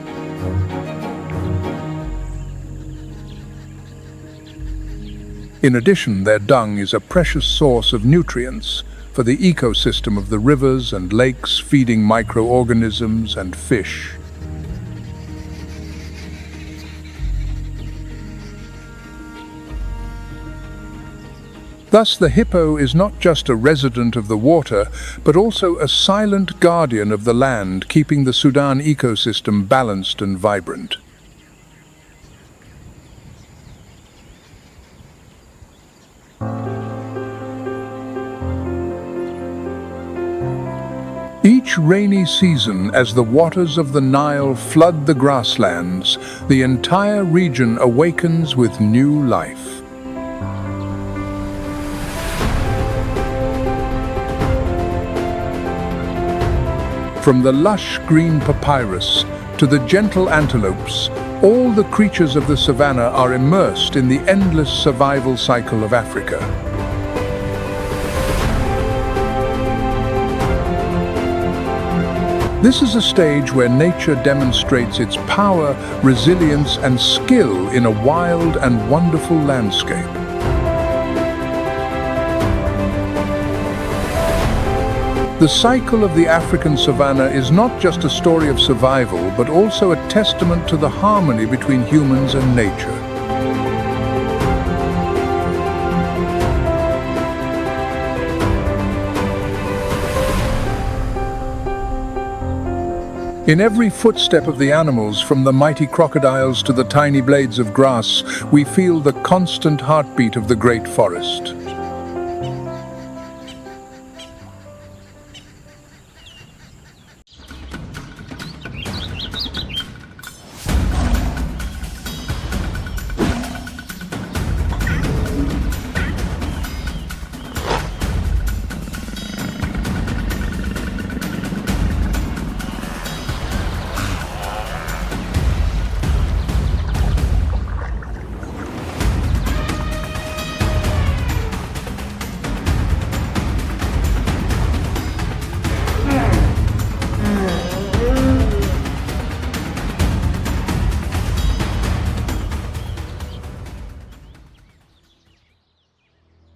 In addition, their dung is a precious source of nutrients for the ecosystem of the rivers and lakes, feeding microorganisms and fish. Thus, the hippo is not just a resident of the water, but also a silent guardian of the land, keeping the Sudan ecosystem balanced and vibrant. Each rainy season, as the waters of the Nile flood the grasslands, the entire region awakens with new life. From the lush green papyrus to the gentle antelopes, all the creatures of the savanna are immersed in the endless survival cycle of Africa. This is a stage where nature demonstrates its power, resilience, and skill in a wild and wonderful landscape. The cycle of the African savanna is not just a story of survival, but also a testament to the harmony between humans and nature. In every footstep of the animals, from the mighty crocodiles to the tiny blades of grass, we feel the constant heartbeat of the great forest.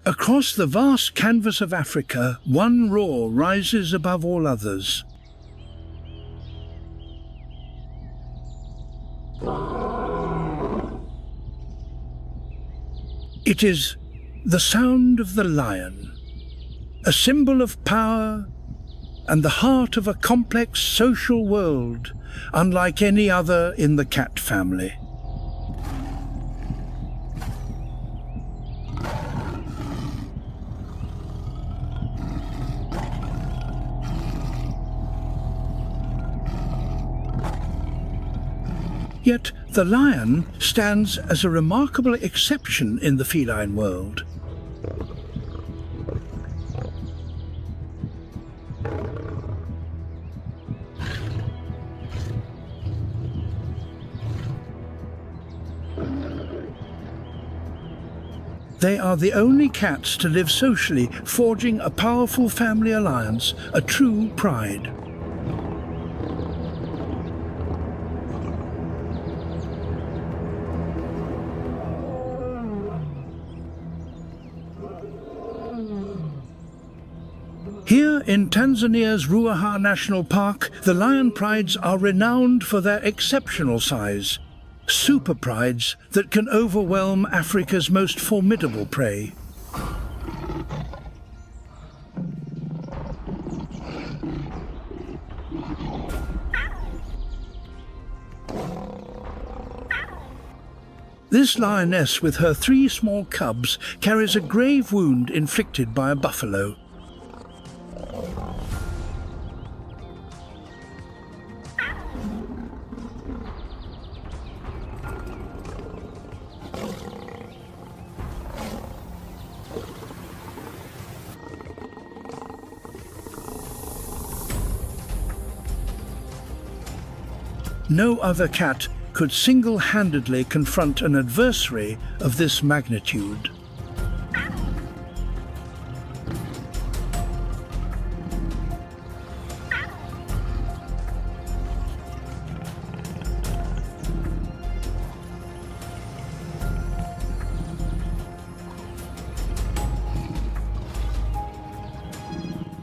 Across the vast canvas of Africa, one roar rises above all others. It is the sound of the lion, a symbol of power and the heart of a complex social world, unlike any other in the cat family. Yet the lion stands as a remarkable exception in the feline world. They are the only cats to live socially, forging a powerful family alliance, a true pride. Here in Tanzania's Ruaha National Park, the lion prides are renowned for their exceptional size. super prides that can overwhelm Africa's most formidable prey. This lioness with her 3 small cubs carries a grave wound inflicted by a buffalo. No other cat could single-handedly confront an adversary of this magnitude.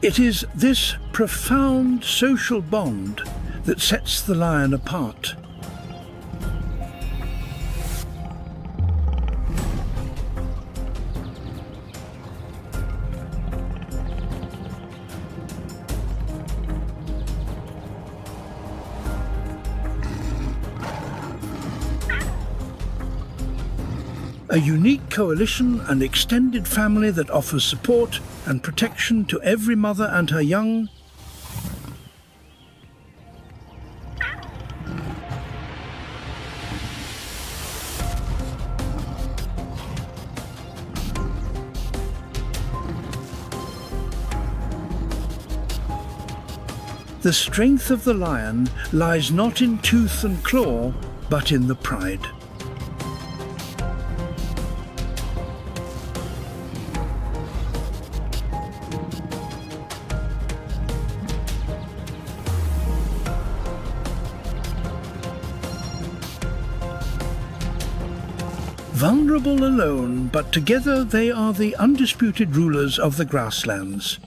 It is this profound social bond that sets the lion apart. A unique coalition and extended family that offers support and protection to every mother and her young. The strength of the lion lies not in tooth and claw, but in the pride. Vulnerable alone, but together they are the undisputed rulers of the grasslands.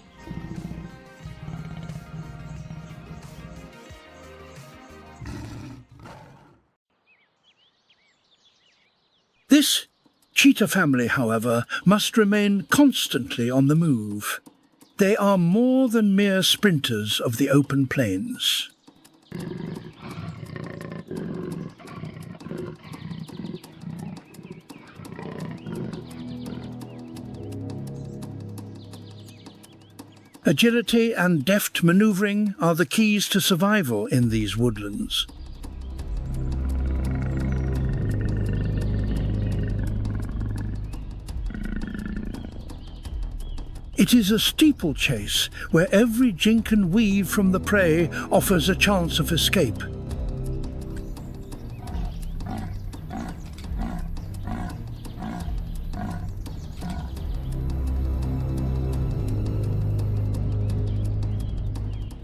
This cheetah family, however, must remain constantly on the move. They are more than mere sprinters of the open plains. Agility and deft maneuvering are the keys to survival in these woodlands. It is a steeplechase where every jink and weave from the prey offers a chance of escape.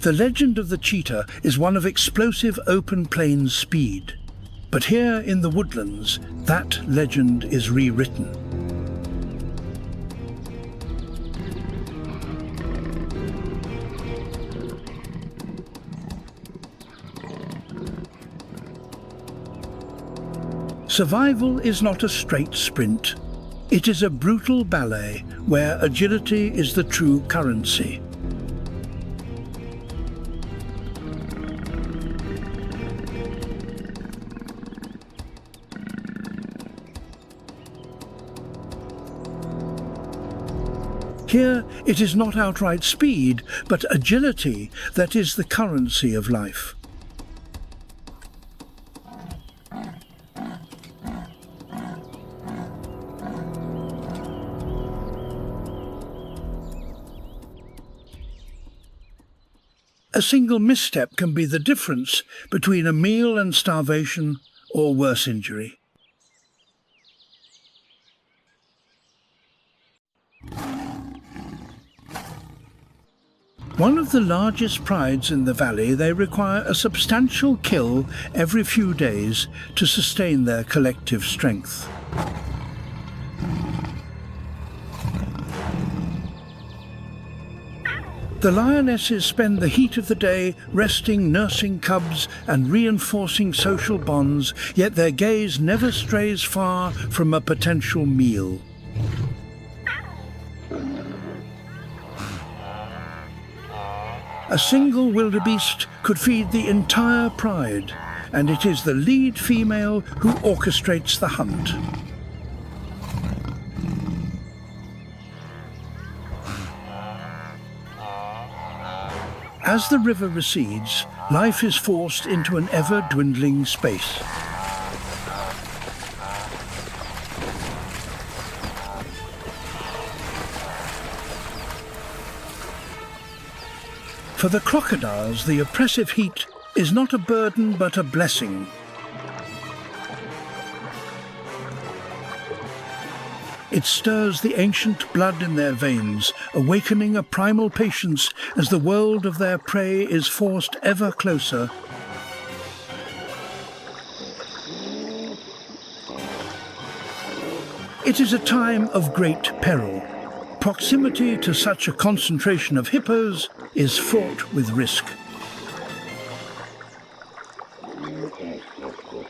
The legend of the cheetah is one of explosive open plains speed. But here in the woodlands, that legend is rewritten. Survival is not a straight sprint. It is a brutal ballet where agility is the true currency. Here, it is not outright speed, but agility that is the currency of life. A single misstep can be the difference between a meal and starvation or worse injury. One of the largest prides in the valley, they require a substantial kill every few days to sustain their collective strength. The lionesses spend the heat of the day resting, nursing cubs and reinforcing social bonds, yet their gaze never strays far from a potential meal. A single wildebeest could feed the entire pride, and it is the lead female who orchestrates the hunt. As the river recedes, life is forced into an ever-dwindling space. For the crocodiles, the oppressive heat is not a burden but a blessing. It stirs the ancient blood in their veins, awakening a primal patience as the world of their prey is forced ever closer. It is a time of great peril. Proximity to such a concentration of hippos is fraught with risk.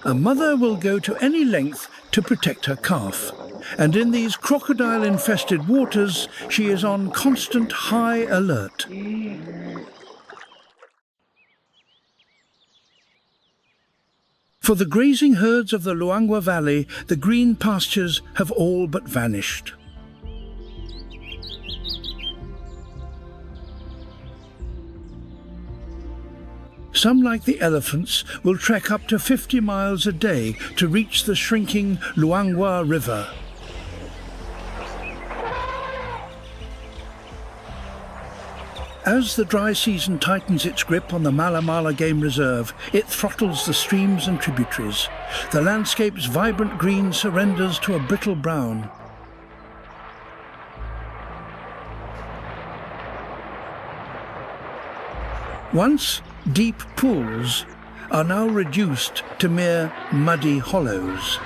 A mother will go to any length to protect her calf, and in these crocodile-infested waters, she is on constant high alert. For the grazing herds of the Luangwa Valley, the green pastures have all but vanished. Some, like the elephants, will trek up to 50 miles a day to reach the shrinking Luangwa River. As the dry season tightens its grip on the Mala Mala Game Reserve, it throttles the streams and tributaries. The landscape's vibrant green surrenders to a brittle brown. Once deep pools are now reduced to mere muddy hollows.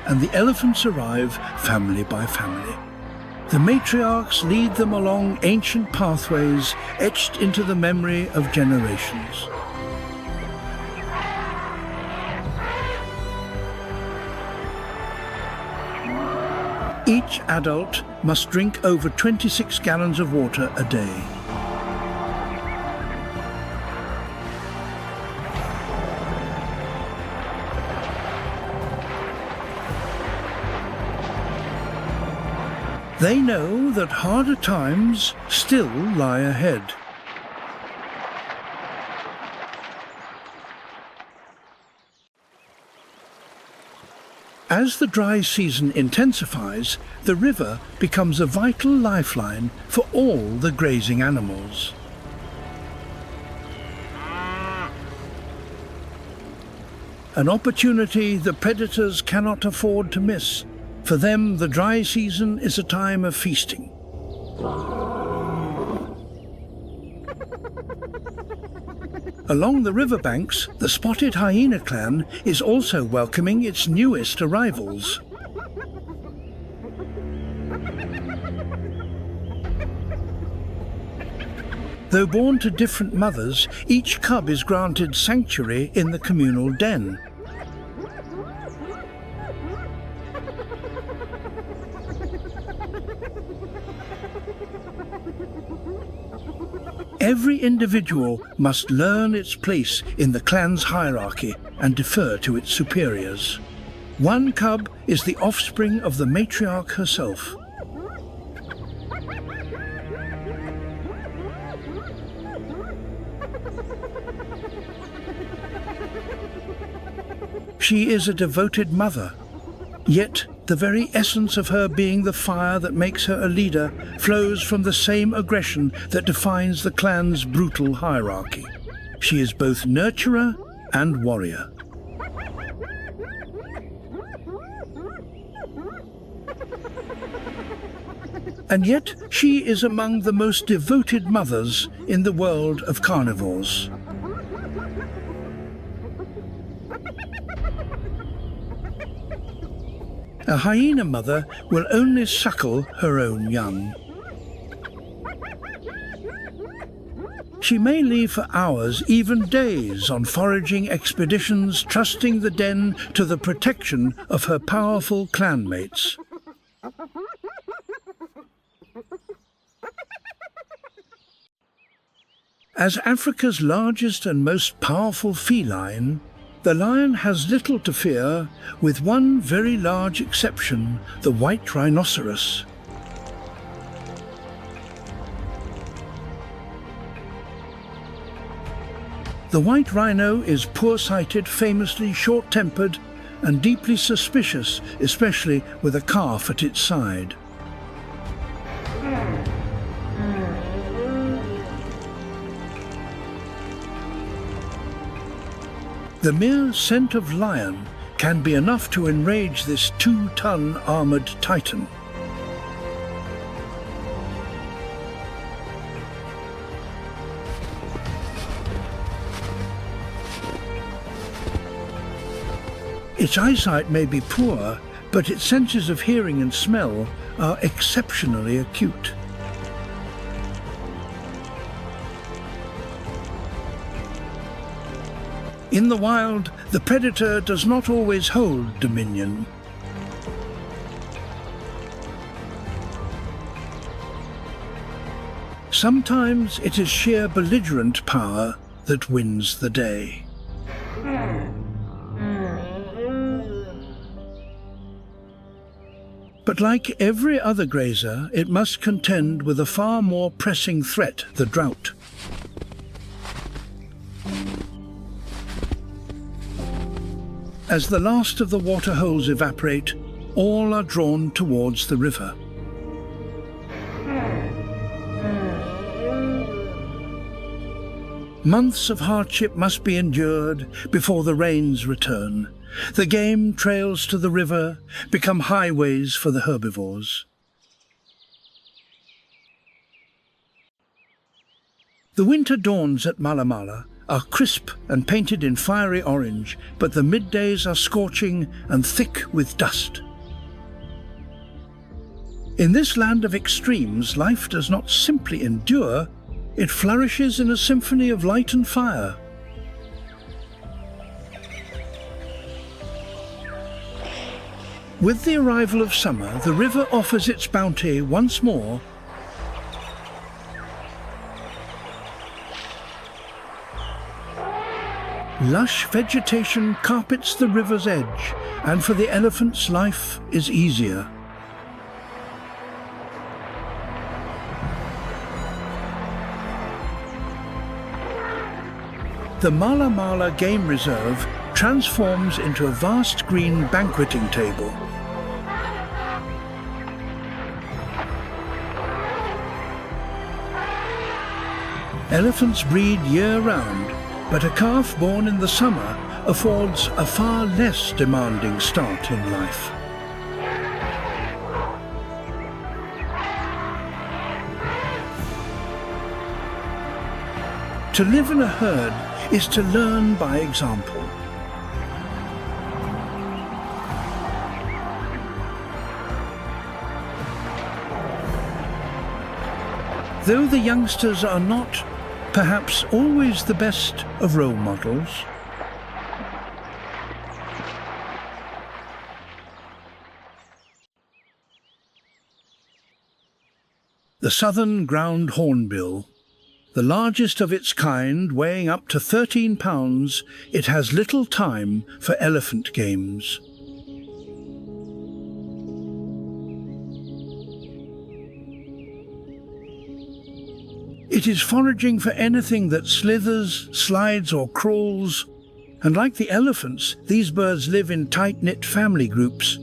And the elephants arrive family by family. The matriarchs lead them along ancient pathways etched into the memory of generations. Each adult must drink over 26 gallons of water a day. They know that harder times still lie ahead. As the dry season intensifies, the river becomes a vital lifeline for all the grazing animals. An opportunity the predators cannot afford to miss. For them, the dry season is a time of feasting. Along the riverbanks, the spotted hyena clan is also welcoming its newest arrivals. Though born to different mothers, each cub is granted sanctuary in the communal den. Every individual must learn its place in the clan's hierarchy and defer to its superiors. One cub is the offspring of the matriarch herself. She is a devoted mother, yet the very essence of her being the fire that makes her a leader flows from the same aggression that defines the clan's brutal hierarchy. She is both nurturer and warrior. And yet she is among the most devoted mothers in the world of carnivores. A hyena mother will only suckle her own young. She may leave for hours, even days, on foraging expeditions, trusting the den to the protection of her powerful clanmates. As Africa's largest and most powerful feline, the lion has little to fear, with one very large exception, the white rhinoceros. The white rhino is poor-sighted, famously short-tempered, and deeply suspicious, especially with a calf at its side. The mere scent of lion can be enough to enrage this 2-ton armored titan. Its eyesight may be poor, but its senses of hearing and smell are exceptionally acute. In the wild, the predator does not always hold dominion. Sometimes it is sheer belligerent power that wins the day. But like every other grazer, it must contend with a far more pressing threat, the drought. As the last of the water holes evaporate, all are drawn towards the river. Months of hardship must be endured before the rains return. The game trails to the river, become highways for the herbivores. The winter dawns at Mala Mala are crisp and painted in fiery orange, but the middays are scorching and thick with dust. In this land of extremes, life does not simply endure, it flourishes in a symphony of light and fire. With the arrival of summer, the river offers its bounty once more. Lush vegetation carpets the river's edge, and for the elephants, life is easier. The Mala Mala Game Reserve transforms into a vast green banqueting table. Elephants breed year-round, but a calf born in the summer affords a far less demanding start in life. To live in a herd is to learn by example. Though the youngsters are not, perhaps, always the best of role models, the southern ground hornbill, the largest of its kind, weighing up to 13 pounds, it has little time for elephant games. It is foraging for anything that slithers, slides or crawls, and like the elephants, these birds live in tight-knit family groups.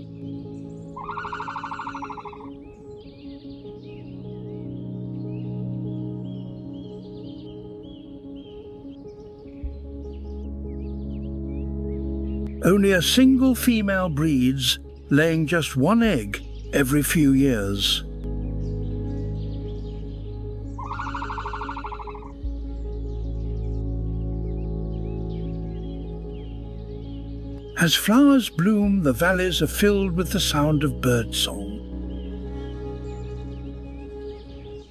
Only a single female breeds, laying just one egg every few years. As flowers bloom, the valleys are filled with the sound of birdsong.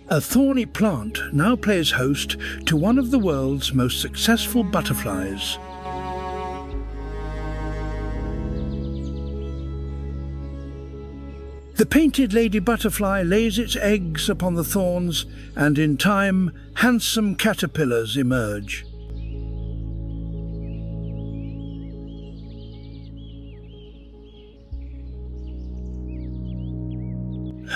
A thorny plant now plays host to one of the world's most successful butterflies. The painted lady butterfly lays its eggs upon the thorns, and in time, handsome caterpillars emerge.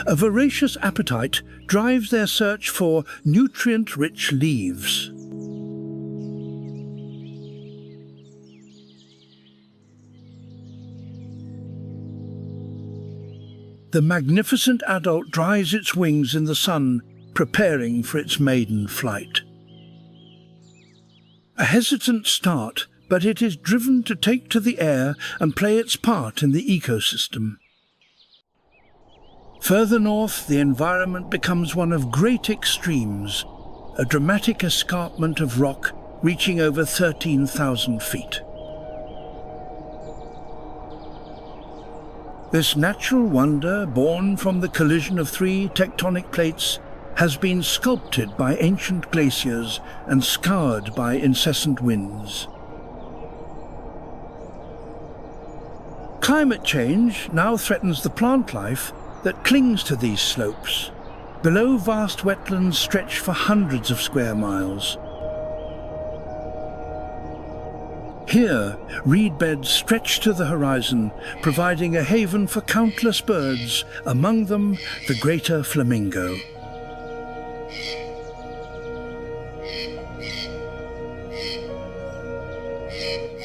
A voracious appetite drives their search for nutrient-rich leaves. The magnificent adult dries its wings in the sun, preparing for its maiden flight. A hesitant start, but it is driven to take to the air and play its part in the ecosystem. Further north, the environment becomes one of great extremes, a dramatic escarpment of rock reaching over 13,000 feet. This natural wonder, born from the collision of three tectonic plates, has been sculpted by ancient glaciers and scoured by incessant winds. Climate change now threatens the plant life that clings to these slopes. Below, vast wetlands stretch for hundreds of square miles. Here, reed beds stretch to the horizon, providing a haven for countless birds, among them the greater flamingo.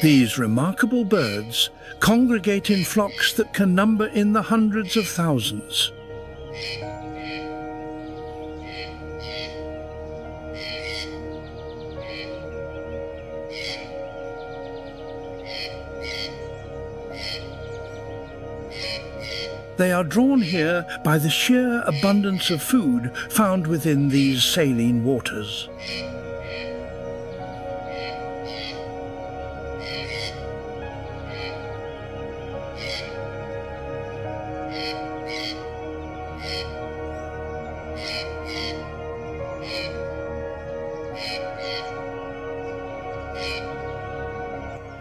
These remarkable birds congregate in flocks that can number in the hundreds of thousands. They are drawn here by the sheer abundance of food found within these saline waters.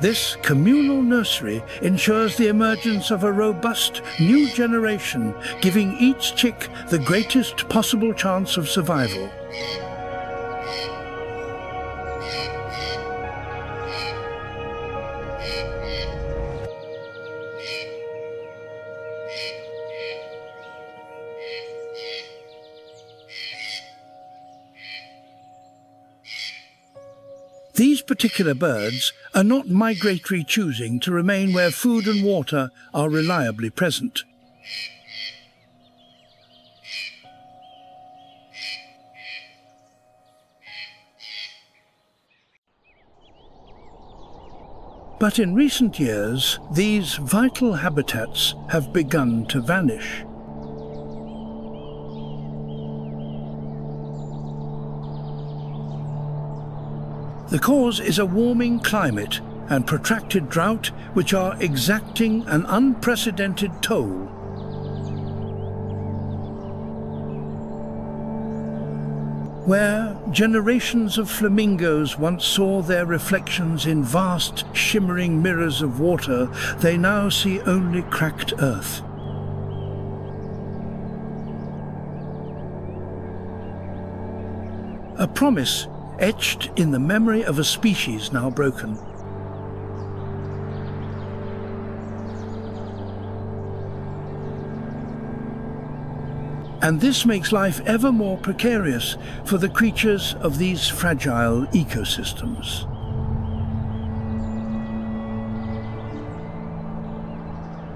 This communal nursery ensures the emergence of a robust new generation, giving each chick the greatest possible chance of survival. These particular birds are not migratory, choosing to remain where food and water are reliably present. But in recent years, these vital habitats have begun to vanish. The cause is a warming climate and protracted drought, which are exacting an unprecedented toll. Where generations of flamingos once saw their reflections in vast, shimmering mirrors of water, they now see only cracked earth. A promise etched in the memory of a species now broken. And this makes life ever more precarious for the creatures of these fragile ecosystems.